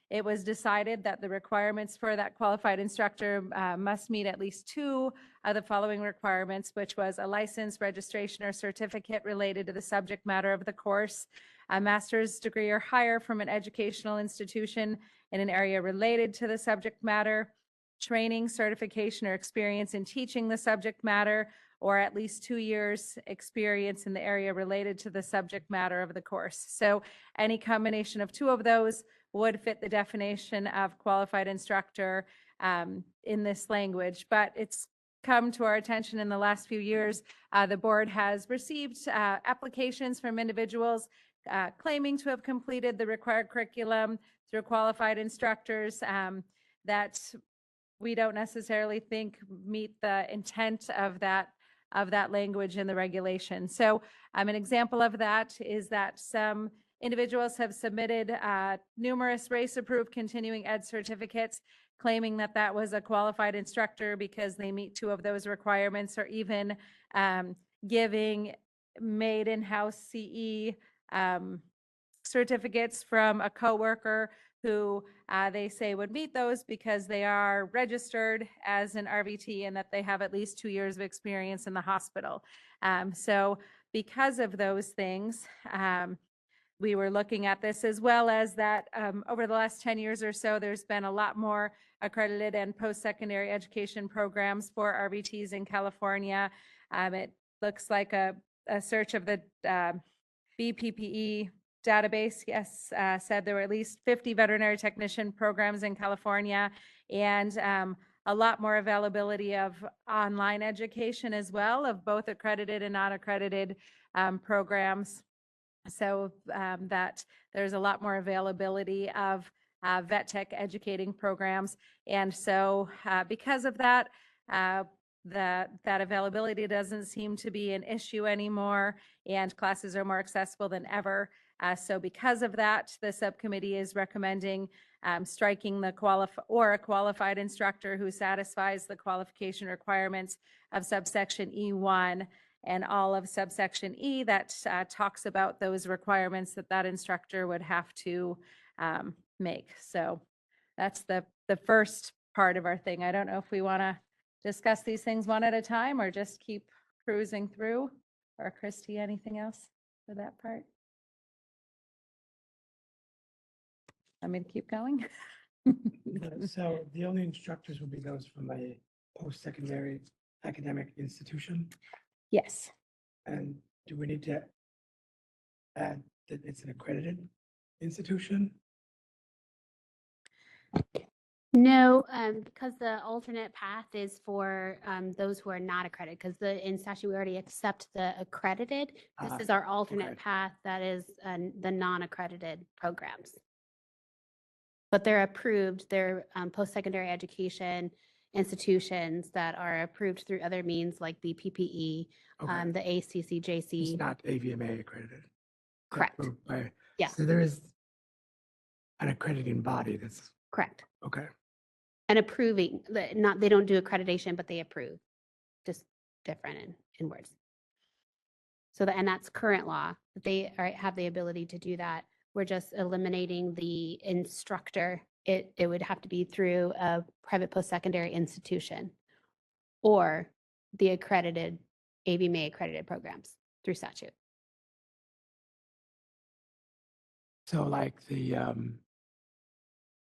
[SPEAKER 14] it was decided that the requirements for that qualified instructor must meet at least 2 of the following requirements, which was a license, registration, or certificate related to the subject matter of the course, a master's degree or higher from an educational institution in an area related to the subject matter, training, certification, or experience in teaching the subject matter, or at least 2 years experience in the area related to the subject matter of the course. So any combination of 2 of those would fit the definition of qualified instructor in this language. But it's come to our attention in the last few years, the board has received applications from individuals claiming to have completed the required curriculum through qualified instructors that we don't necessarily think meet the intent of that language in the regulation. So an example of that is that some individuals have submitted numerous race-approved continuing ed certificates claiming that that was a qualified instructor because they meet 2 of those requirements, or even giving made in-house CE certificates from a coworker who they say would meet those because they are registered as an RVT and that they have at least 2 years of experience in the hospital. So because of those things, we were looking at this, as well as that over the last 10 years or so, there's been a lot more accredited and post-secondary education programs for RVTs in California. It looks like a search of the BPPE database, yes, said there were at least 50 veterinary technician programs in California, and a lot more availability of online education as well, of both accredited and non-accredited programs. So that there's a lot more availability of vet tech educating programs. And so because of that, that availability doesn't seem to be an issue anymore, and classes are more accessible than ever. So because of that, the subcommittee is recommending striking the a qualified instructor who satisfies the qualification requirements of subsection E1 and all of subsection E that talks about those requirements that that instructor would have to make. So that's the first part of our thing. I don't know if we want to discuss these things one at a time or just keep cruising through. Or Christy, anything else for that part? Want me to keep going?
[SPEAKER 10] So the only instructors will be those from a post-secondary academic institution.
[SPEAKER 14] Yes.
[SPEAKER 10] And do we need to add that it's an accredited institution?
[SPEAKER 2] No, because the alternate path is for those who are not accredited, because in statute, we already accept the accredited. This is our alternate
[SPEAKER 10] okay.
[SPEAKER 2] path that is the non-accredited programs. But they're approved, they're post-secondary education institutions that are approved through other means like BPPE,
[SPEAKER 10] Okay.
[SPEAKER 2] the ACCJC.
[SPEAKER 10] It's not AVMA accredited.
[SPEAKER 2] Correct.
[SPEAKER 10] Approved by-
[SPEAKER 2] Yeah.
[SPEAKER 10] So there is an accrediting body that's,
[SPEAKER 2] Correct.
[SPEAKER 10] okay.
[SPEAKER 2] And approving, they don't do accreditation, but they approve, just different in words. So and that's current law, that they have the ability to do that. We're just eliminating the instructor. It would have to be through a private post-secondary institution or the accredited, AVMA accredited programs through statute.
[SPEAKER 10] So like the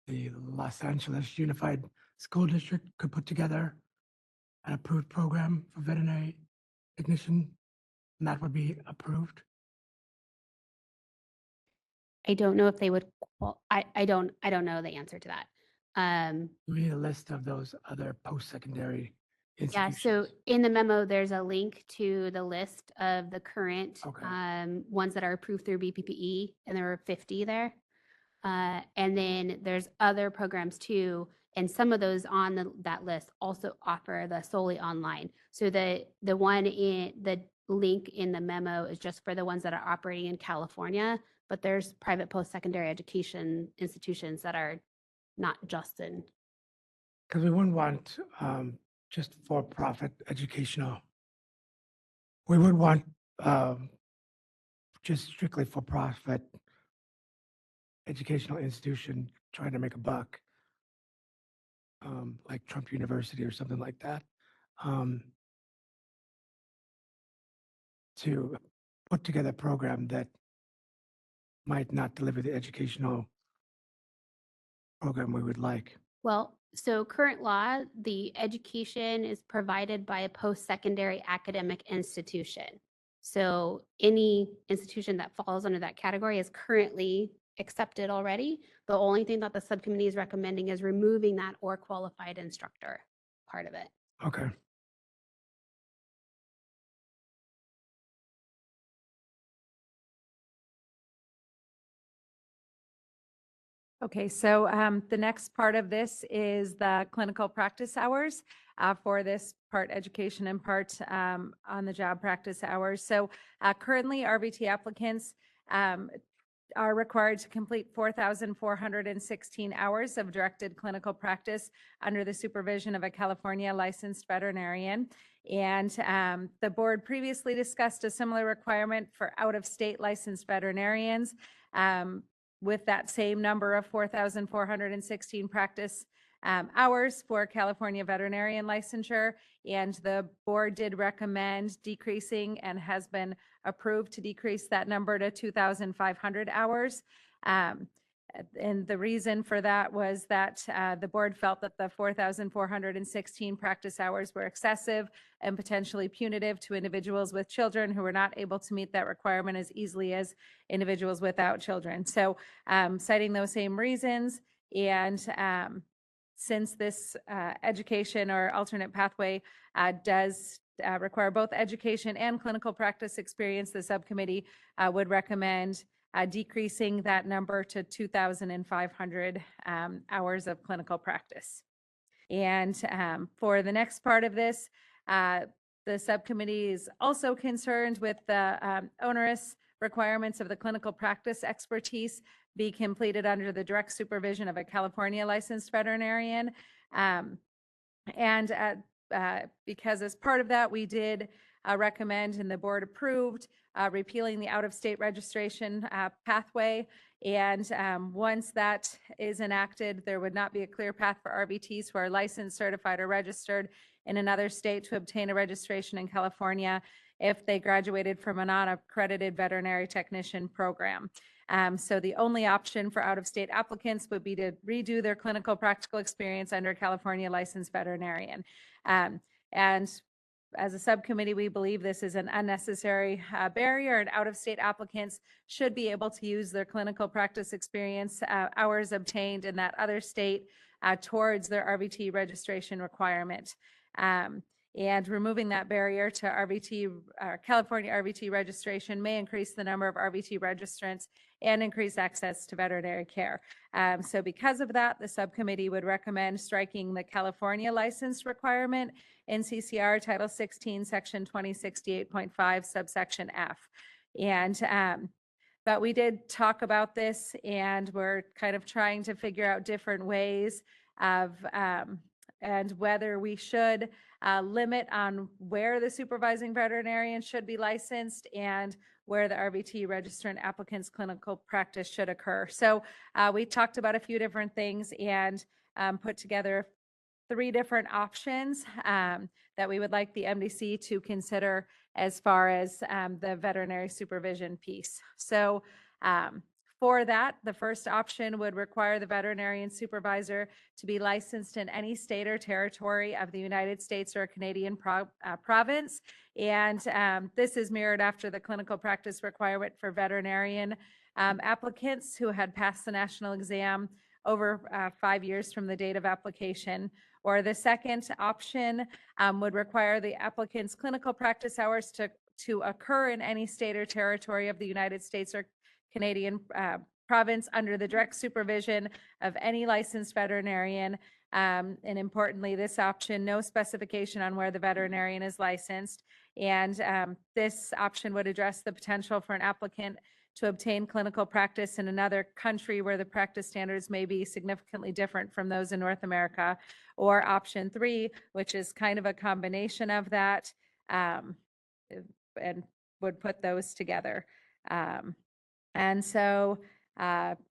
[SPEAKER 10] Los Angeles Unified School District could put together an approved program for veterinary technician, and that would be approved?
[SPEAKER 2] I don't know if they would, I don't know the answer to that.
[SPEAKER 10] We need a list of those other post-secondary
[SPEAKER 2] Yeah,
[SPEAKER 10] institutions.
[SPEAKER 2] so in the memo, there's a link to the list of the current
[SPEAKER 10] Okay.
[SPEAKER 2] ones that are approved through BPPE, and there were 50 there. And then there's other programs too, and some of those on that list also offer the solely online. So the one in the link in the memo is just for the ones that are operating in California, but there's private post-secondary education institutions that are not just in.
[SPEAKER 10] Because we wouldn't want just for-profit educational. We would want just strictly for-profit educational institution trying to make a buck, like Trump University or something like that, to put together a program that might not deliver the educational program we would like.
[SPEAKER 2] Well, so current law, the education is provided by a post-secondary academic institution. So any institution that falls under that category is currently accepted already. The only thing that the subcommittee is recommending is removing that or qualified instructor part of it.
[SPEAKER 10] Okay.
[SPEAKER 14] Okay, so the next part of this is the clinical practice hours for this part education and part on the job practice hours. So currently RVT applicants are required to complete 4,416 hours of directed clinical practice under the supervision of a California licensed veterinarian. And the board previously discussed a similar requirement for out-of-state licensed veterinarians with that same number of 4,416 practice hours for California veterinarian licensure. And the board did recommend decreasing and has been approved to decrease that number to 2,500 hours. And the reason for that was that the board felt that the 4,416 practice hours were excessive and potentially punitive to individuals with children who were not able to meet that requirement as easily as individuals without children. So citing those same reasons, and since this education or alternate pathway does require both education and clinical practice experience, the subcommittee would recommend decreasing that number to 2,500 hours of clinical practice. And for the next part of this, the subcommittee is also concerned with the onerous requirements of the clinical practice expertise be completed under the direct supervision of a California licensed veterinarian. Because as part of that, we did recommend, and the board approved, repealing the out-of-state registration pathway. And once that is enacted, there would not be a clear path for RVTs who are licensed, certified, or registered in another state to obtain a registration in California if they graduated from a non-accredited veterinary technician program. So the only option for out-of-state applicants would be to redo their clinical practical experience under California licensed veterinarian. And as a subcommittee, we believe this is an unnecessary barrier, and out-of-state applicants should be able to use their clinical practice experience hours obtained in that other state towards their RVT registration requirement. And removing that barrier to California RVT registration may increase the number of RVT registrants and increase access to veterinary care. So because of that, the subcommittee would recommend striking the California license requirement in CCR Title 16, Section 2068.5, subsection F. And but we did talk about this, and we're kind of trying to figure out different ways of and whether we should limit on where the supervising veterinarian should be licensed and where the RVT registrant applicant's clinical practice should occur. So we talked about a few different things and put together 3 different options that we would like the MDC to consider as far as the veterinary supervision piece. So for that, the first option would require the veterinarian supervisor to be licensed in any state or territory of the United States or a Canadian province. And this is mirrored after the clinical practice requirement for veterinarian applicants who had passed the national exam over 5 years from the date of application. Or the second option would require the applicant's clinical practice hours to occur in any state or territory of the United States or Canadian province under the direct supervision of any licensed veterinarian. And importantly, this option, no specification on where the veterinarian is licensed. And this option would address the potential for an applicant to obtain clinical practice in another country where the practice standards may be significantly different from those in North America. Or option 3, which is kind of a combination of that, and would put those together. And so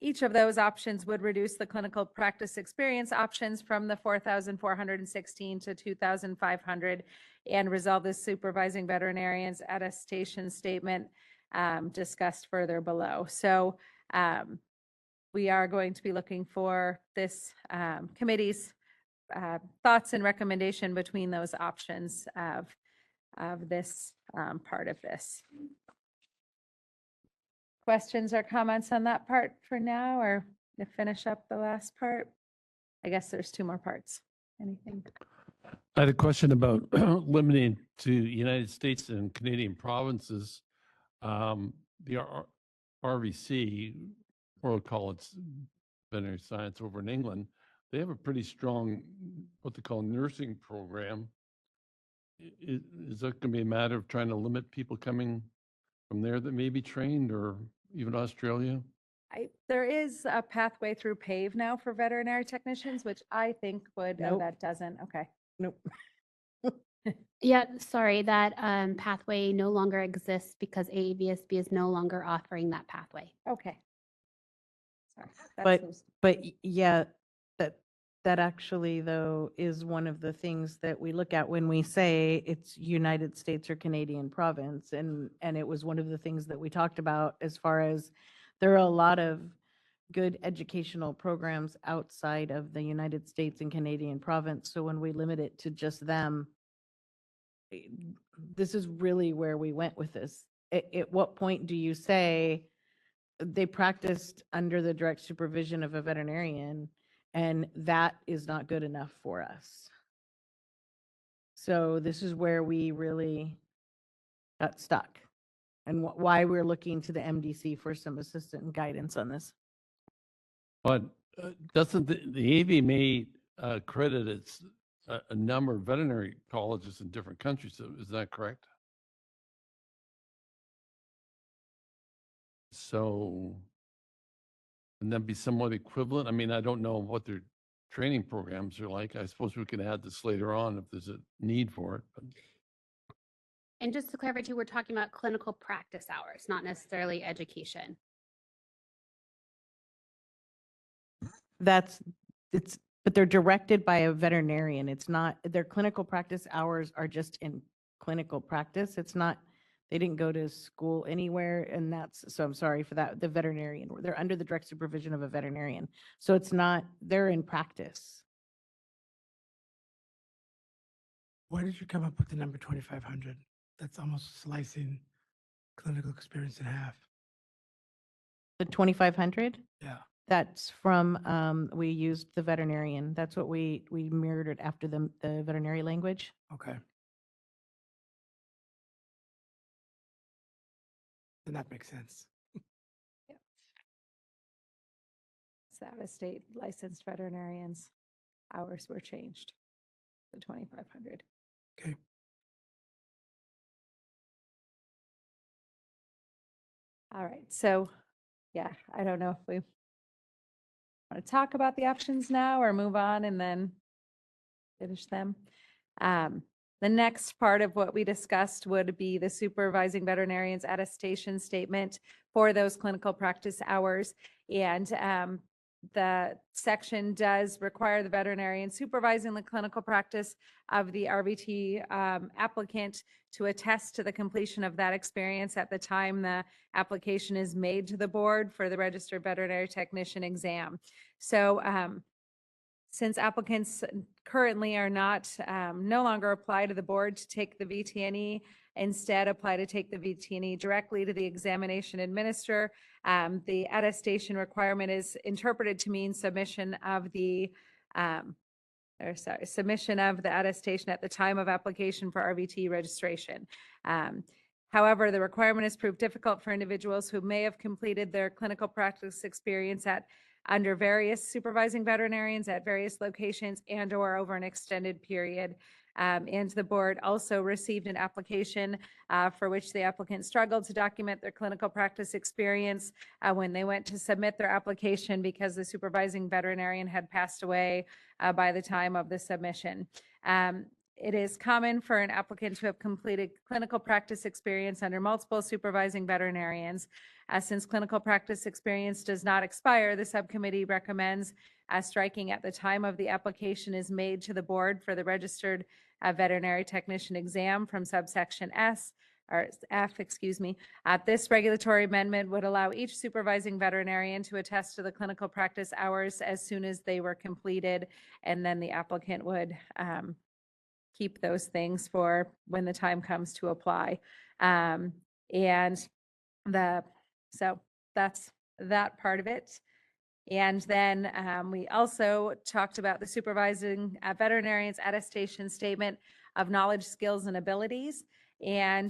[SPEAKER 14] each of those options would reduce the clinical practice experience options from the 4,416 to 2,500 and resolve the supervising veterinarian's attestation statement discussed further below. So we are going to be looking for this committee's thoughts and recommendation between those options of this part of this. Questions or comments on that part for now, or to finish up the last part? I guess there's 2 more parts. Anything?
[SPEAKER 9] I had a question about limiting to United States and Canadian provinces. The RVC, Royal College Veterinary Science over in England, they have a pretty strong, what they call nursing program. Is that going to be a matter of trying to limit people coming from there that may be trained, or even Australia?
[SPEAKER 14] There is a pathway through PAVE now for veterinary technicians, which I think would, oh,
[SPEAKER 5] Nope.
[SPEAKER 14] that doesn't, okay.
[SPEAKER 5] Nope.
[SPEAKER 2] Yeah, sorry, that pathway no longer exists because AAVSB is no longer offering that pathway.
[SPEAKER 14] Okay. Sorry.
[SPEAKER 5] But,
[SPEAKER 14] who's-
[SPEAKER 5] yeah, that actually though is one of the things that we look at when we say it's United States or Canadian province. And it was one of the things that we talked about as far as there are a lot of good educational programs outside of the United States and Canadian province. So when we limit it to just them, this is really where we went with this. At what point do you say they practiced under the direct supervision of a veterinarian and that is not good enough for us? So this is where we really got stuck and why we're looking to the MDC for some assistance and guidance on this.
[SPEAKER 9] But doesn't the AVMA credit its a number of veterinary colleges in different countries? So is that correct? So, and that be somewhat equivalent? I mean, I don't know what their training programs are like. I suppose we can add this later on if there's a need for it. But
[SPEAKER 2] And just to clarify too, we're talking about clinical practice hours, not necessarily education.
[SPEAKER 5] But they're directed by a veterinarian. It's not, their clinical practice hours are just in clinical practice. It's not, they didn't go to school anywhere and so I'm sorry for that, the veterinarian, they're under the direct supervision of a veterinarian. So it's not, they're in practice.
[SPEAKER 10] Where did you come up with the number 2,500? That's almost slicing clinical experience in half.
[SPEAKER 5] The 2,500?
[SPEAKER 10] Yeah.
[SPEAKER 5] That's from, we used the veterinarian. That's what we mirrored it after the veterinary language.
[SPEAKER 10] Okay. Then that makes sense.
[SPEAKER 14] So out of state licensed veterinarians, hours were changed to 2,500.
[SPEAKER 10] Okay.
[SPEAKER 14] All right, so yeah, I don't know if we want to talk about the options now or move on and then finish them. The next part of what we discussed would be the supervising veterinarian's attestation statement for those clinical practice hours. And the section does require the veterinarian supervising the clinical practice of the RVT applicant to attest to the completion of that experience at the time the application is made to the board for the registered veterinary technician exam. So since applicants currently are not, no longer apply to the board to take the VTNE, instead apply to take the VTNE directly to the examination administrator. The attestation requirement is interpreted to mean submission of the, submission of the attestation at the time of application for RVT registration. However, the requirement has proved difficult for individuals who may have completed their clinical practice experience under various supervising veterinarians at various locations and or over an extended period. And the board also received an application for which the applicant struggled to document their clinical practice experience when they went to submit their application because the supervising veterinarian had passed away by the time of the submission. It is common for an applicant to have completed clinical practice experience under multiple supervising veterinarians. Since clinical practice experience does not expire, the subcommittee recommends striking at the time of the application is made to the board for the registered veterinary technician exam from subsection S or F, excuse me. This regulatory amendment would allow each supervising veterinarian to attest to the clinical practice hours as soon as they were completed, and then the applicant would keep those things for when the time comes to apply. So that's that part of it. And then we also talked about the supervising veterinarian's attestation statement of knowledge, skills, and abilities. And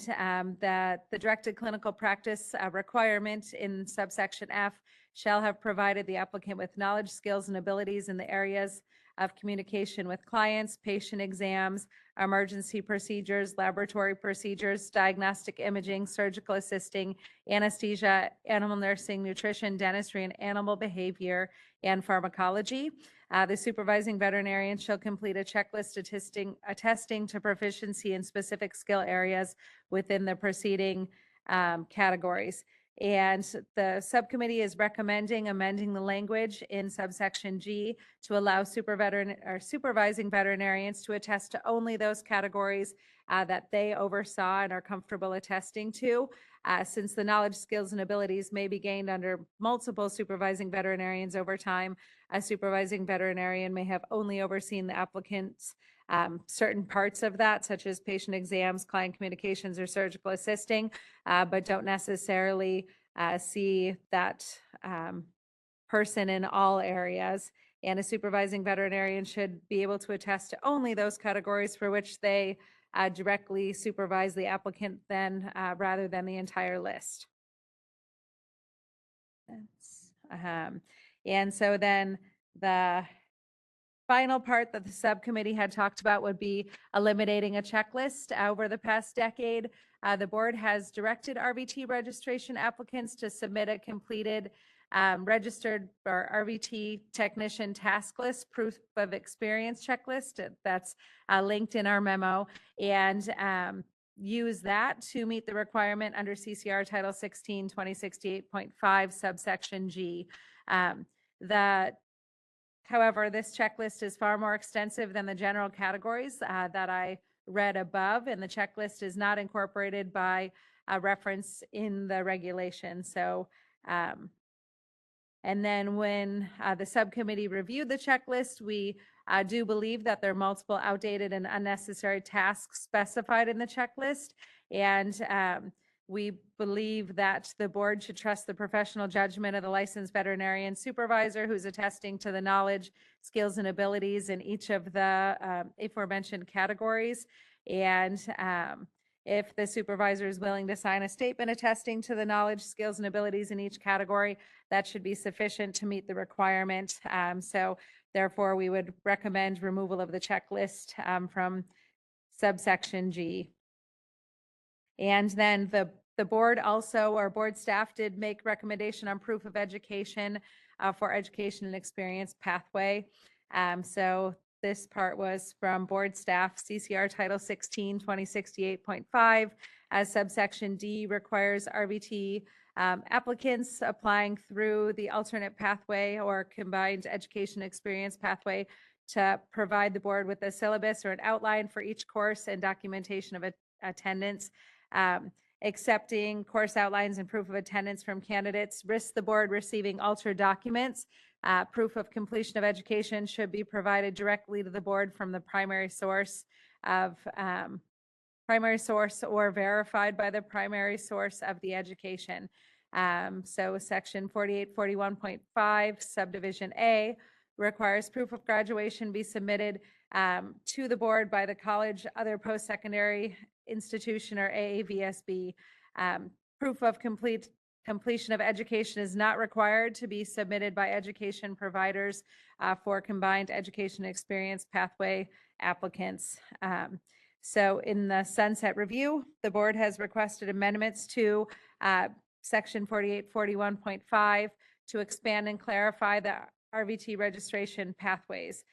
[SPEAKER 14] that the directed clinical practice requirement in subsection F shall have provided the applicant with knowledge, skills, and abilities in the areas of communication with clients, patient exams, emergency procedures, laboratory procedures, diagnostic imaging, surgical assisting, anesthesia, animal nursing, nutrition, dentistry, and animal behavior and pharmacology. The supervising veterinarian shall complete a checklist attesting to proficiency in specific skill areas within the preceding categories. And the subcommittee is recommending amending the language in subsection G to allow supervising veterinarians to attest to only those categories that they oversaw and are comfortable attesting to. Since the knowledge, skills, and abilities may be gained under multiple supervising veterinarians over time, a supervising veterinarian may have only overseen the applicant's certain parts of that, such as patient exams, client communications, or surgical assisting, but don't necessarily see that person in all areas. And a supervising veterinarian should be able to attest to only those categories for which they directly supervise the applicant then, rather than the entire list. And so then the final part that the subcommittee had talked about would be eliminating a checklist. Over the past decade, the board has directed RVT registration applicants to submit a completed registered or RVT technician task list, proof of experience checklist that's linked in our memo, and use that to meet the requirement under CCR Title 16, 2068.5 subsection G. However, this checklist is far more extensive than the general categories that I read above, and the checklist is not incorporated by reference in the regulation. So, and then when the subcommittee reviewed the checklist, we do believe that there are multiple outdated and unnecessary tasks specified in the checklist. And we believe that the board should trust the professional judgment of the licensed veterinarian supervisor who's attesting to the knowledge, skills, and abilities in each of the aforementioned categories. And if the supervisor is willing to sign a statement attesting to the knowledge, skills, and abilities in each category, that should be sufficient to meet the requirement. So therefore, we would recommend removal of the checklist from subsection G. And then the board also, or board staff did make recommendation on proof of education for education and experience pathway. So this part was from board staff, CCR Title 16, 2068.5, as subsection D requires RVT applicants applying through the alternate pathway or combined education experience pathway to provide the board with a syllabus or an outline for each course and documentation of attendance. Accepting course outlines and proof of attendance from candidates risks the board receiving altered documents. Proof of completion of education should be provided directly to the board from the primary source or verified by the primary source of the education. So section 4841.5 subdivision A requires proof of graduation be submitted to the board by the college, other post-secondary institution, or AAVSB. Proof of completion of education is not required to be submitted by education providers for combined education experience pathway applicants. So in the sunset review, the board has requested amendments to section 4841.5 to expand and clarify the RVT registration pathways.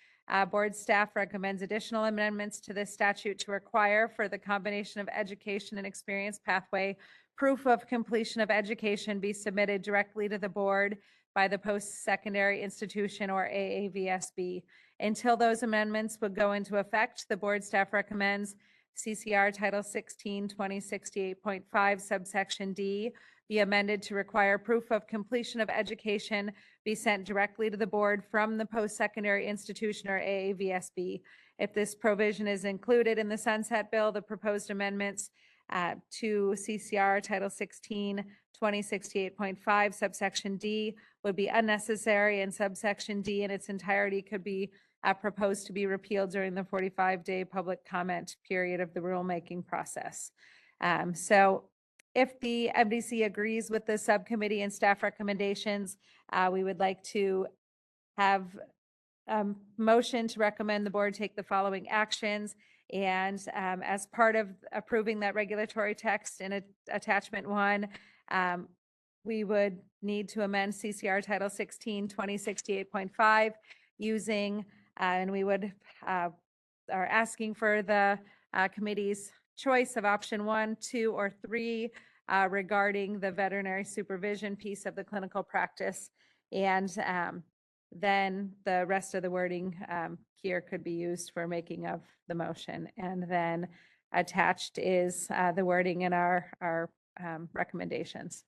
[SPEAKER 14] Board staff recommends additional amendments to this statute to require for the combination of education and experience pathway, proof of completion of education be submitted directly to the board by the post-secondary institution or AAVSB. Until those amendments would go into effect, the board staff recommends CCR Title 16, 2068.5 subsection D be amended to require proof of completion of education be sent directly to the board from the post-secondary institution or AAVSB. If this provision is included in the sunset bill, the proposed amendments to CCR Title 16, 2068.5 subsection D would be unnecessary, and subsection D in its entirety could be proposed to be repealed during the 45-day public comment period of the rulemaking process. So if the MDC agrees with the subcommittee and staff recommendations, we would like to have motion to recommend the board take the following actions. And as part of approving that regulatory text in attachment 1, we would need to amend CCR Title 16, 2068.5 using, and we would are asking for the committee's choice of option 1, 2, or 3 regarding the veterinary supervision piece of the clinical practice. And then the rest of the wording here could be used for making of the motion. And then attached is the wording in our recommendations.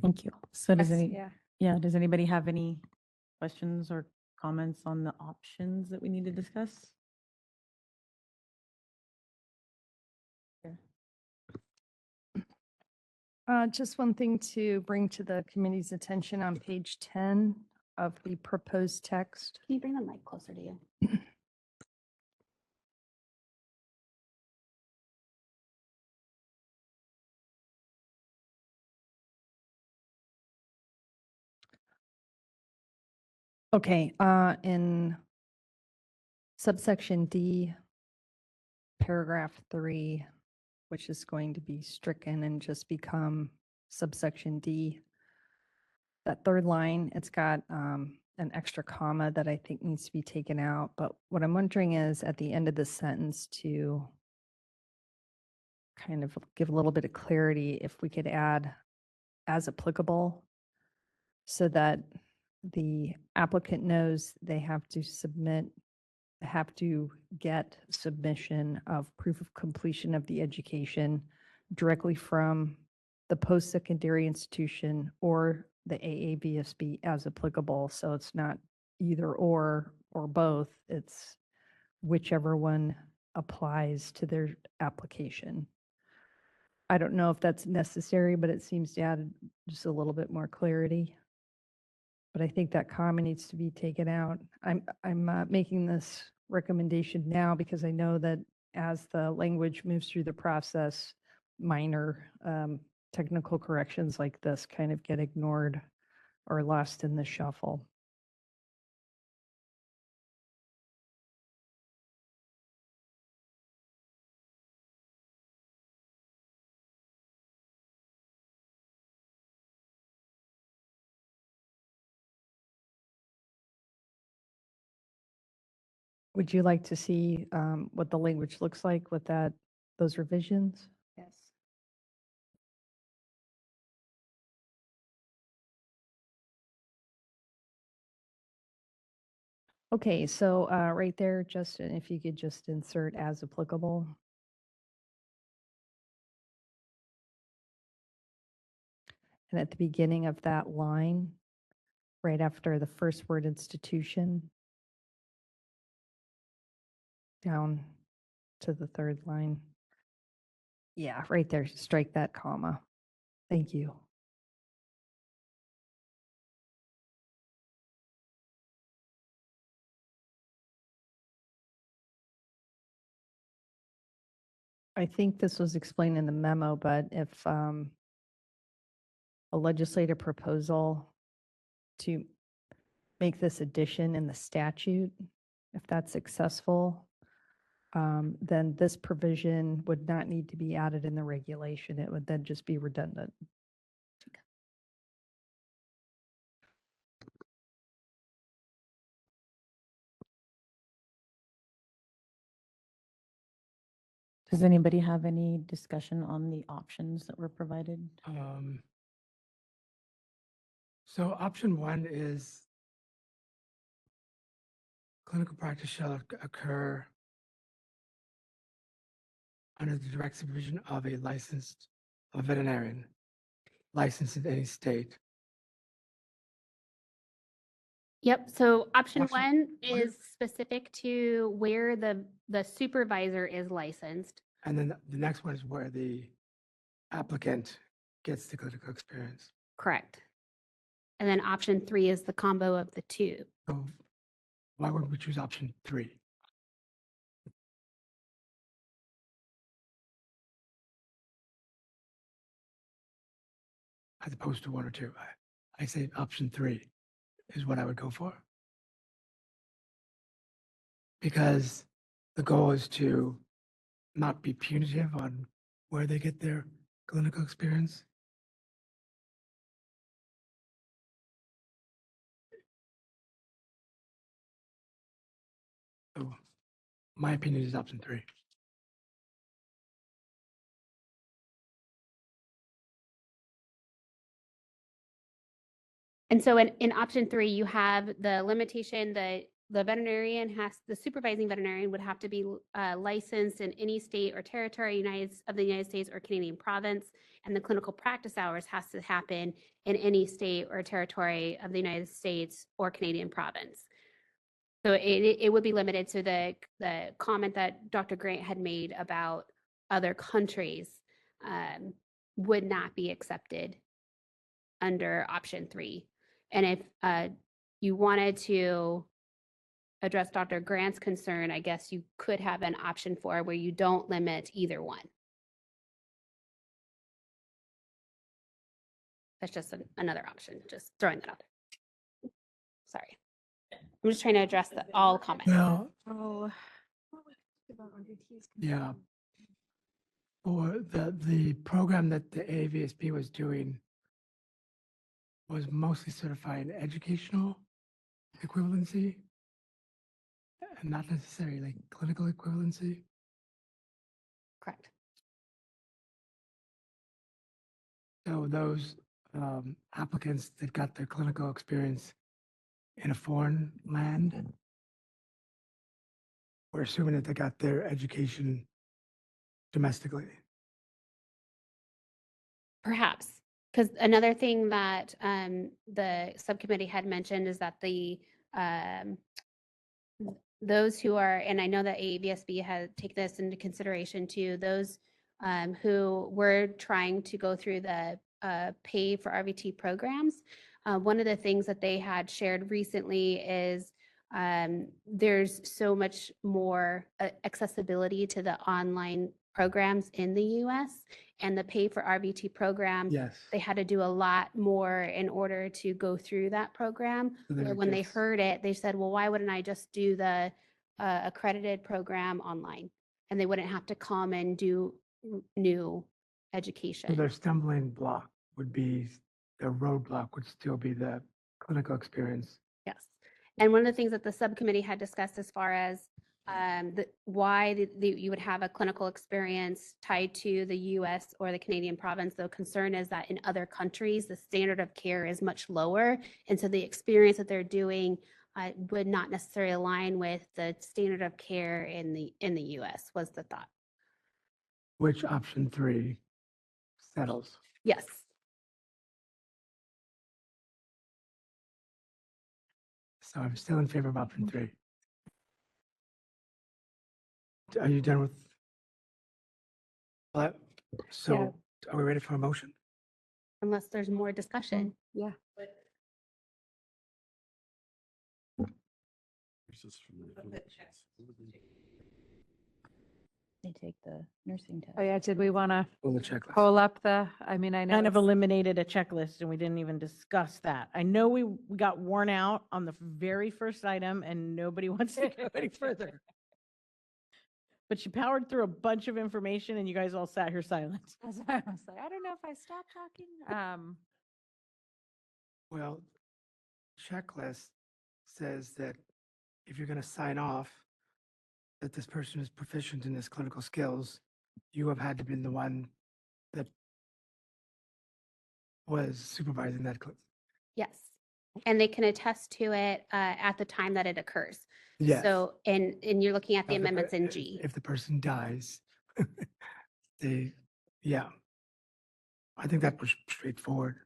[SPEAKER 12] Thank you. So does
[SPEAKER 14] Yes,
[SPEAKER 12] any,
[SPEAKER 14] yeah.
[SPEAKER 12] yeah, does anybody have any questions or comments on the options that we need to discuss?
[SPEAKER 8] Just one thing to bring to the committee's attention on page 10 of the proposed text.
[SPEAKER 2] Can you bring the mic closer to you?
[SPEAKER 8] Okay, in subsection D, paragraph 3, which is going to be stricken and just become subsection D. That third line, it's got an extra comma that I think needs to be taken out. But what I'm wondering is at the end of the sentence to kind of give a little bit of clarity, if we could add as applicable so that the applicant knows they have to get submission of proof of completion of the education directly from the post-secondary institution or the AABSB as applicable. So it's not either or both. It's whichever one applies to their application. I don't know if that's necessary, but it seems to add just a little bit more clarity. But I think that comma needs to be taken out. I'm making this recommendation now because I know that as the language moves through the process, minor technical corrections like this kind of get ignored or lost in the shuffle. Would you like to see what the language looks like with those revisions?
[SPEAKER 14] Yes.
[SPEAKER 8] Okay, so right there, Justin, if you could just insert as applicable. And at the beginning of that line, right after the first word institution, down to the third line. Yeah, right there, strike that comma. Thank you. I think this was explained in the memo, but if a legislative proposal to make this addition in the statute, if that's successful, then this provision would not need to be added in the regulation. It would then just be redundant.
[SPEAKER 12] Does anybody have any discussion on the options that were provided?
[SPEAKER 10] So option 1 is clinical practice shall occur under the direct supervision of a veterinarian licensed in any state.
[SPEAKER 2] Yep, so option
[SPEAKER 10] Option-
[SPEAKER 2] 1 is specific to where the supervisor is licensed.
[SPEAKER 10] And then the next one is where the applicant gets the clinical experience.
[SPEAKER 2] Correct. And then option 3 is the combo of the two.
[SPEAKER 10] So why would we choose option 3? as opposed to 1 or 2. I say option 3 is what I would go for. Because the goal is to not be punitive on where they get their clinical experience. So my opinion is option 3.
[SPEAKER 2] And so in option 3, you have the limitation that the supervising veterinarian would have to be licensed in any state or territory of the United States or Canadian province, and the clinical practice hours has to happen in any state or territory of the United States or Canadian province. So it would be limited to the comment that Dr. Grant had made about other countries would not be accepted under option 3. And if you wanted to address Dr. Grant's concern, I guess you could have an option 4 where you don't limit either one. That's just another option, just throwing that out there. Sorry. I'm just trying to address all comments.
[SPEAKER 10] Well,
[SPEAKER 7] Oh.
[SPEAKER 10] yeah. For the program that the AVSP was doing was mostly certifying educational equivalency and not necessarily like clinical equivalency.
[SPEAKER 2] Correct.
[SPEAKER 10] So those applicants that got their clinical experience in a foreign land, we're assuming that they got their education domestically.
[SPEAKER 2] Perhaps, because another thing that the subcommittee had mentioned is that those who are, and I know that AAVSB has taken this into consideration too, those who were trying to go through the pay for RVT programs. One of the things that they had shared recently is there's so much more accessibility to the online programs in the US, and the pay for RVT program,
[SPEAKER 10] Yes.
[SPEAKER 2] they had to do a lot more in order to go through that program.
[SPEAKER 10] So they
[SPEAKER 2] Where
[SPEAKER 10] were
[SPEAKER 2] when they
[SPEAKER 10] just-
[SPEAKER 2] heard it, they said, well, why wouldn't I just do the accredited program online? And they wouldn't have to come and do new
[SPEAKER 10] So
[SPEAKER 2] education.
[SPEAKER 10] their stumbling block would be, their roadblock would still be the clinical experience.
[SPEAKER 2] Yes. And one of the things that the subcommittee had discussed as far as why you would have a clinical experience tied to the US or the Canadian province, the concern is that in other countries, the standard of care is much lower. And so the experience that they're doing would not necessarily align with the standard of care in the US, was the thought.
[SPEAKER 10] Which option 3 settles?
[SPEAKER 2] Yes.
[SPEAKER 10] So I'm still in favor of option 3. Are you done with? Well, so are we ready for a motion?
[SPEAKER 2] Unless there's more discussion.
[SPEAKER 12] Yeah.
[SPEAKER 1] They take the nursing test.
[SPEAKER 12] Oh, yeah, did we want to
[SPEAKER 10] Pull the checklist.
[SPEAKER 12] pull up I mean, I know.
[SPEAKER 5] Kind of
[SPEAKER 12] it's-
[SPEAKER 5] eliminated a checklist and we didn't even discuss that. I know we got worn out on the very first item and nobody wants to go any further. But she powered through a bunch of information and you guys all sat here silent.
[SPEAKER 12] That's why I was like, I don't know if I stopped talking.
[SPEAKER 10] Well, checklist says that if you're going to sign off that this person is proficient in this clinical skills, you have had to be the one that was supervising that.
[SPEAKER 2] Yes. And they can attest to it at the time that it occurs.
[SPEAKER 10] Yes.
[SPEAKER 2] So, and you're looking at the
[SPEAKER 10] Now, if per-
[SPEAKER 2] amendments in G.
[SPEAKER 10] If the person dies, yeah. I think that was straightforward.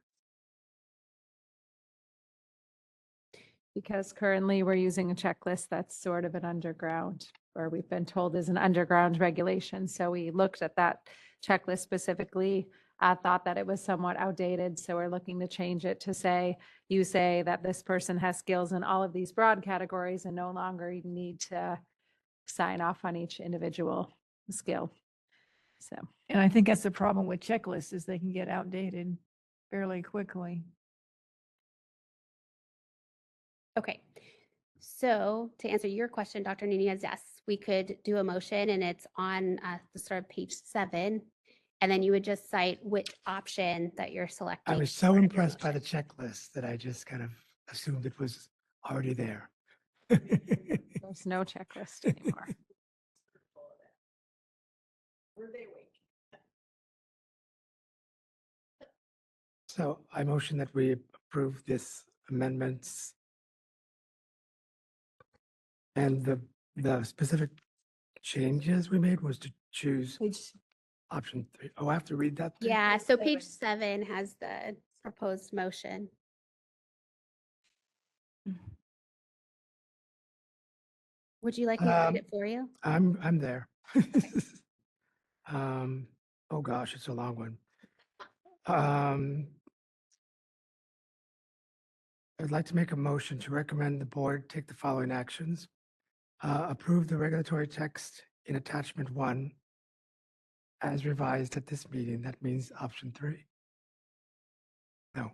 [SPEAKER 12] Because currently we're using a checklist that's sort of an underground, or we've been told is an underground regulation. So we looked at that checklist specifically. I thought that it was somewhat outdated. So we're looking to change it to say, you say that this person has skills in all of these broad categories and no longer you need to sign off on each individual skill. So.
[SPEAKER 7] And I think that's the problem with checklists is they can get outdated. fairly quickly.
[SPEAKER 2] Okay. So to answer your question, Dr. Nunez, yes, we could do a motion and it's on the start of page 7. And then you would just cite which option that you're selecting.
[SPEAKER 10] I was
[SPEAKER 2] as
[SPEAKER 10] so
[SPEAKER 2] part of your
[SPEAKER 10] impressed by the
[SPEAKER 2] motion.
[SPEAKER 10] checklist that I just kind of assumed it was already there.
[SPEAKER 14] There's no checklist anymore.
[SPEAKER 10] So I motion that we approve this amendments. And the specific changes we made was to choose
[SPEAKER 7] Page
[SPEAKER 10] option 3. Oh, I have to read that thing?
[SPEAKER 2] Yeah, so page 7 has the proposed motion. Would you like me to read it for you?
[SPEAKER 10] I'm there. Oh gosh, it's a long one. I'd like to make a motion to recommend the board take the following actions. Approve the regulatory text in attachment 1 as revised at this meeting. That means option 3. No.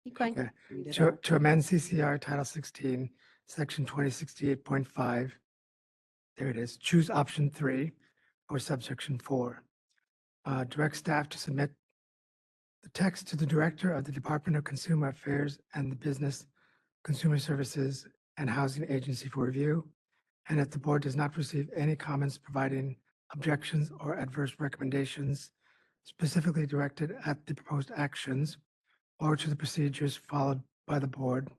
[SPEAKER 2] Keep going.
[SPEAKER 10] Okay.
[SPEAKER 4] Read it
[SPEAKER 10] To
[SPEAKER 4] out.
[SPEAKER 10] amend CCR Title 16, Section 2068.5. There it is. Choose option 3 or subsection 4. Direct staff to submit the text to the Director of the Department of Consumer Affairs and the Business, Consumer Services, and Housing Agency for review. And if the board does not receive any comments providing objections or adverse recommendations specifically directed at the proposed actions or to the procedures followed by the board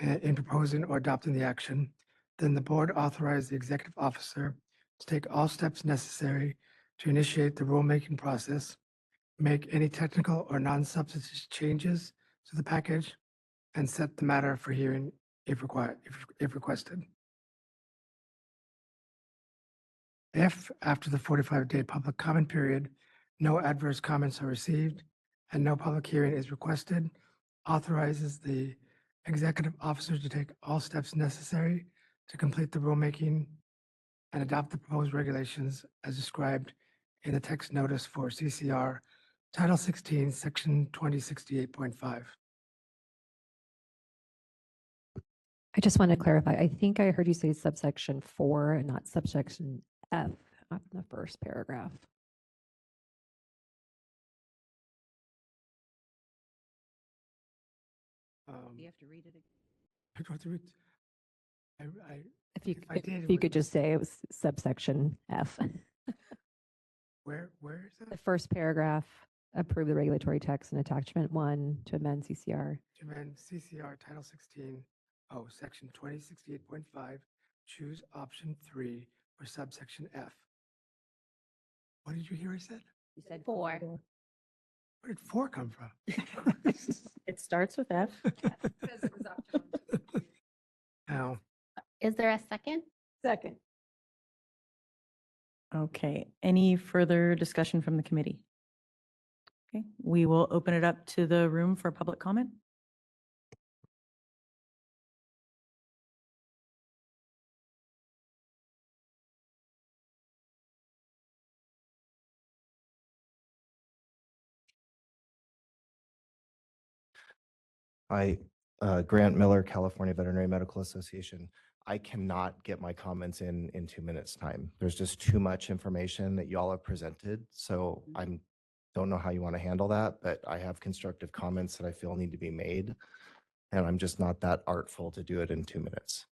[SPEAKER 10] in proposing or adopting the action, then the board authorize the executive officer to take all steps necessary to initiate the rulemaking process, make any technical or non-substantive changes to the package, and set the matter for hearing if required, if requested. If, after the 45-day public comment period, no adverse comments are received and no public hearing is requested, authorizes the executive officer to take all steps necessary to complete the rulemaking and adopt the proposed regulations as described in the text notice for CCR Title 16, Section 2068.5.
[SPEAKER 16] I just want to clarify. I think I heard you say subsection 4 and not subsection F of the first paragraph.
[SPEAKER 1] You have to read it again.
[SPEAKER 10] I do have to read.
[SPEAKER 16] If you,
[SPEAKER 10] If I did, it
[SPEAKER 16] if you
[SPEAKER 10] would-
[SPEAKER 16] could just say it was subsection F.
[SPEAKER 10] Where is
[SPEAKER 16] The
[SPEAKER 10] that?
[SPEAKER 16] first paragraph, approve the regulatory text in attachment 1 to amend CCR.
[SPEAKER 10] To amend CCR Title 16, Section 2068.5, choose option 3 or subsection F. What did you hear I said?
[SPEAKER 1] You said
[SPEAKER 2] 4.
[SPEAKER 10] Where did 4 come from?
[SPEAKER 12] It starts with F.
[SPEAKER 10] Now,
[SPEAKER 2] Is there a second?
[SPEAKER 7] second.
[SPEAKER 12] Okay, any further discussion from the committee? Okay, we will open it up to the room for public comment.
[SPEAKER 11] Hi, Grant Miller, California Veterinary Medical Association. I cannot get my comments in 2 minutes time. There's just too much information that y'all have presented. So don't know how you want to handle that, but I have constructive comments that I feel need to be made. And I'm just not that artful to do it in 2 minutes.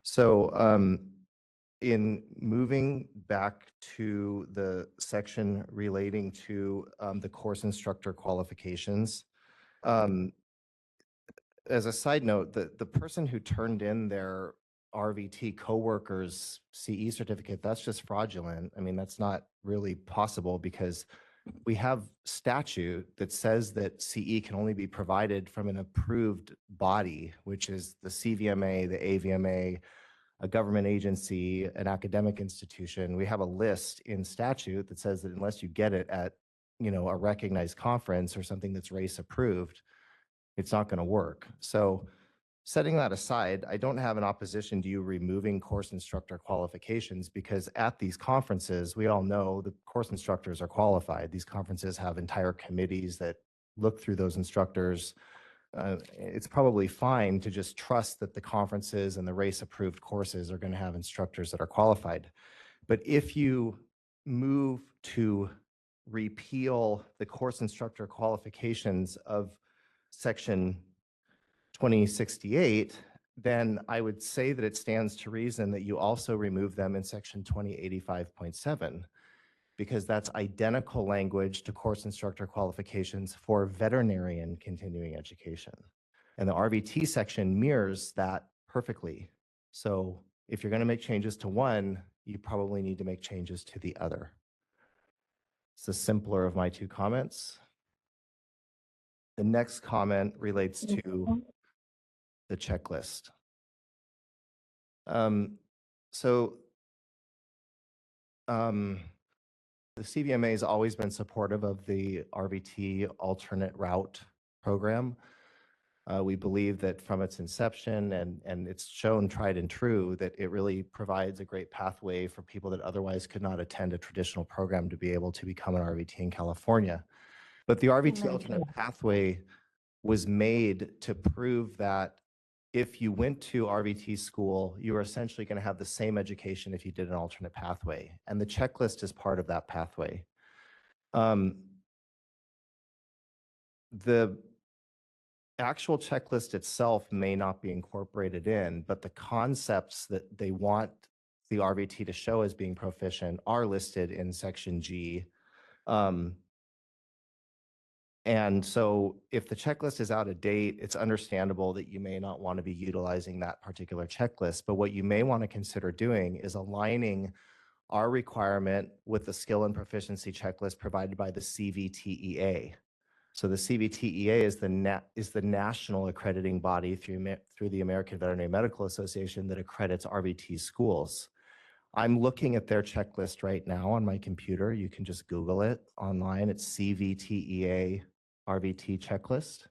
[SPEAKER 11] So in moving back to the section relating to the course instructor qualifications, as a side note, the person who turned in their RVT coworkers CE certificate, that's just fraudulent. I mean, that's not really possible because we have statute that says that CE can only be provided from an approved body, which is the CVMA, the AVMA, a government agency, an academic institution. We have a list in statute that says that unless you get it at, a recognized conference or something that's race approved, it's not going to work. So setting that aside, I don't have an opposition to you removing course instructor qualifications because at these conferences, we all know the course instructors are qualified. These conferences have entire committees that look through those instructors, it's probably fine to just trust that the conferences and the race approved courses are going to have instructors that are qualified. But if you move to repeal the course instructor qualifications of section 2068, then I would say that it stands to reason that you also remove them in section 2085.7, because that's identical language to course instructor qualifications for veterinarian continuing education. And the RVT section mirrors that perfectly. So if you're going to make changes to one, you probably need to make changes to the other. It's the simpler of my two comments. The next comment relates to the checklist. The CVMA has always been supportive of the RVT alternate route program. We believe that from its inception, and it's shown tried and true, that it really provides a great pathway for people that otherwise could not attend a traditional program to be able to become an RVT in California. But the RVT alternate pathway was made to prove that if you went to RVT school, you were essentially going to have the same education if you did an alternate pathway. And the checklist is part of that pathway. The actual checklist itself may not be incorporated in, but the concepts that they want the RVT to show as being proficient are listed in section G. And so if the checklist is out of date, it's understandable that you may not want to be utilizing that particular checklist. But what you may want to consider doing is aligning our requirement with the skill and proficiency checklist provided by the CVTEA. So the CVTEA is the national accrediting body through the American Veterinary Medical Association that accredits RVT schools. I'm looking at their checklist right now on my computer. You can just Google it online. It's CVTEA RVT checklist.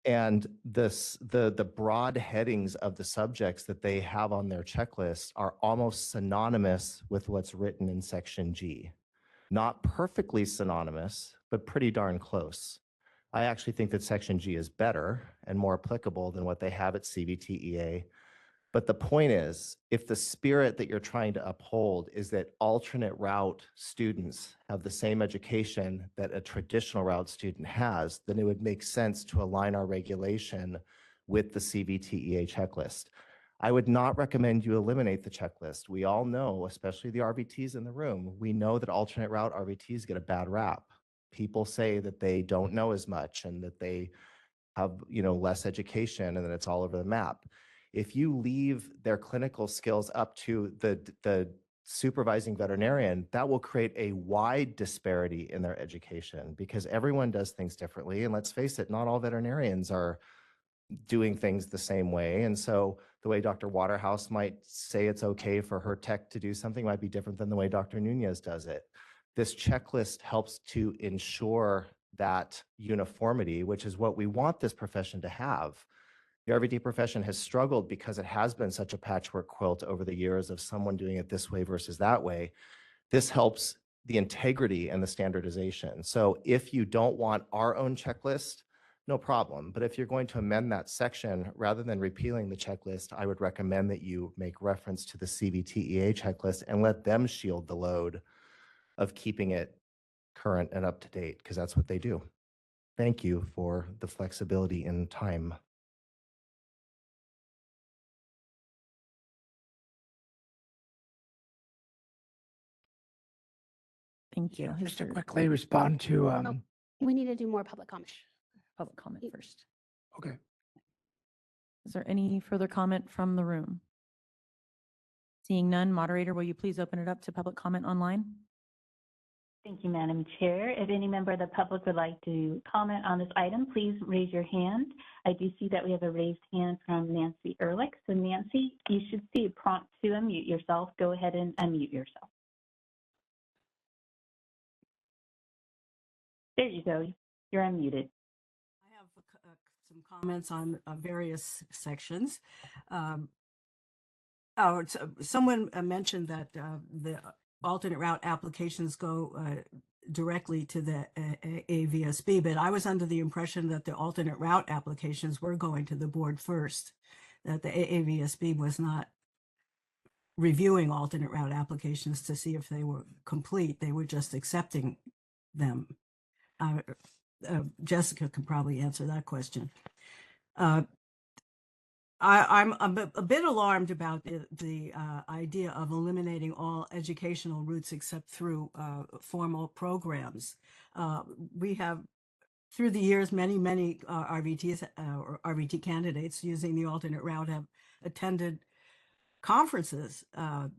[SPEAKER 11] And the broad headings of the subjects that they have on their checklist are almost synonymous with what's written in section G. Not perfectly synonymous, but pretty darn close. I actually think that section G is better and more applicable than what they have at CVTEA. But the point is, if the spirit that you're trying to uphold is that alternate route students have the same education that a traditional route student has, then it would make sense to align our regulation with the CVTEA checklist. I would not recommend you eliminate the checklist. We all know, especially the RVTs in the room, we know that alternate route RVTs get a bad rap. People say that they don't know as much and that they have, less education and then it's all over the map. If you leave their clinical skills up to the supervising veterinarian, that will create a wide disparity in their education because everyone does things differently. And let's face it, not all veterinarians are doing things the same way. And so the way Dr. Waterhouse might say it's okay for her tech to do something might be different than the way Dr. Nunez does it. This checklist helps to ensure that uniformity, which is what we want this profession to have. The RVT profession has struggled because it has been such a patchwork quilt over the years of someone doing it this way versus that way. This helps the integrity and the standardization. So if you don't want our own checklist, no problem. But if you're going to amend that section, rather than repealing the checklist, I would recommend that you make reference to the CVTEA checklist and let them shield the load of keeping it current and up to date, because that's what they do. Thank you for the flexibility in time.
[SPEAKER 12] Thank you.
[SPEAKER 10] Just to quickly respond to,
[SPEAKER 2] We need to do more public comment.
[SPEAKER 12] Public comment first.
[SPEAKER 10] okay.
[SPEAKER 12] Is there any further comment from the room? Seeing none, moderator, will you please open it up to public comment online?
[SPEAKER 15] Thank you, Madam Chair. If any member of the public would like to comment on this item, please raise your hand. I do see that we have a raised hand from Nancy Ehrlich. So Nancy, you should see a prompt to unmute yourself. Go ahead and unmute yourself. There you go. You're unmuted.
[SPEAKER 17] I have some comments on various sections. Someone mentioned that the alternate route applications go directly to the AVSB, but I was under the impression that the alternate route applications were going to the board first, that the AVSB was not reviewing alternate route applications to see if they were complete. They were just accepting them. Jessica can probably answer that question. I'm a bit alarmed about the idea of eliminating all educational routes except through formal programs. We have, through the years, many RVTs or RVT candidates using the alternate route have attended conferences. I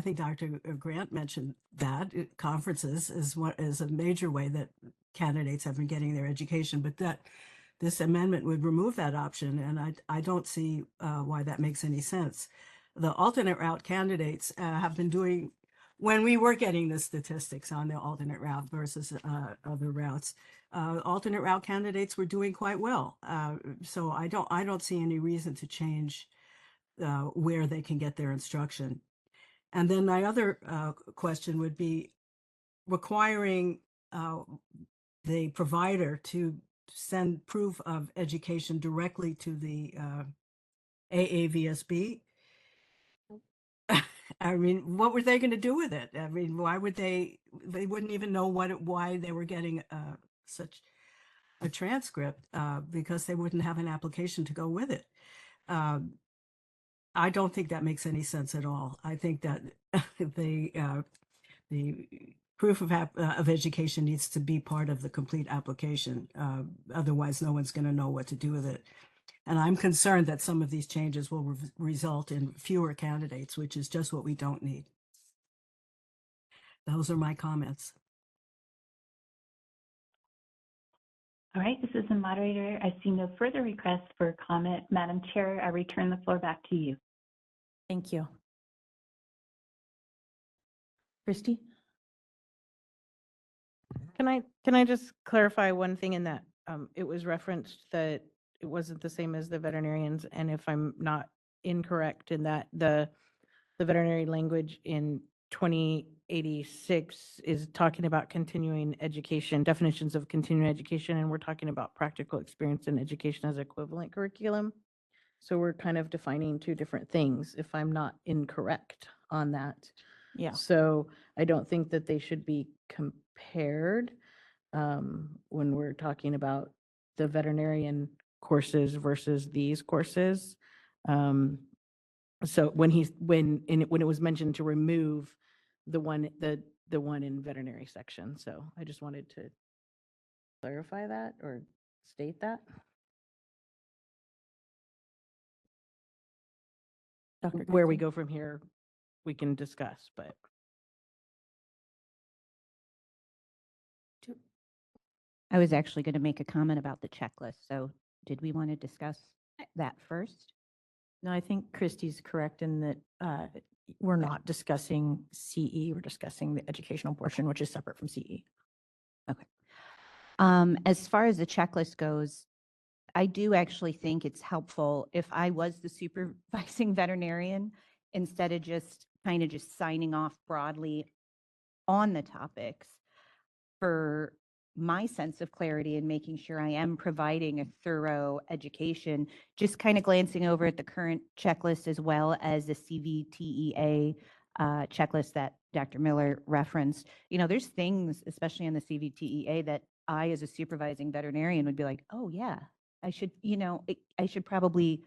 [SPEAKER 17] think Dr. Grant mentioned that conferences is a major way that candidates have been getting their education, but that this amendment would remove that option, and I don't see why that makes any sense. The alternate route candidates have been doing, when we were getting the statistics on the alternate route versus other routes, alternate route candidates were doing quite well. So I don't see any reason to change where they can get their instruction. And then my other question would be requiring the provider to send proof of education directly to the AAVSB. I mean, what were they going to do with it? I mean, why would they wouldn't even know why they were getting such a transcript because they wouldn't have an application to go with it. I don't think that makes any sense at all. I think that the proof of education needs to be part of the complete application. Otherwise, no one's going to know what to do with it. And I'm concerned that some of these changes will result in fewer candidates, which is just what we don't need. Those are my comments.
[SPEAKER 15] All right, this is the moderator. I see no further requests for comment. Madam Chair, I return the floor back to you.
[SPEAKER 12] Thank you. Christy?
[SPEAKER 5] Can I just clarify one thing in that it was referenced that it wasn't the same as the veterinarians, and if I'm not incorrect in that, the veterinary language in 2086 is talking about continuing education, definitions of continuing education, and we're talking about practical experience and education as equivalent curriculum. So we're kind of defining two different things, if I'm not incorrect on that.
[SPEAKER 12] Yeah.
[SPEAKER 5] So I don't think that they should be compared when we're talking about the veterinarian courses versus these courses. So when it was mentioned to remove the one in veterinary section, so I just wanted to clarify that or state that. Where we go from here, we can discuss, but.
[SPEAKER 1] I was actually going to make a comment about the checklist. So did we want to discuss that first?
[SPEAKER 12] No, I think Christy's correct in that we're not discussing CE, we're discussing the educational portion, which is separate from CE.
[SPEAKER 1] Okay. As far as the checklist goes, I do actually think it's helpful if I was the supervising veterinarian, instead of just kind of just signing off broadly on the topics, for my sense of clarity and making sure I am providing a thorough education, just kind of glancing over at the current checklist as well as the CVTEA checklist that Dr. Miller referenced. You know, there's things, especially on the CVTEA, that I, as a supervising veterinarian, would be like, oh yeah, I should, I should probably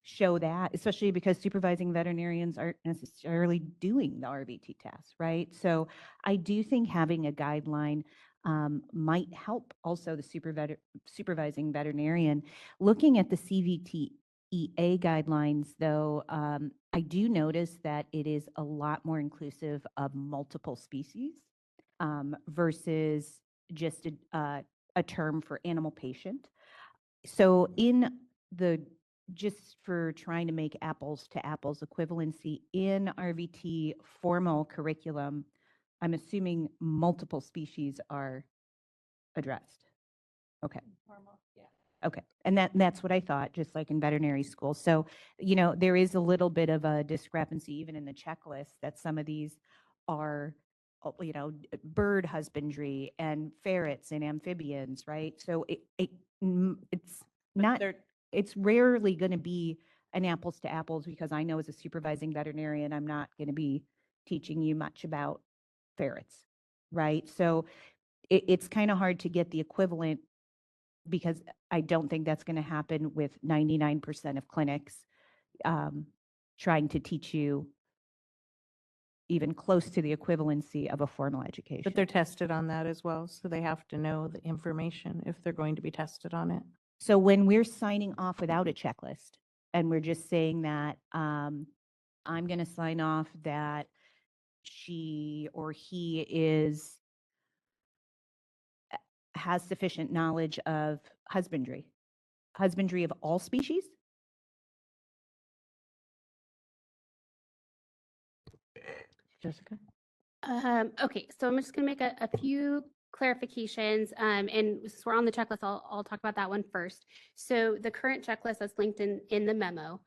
[SPEAKER 1] show that, especially because supervising veterinarians aren't necessarily doing the RVT test, right? So I do think having a guideline might help also the supervising veterinarian. Looking at the CVTEA guidelines, though, I do notice that it is a lot more inclusive of multiple species versus just a term for animal patient. So just for trying to make apples to apples equivalency in RVT formal curriculum, I'm assuming multiple species are addressed. Okay. Okay. And that's what I thought, just like in veterinary school. So, there is a little bit of a discrepancy even in the checklist that some of these are bird husbandry and ferrets and amphibians, right? So it's not,
[SPEAKER 5] they're-
[SPEAKER 1] it's rarely going to be an apples to apples, because I know as a supervising veterinarian, I'm not going to be teaching you much about ferrets, right? So it's kind of hard to get the equivalent, because I don't think that's going to happen with 99% of clinics trying to teach you even close to the equivalency of a formal education.
[SPEAKER 5] But they're tested on that as well, so they have to know the information if they're going to be tested on it.
[SPEAKER 1] So when we're signing off without a checklist, and we're just saying that I'm going to sign off that she or he has sufficient knowledge of husbandry of all species.
[SPEAKER 5] Jessica?
[SPEAKER 2] Okay, so I'm just going to make a few clarifications. And since we're on the checklist, I'll talk about that one first. So the current checklist that's linked in the memo,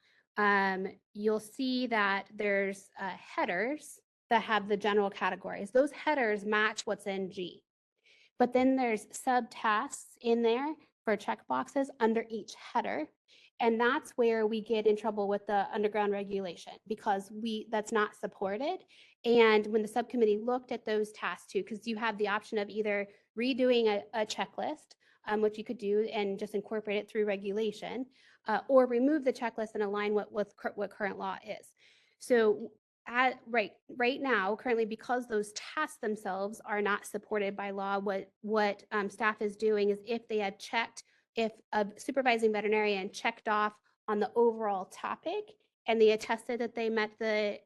[SPEAKER 2] you'll see that there's headers that have the general categories. Those headers match what's in G. But then there's subtasks in there for checkboxes under each header. And that's where we get in trouble with the underground regulation, because that's not supported. And when the subcommittee looked at those tasks too, because you have the option of either redoing a checklist, which you could do and just incorporate it through regulation, or remove the checklist and align what current law is. So right now, currently, because those tasks themselves are not supported by law, what staff is doing is, if they had checked, if a supervising veterinarian checked off on the overall topic and they attested that they met the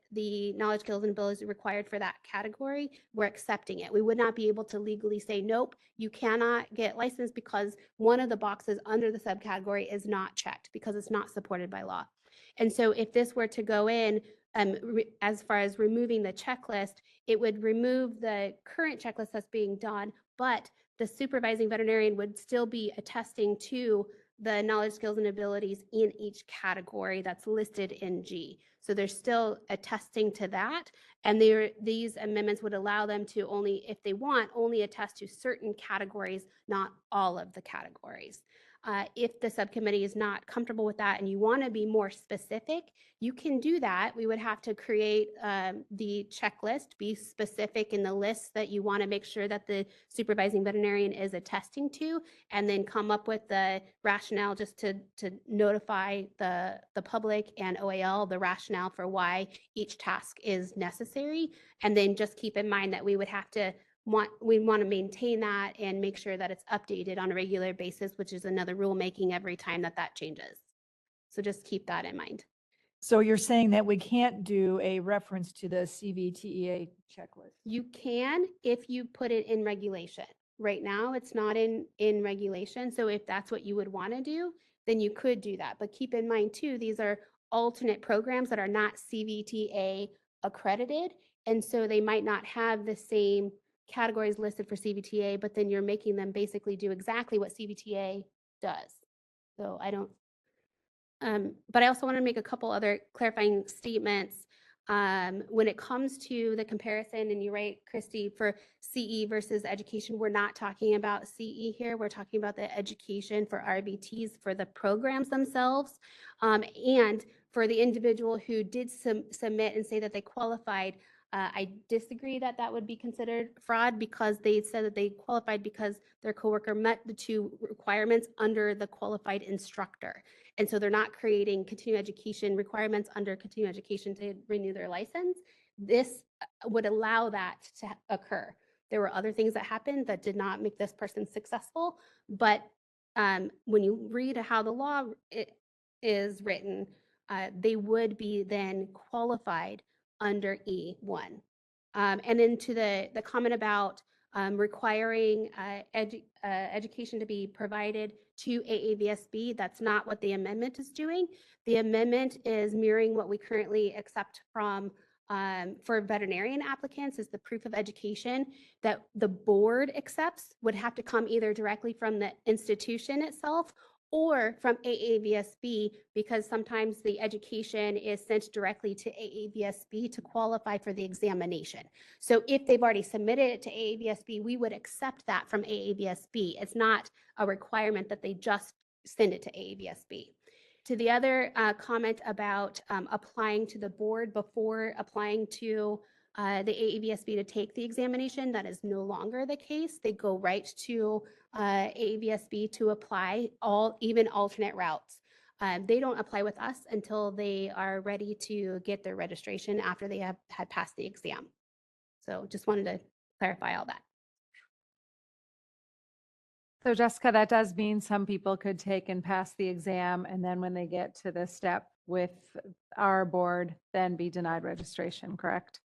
[SPEAKER 2] knowledge, skills, and abilities required for that category, we're accepting it. We would not be able to legally say, nope, you cannot get licensed because one of the boxes under the subcategory is not checked because it's not supported by law. And so if this were to go in, as far as removing the checklist, it would remove the current checklist that's being done, but the supervising veterinarian would still be attesting to the knowledge, skills, and abilities in each category that's listed in G. So they're still attesting to that. And these amendments would allow them to only, if they want, only attest to certain categories, not all of the categories. If the subcommittee is not comfortable with that and you want to be more specific, you can do that. We would have to create the checklist, be specific in the list that you want to make sure that the supervising veterinarian is attesting to, and then come up with the rationale just to notify the public and OAL the rationale for why each task is necessary. And then just keep in mind that we would have to we want to maintain that and make sure that it's updated on a regular basis, which is another rulemaking every time that changes. So just keep that in mind.
[SPEAKER 7] So you're saying that we can't do a reference to the CVTEA checklist?
[SPEAKER 2] You can if you put it in regulation. Right now, it's not in regulation. So if that's what you would want to do, then you could do that. But keep in mind too, these are alternate programs that are not CVTA accredited. And so they might not have the same categories listed for CVTA, but then you're making them basically do exactly what CVTA does. So I don't, but I also want to make a couple other clarifying statements. When it comes to the comparison, and you're right, Christy, for CE versus education, we're not talking about CE here. We're talking about the education for RBTs for the programs themselves. And for the individual who did submit and say that they qualified, I disagree that would be considered fraud, because they said that they qualified because their coworker met the two requirements under the qualified instructor. And so they're not creating continuing education requirements under continuing education to renew their license. This would allow that to occur. There were other things that happened that did not make this person successful. But when you read how the law is written, they would be then qualified under E1. And then to the comment about requiring education to be provided to AAVSB, that's not what the amendment is doing. The amendment is mirroring what we currently accept from for veterinarian applicants, is the proof of education that the board accepts would have to come either directly from the institution itself or from AAVSB, because sometimes the education is sent directly to AAVSB to qualify for the examination. So if they've already submitted it to AAVSB, we would accept that from AAVSB. It's not a requirement that they just send it to AAVSB. To the other comment about applying to the board before applying to the AAVSB to take the examination, that is no longer the case. They go right to AAVSB to apply even alternate routes. They don't apply with us until they are ready to get their registration after they have had passed the exam. So just wanted to clarify all that.
[SPEAKER 14] So Jessica, that does mean some people could take and pass the exam, and then when they get to the step with our board, then be denied registration, correct?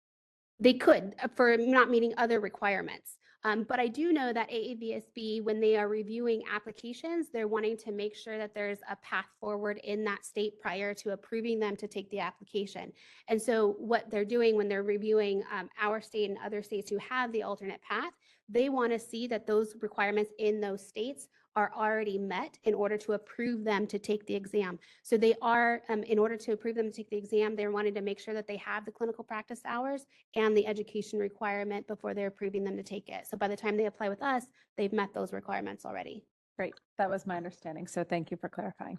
[SPEAKER 2] They could for not meeting other requirements. But I do know that AAVSB, when they are reviewing applications, they're wanting to make sure that there's a path forward in that state prior to approving them to take the application. And so what they're doing when they're reviewing our state and other states who have the alternate path, they want to see that those requirements in those states are already met in order to approve them to take the exam. So they are, in order to approve them to take the exam, they're wanting to make sure that they have the clinical practice hours and the education requirement before they're approving them to take it. So by the time they apply with us, they've met those requirements already.
[SPEAKER 14] Great, that was my understanding. So thank you for clarifying.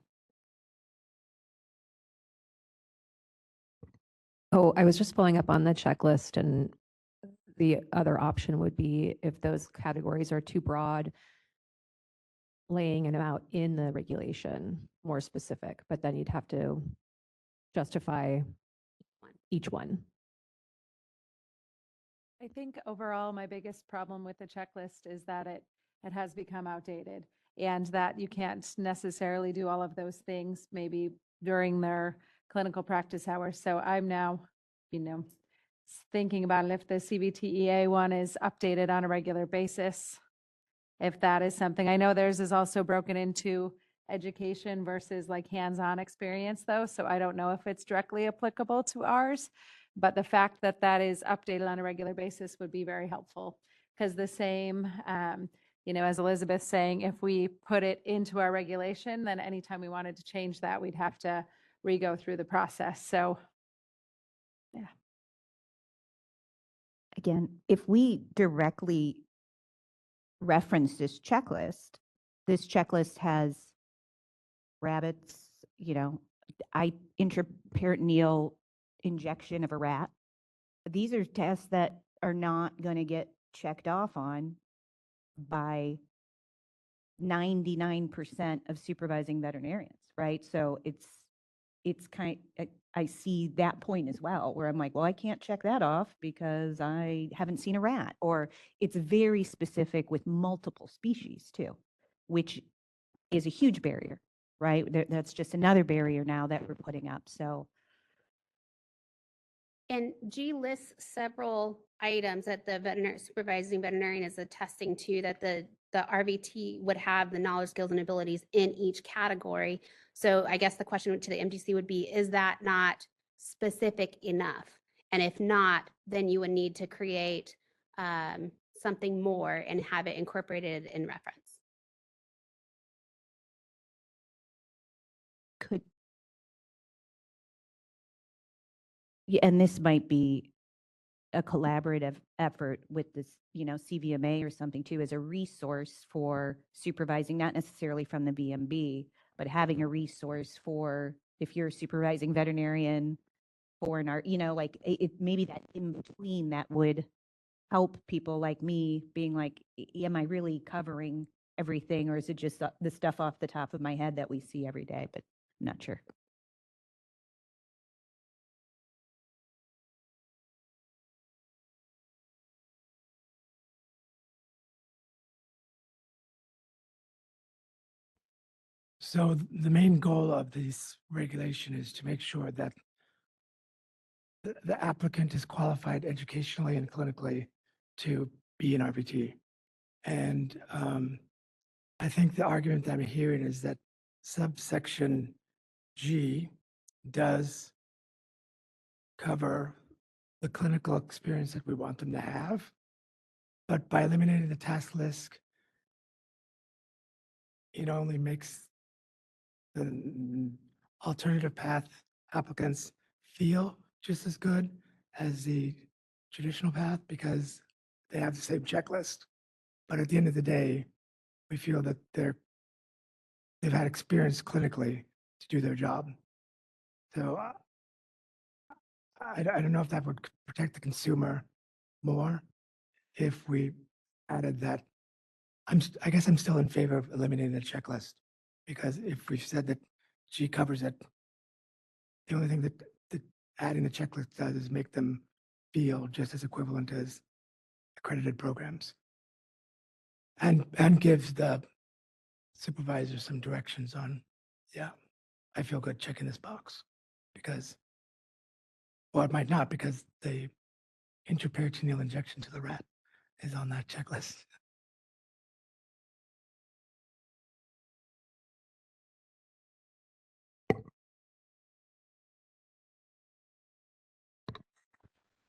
[SPEAKER 16] Oh, I was just following up on the checklist, and the other option would be if those categories are too broad, laying it out in the regulation more specific, but then you'd have to justify each one.
[SPEAKER 14] I think overall, my biggest problem with the checklist is that it has become outdated, and that you can't necessarily do all of those things maybe during their clinical practice hours. So I'm now, thinking about it, if the CVTEA one is updated on a regular basis, if that is something. I know theirs is also broken into education versus like hands-on experience though, so I don't know if it's directly applicable to ours. But the fact that that is updated on a regular basis would be very helpful, because the same, as Elizabeth's saying, if we put it into our regulation, then anytime we wanted to change that, we'd have to re-go through the process. So, yeah.
[SPEAKER 1] Again, if we directly reference this checklist has rabbits, intraperitoneal injection of a rat. These are tests that are not going to get checked off on by 99% of supervising veterinarians, right? So it's I see that point as well, where I'm like, well, I can't check that off because I haven't seen a rat, or it's very specific with multiple species too, which is a huge barrier, right? That's just another barrier now that we're putting up. So.
[SPEAKER 2] And G lists several items that the supervising veterinarian is attesting to, that the RVT would have the knowledge, skills, and abilities in each category. So I guess the question to the MDC would be, is that not specific enough? And if not, then you would need to create something more and have it incorporated in reference.
[SPEAKER 1] Yeah, and this might be a collaborative effort with this, CVMA or something too, as a resource for supervising, not necessarily from the BMB, but having a resource for if you're a supervising veterinarian for maybe that in between that would help people like me being like, am I really covering everything, or is it just the stuff off the top of my head that we see every day? But I'm not sure.
[SPEAKER 10] So the main goal of this regulation is to make sure that the applicant is qualified educationally and clinically to be an RVT. And I think the argument that I'm hearing is that subsection G does cover the clinical experience that we want them to have, but by eliminating the task list, it only makes the alternative path applicants feel just as good as the traditional path because they have the same checklist. But at the end of the day, we feel that they've had experience clinically to do their job. So I don't know if that would protect the consumer more if we added that. I guess I'm still in favor of eliminating the checklist because if we said that G covers it, the only thing that adding the checklist does is make them feel just as equivalent as accredited programs and gives the supervisor some directions on, yeah, I feel good checking this box because, or it might not because the intraperitoneal injection to the rat is on that checklist.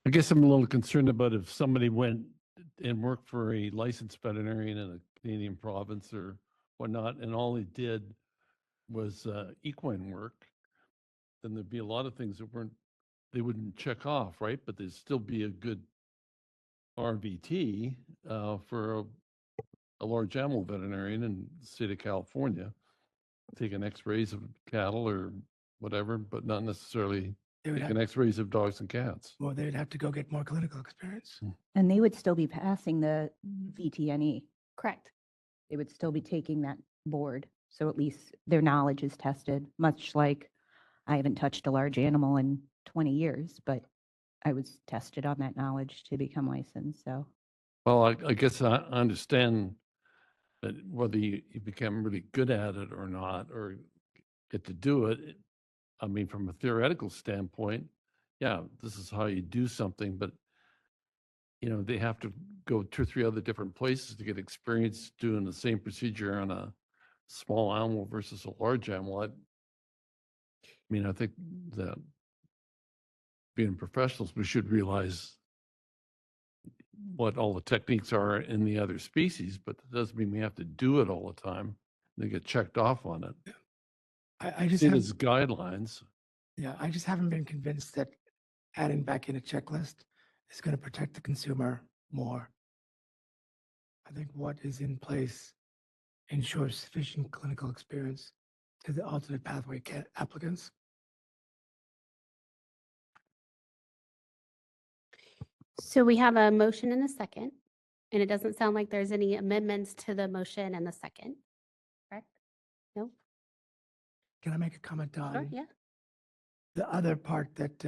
[SPEAKER 9] I guess I'm a little concerned about if somebody went and worked for a licensed veterinarian in a Canadian province or whatnot, and all they did was equine work, then there'd be a lot of things that they wouldn't check off, right? But there'd still be a good RVT for a large animal veterinarian in the state of California, taking x-rays of cattle or whatever, but not necessarily taking x-rays of dogs and cats.
[SPEAKER 10] Well, they'd have to go get more clinical experience.
[SPEAKER 1] And they would still be passing the VTNE.
[SPEAKER 2] Correct.
[SPEAKER 1] They would still be taking that board. So at least their knowledge is tested, much like I haven't touched a large animal in 20 years, but I was tested on that knowledge to become licensed. So
[SPEAKER 9] Well, I guess I understand that whether you become really good at it or not, or get to do it, I mean, from a theoretical standpoint, yeah, this is how you do something, but they have to go 2 or 3 other different places to get experience doing the same procedure on a small animal versus a large animal. I mean, I think that being professionals, we should realize what all the techniques are in the other species, but that doesn't mean we have to do it all the time. They get checked off on it.
[SPEAKER 10] I just
[SPEAKER 9] See it
[SPEAKER 10] have,
[SPEAKER 9] as guidelines.
[SPEAKER 10] yeah, I just haven't been convinced that adding back in a checklist is going to protect the consumer more. I think what is in place ensures sufficient clinical experience to the alternate pathway applicants.
[SPEAKER 2] So we have a motion and a second, and it doesn't sound like there's any amendments to the motion and the second, correct? No?
[SPEAKER 10] Can I make a comment
[SPEAKER 2] Sure,
[SPEAKER 10] on
[SPEAKER 2] yeah.
[SPEAKER 10] the other part that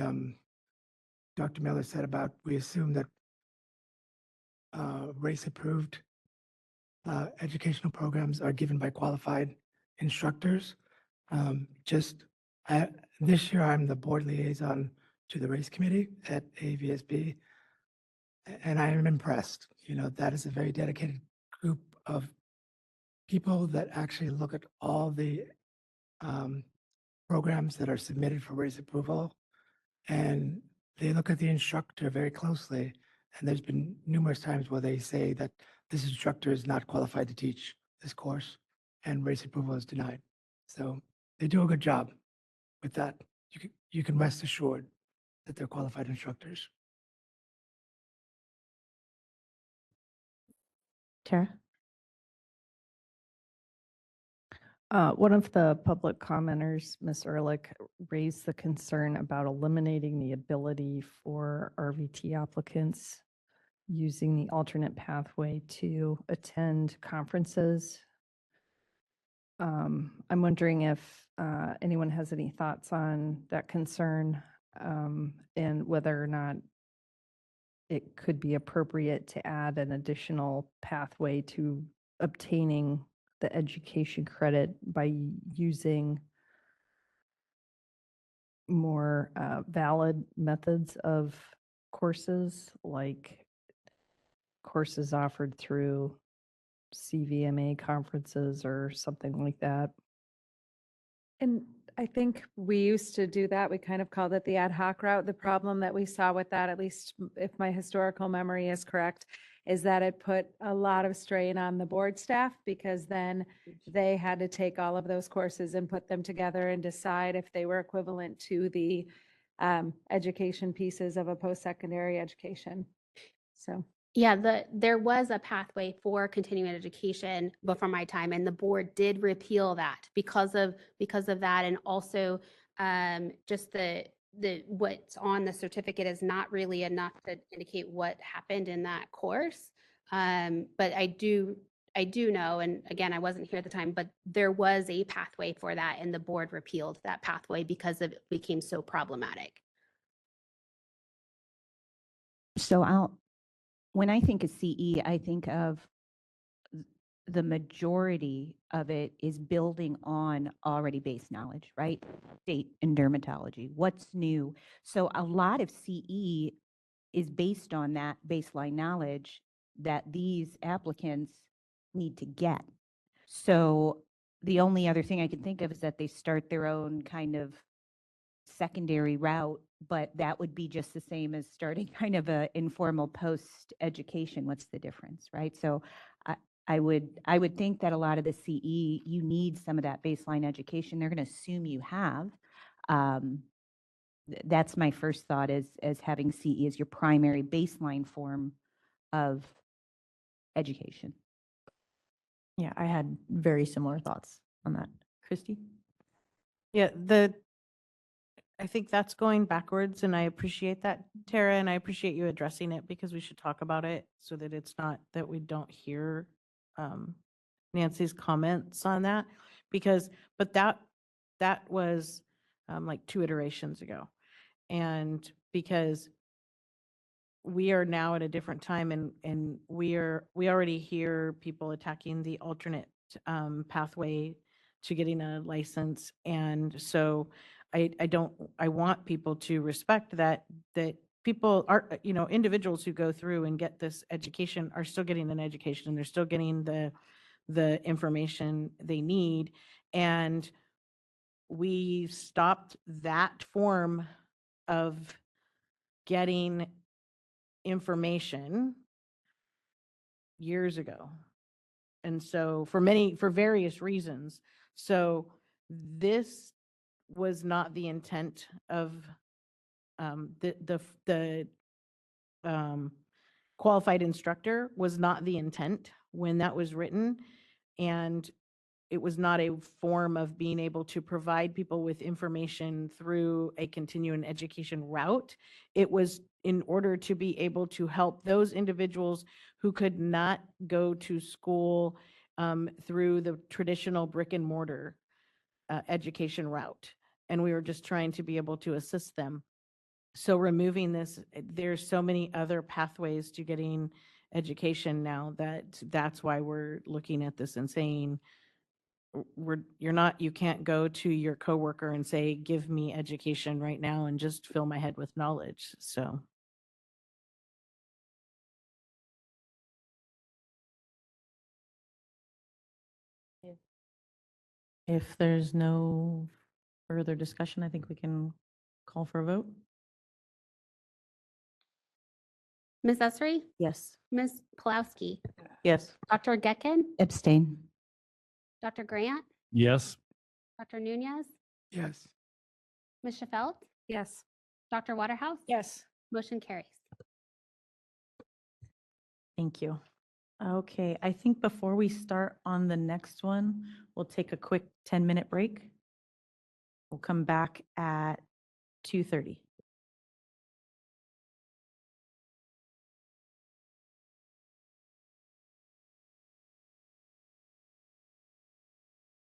[SPEAKER 10] Dr. Miller said about we assume that race-approved educational programs are given by qualified instructors. This year, I'm the board liaison to the race committee at AVSB, and I am impressed. That is a very dedicated group of people that actually look at all the programs that are submitted for race approval, and they look at the instructor very closely. And there's been numerous times where they say that this instructor is not qualified to teach this course, and race approval is denied. So they do a good job with that. You can rest assured that they're qualified instructors.
[SPEAKER 1] Tara?
[SPEAKER 8] One of the public commenters, Ms. Ehrlich, raised the concern about eliminating the ability for RVT applicants using the alternate pathway to attend conferences. I'm wondering if anyone has any thoughts on that concern and whether or not it could be appropriate to add an additional pathway to obtaining the education credit by using more valid methods of courses, like courses offered through CVMA conferences or something like that.
[SPEAKER 12] And
[SPEAKER 14] I think we used to do that. We kind of called it the ad hoc route. The problem that we saw with that, at least if my historical memory is correct, is that it put a lot of strain on the board staff because then they had to take all of those courses and put them together and decide if they were equivalent to the education pieces of a post-secondary education. So.
[SPEAKER 2] Yeah, there was a pathway for continuing education before my time, and the board did repeal that because of that, and also just the what's on the certificate is not really enough to indicate what happened in that course. But I do know, and again, I wasn't here at the time, but there was a pathway for that, and the board repealed that pathway because it became so problematic.
[SPEAKER 1] So when I think of CE, I think of the majority of it is building on already base knowledge, right? State and dermatology. What's new? So a lot of CE is based on that baseline knowledge that these applicants need to get. So the only other thing I can think of is that they start their own kind of secondary route, but that would be just the same as starting kind of a informal post-education. What's the difference, right? So I would think that a lot of the CE, you need some of that baseline education. They're going to assume you have. That's my first thought as having CE as your primary baseline form of education.
[SPEAKER 12] Yeah, I had very similar thoughts on that. Christy?
[SPEAKER 5] Yeah, I think that's going backwards, and I appreciate that, Tara, and I appreciate you addressing it because we should talk about it so that it's not that we don't hear Nancy's comments on that, but that was like 2 iterations ago, and because we are now at a different time, and we already hear people attacking the alternate pathway to getting a license, and so I want people to respect that people are, individuals who go through and get this education are still getting an education, and they're still getting the information they need, and we stopped that form of getting information years ago. And so for various reasons. So this was not the intent of the qualified instructor was not the intent when that was written. And it was not a form of being able to provide people with information through a continuing education route. It was in order to be able to help those individuals who could not go to school through the traditional brick and mortar education route. And we were just trying to be able to assist them. So removing this, there's so many other pathways to getting education now that's why we're looking at this and saying, you can't go to your coworker and say, give me education right now and just fill my head with knowledge. So.
[SPEAKER 12] If there's no further discussion, I think we can call for a vote.
[SPEAKER 2] Ms. Esri?
[SPEAKER 12] Yes.
[SPEAKER 2] Ms. Pulowski?
[SPEAKER 5] Yes.
[SPEAKER 2] Dr. Getkin?
[SPEAKER 1] Abstain.
[SPEAKER 2] Dr. Grant?
[SPEAKER 9] Yes.
[SPEAKER 2] Dr. Nunez?
[SPEAKER 10] Yes.
[SPEAKER 2] Ms. Shefelt?
[SPEAKER 14] Yes.
[SPEAKER 2] Dr. Waterhouse?
[SPEAKER 7] Yes.
[SPEAKER 2] Motion carries.
[SPEAKER 12] Thank you. Okay, I think before we start on the next one, we'll take a quick 10-minute break. We'll come back at 2:30.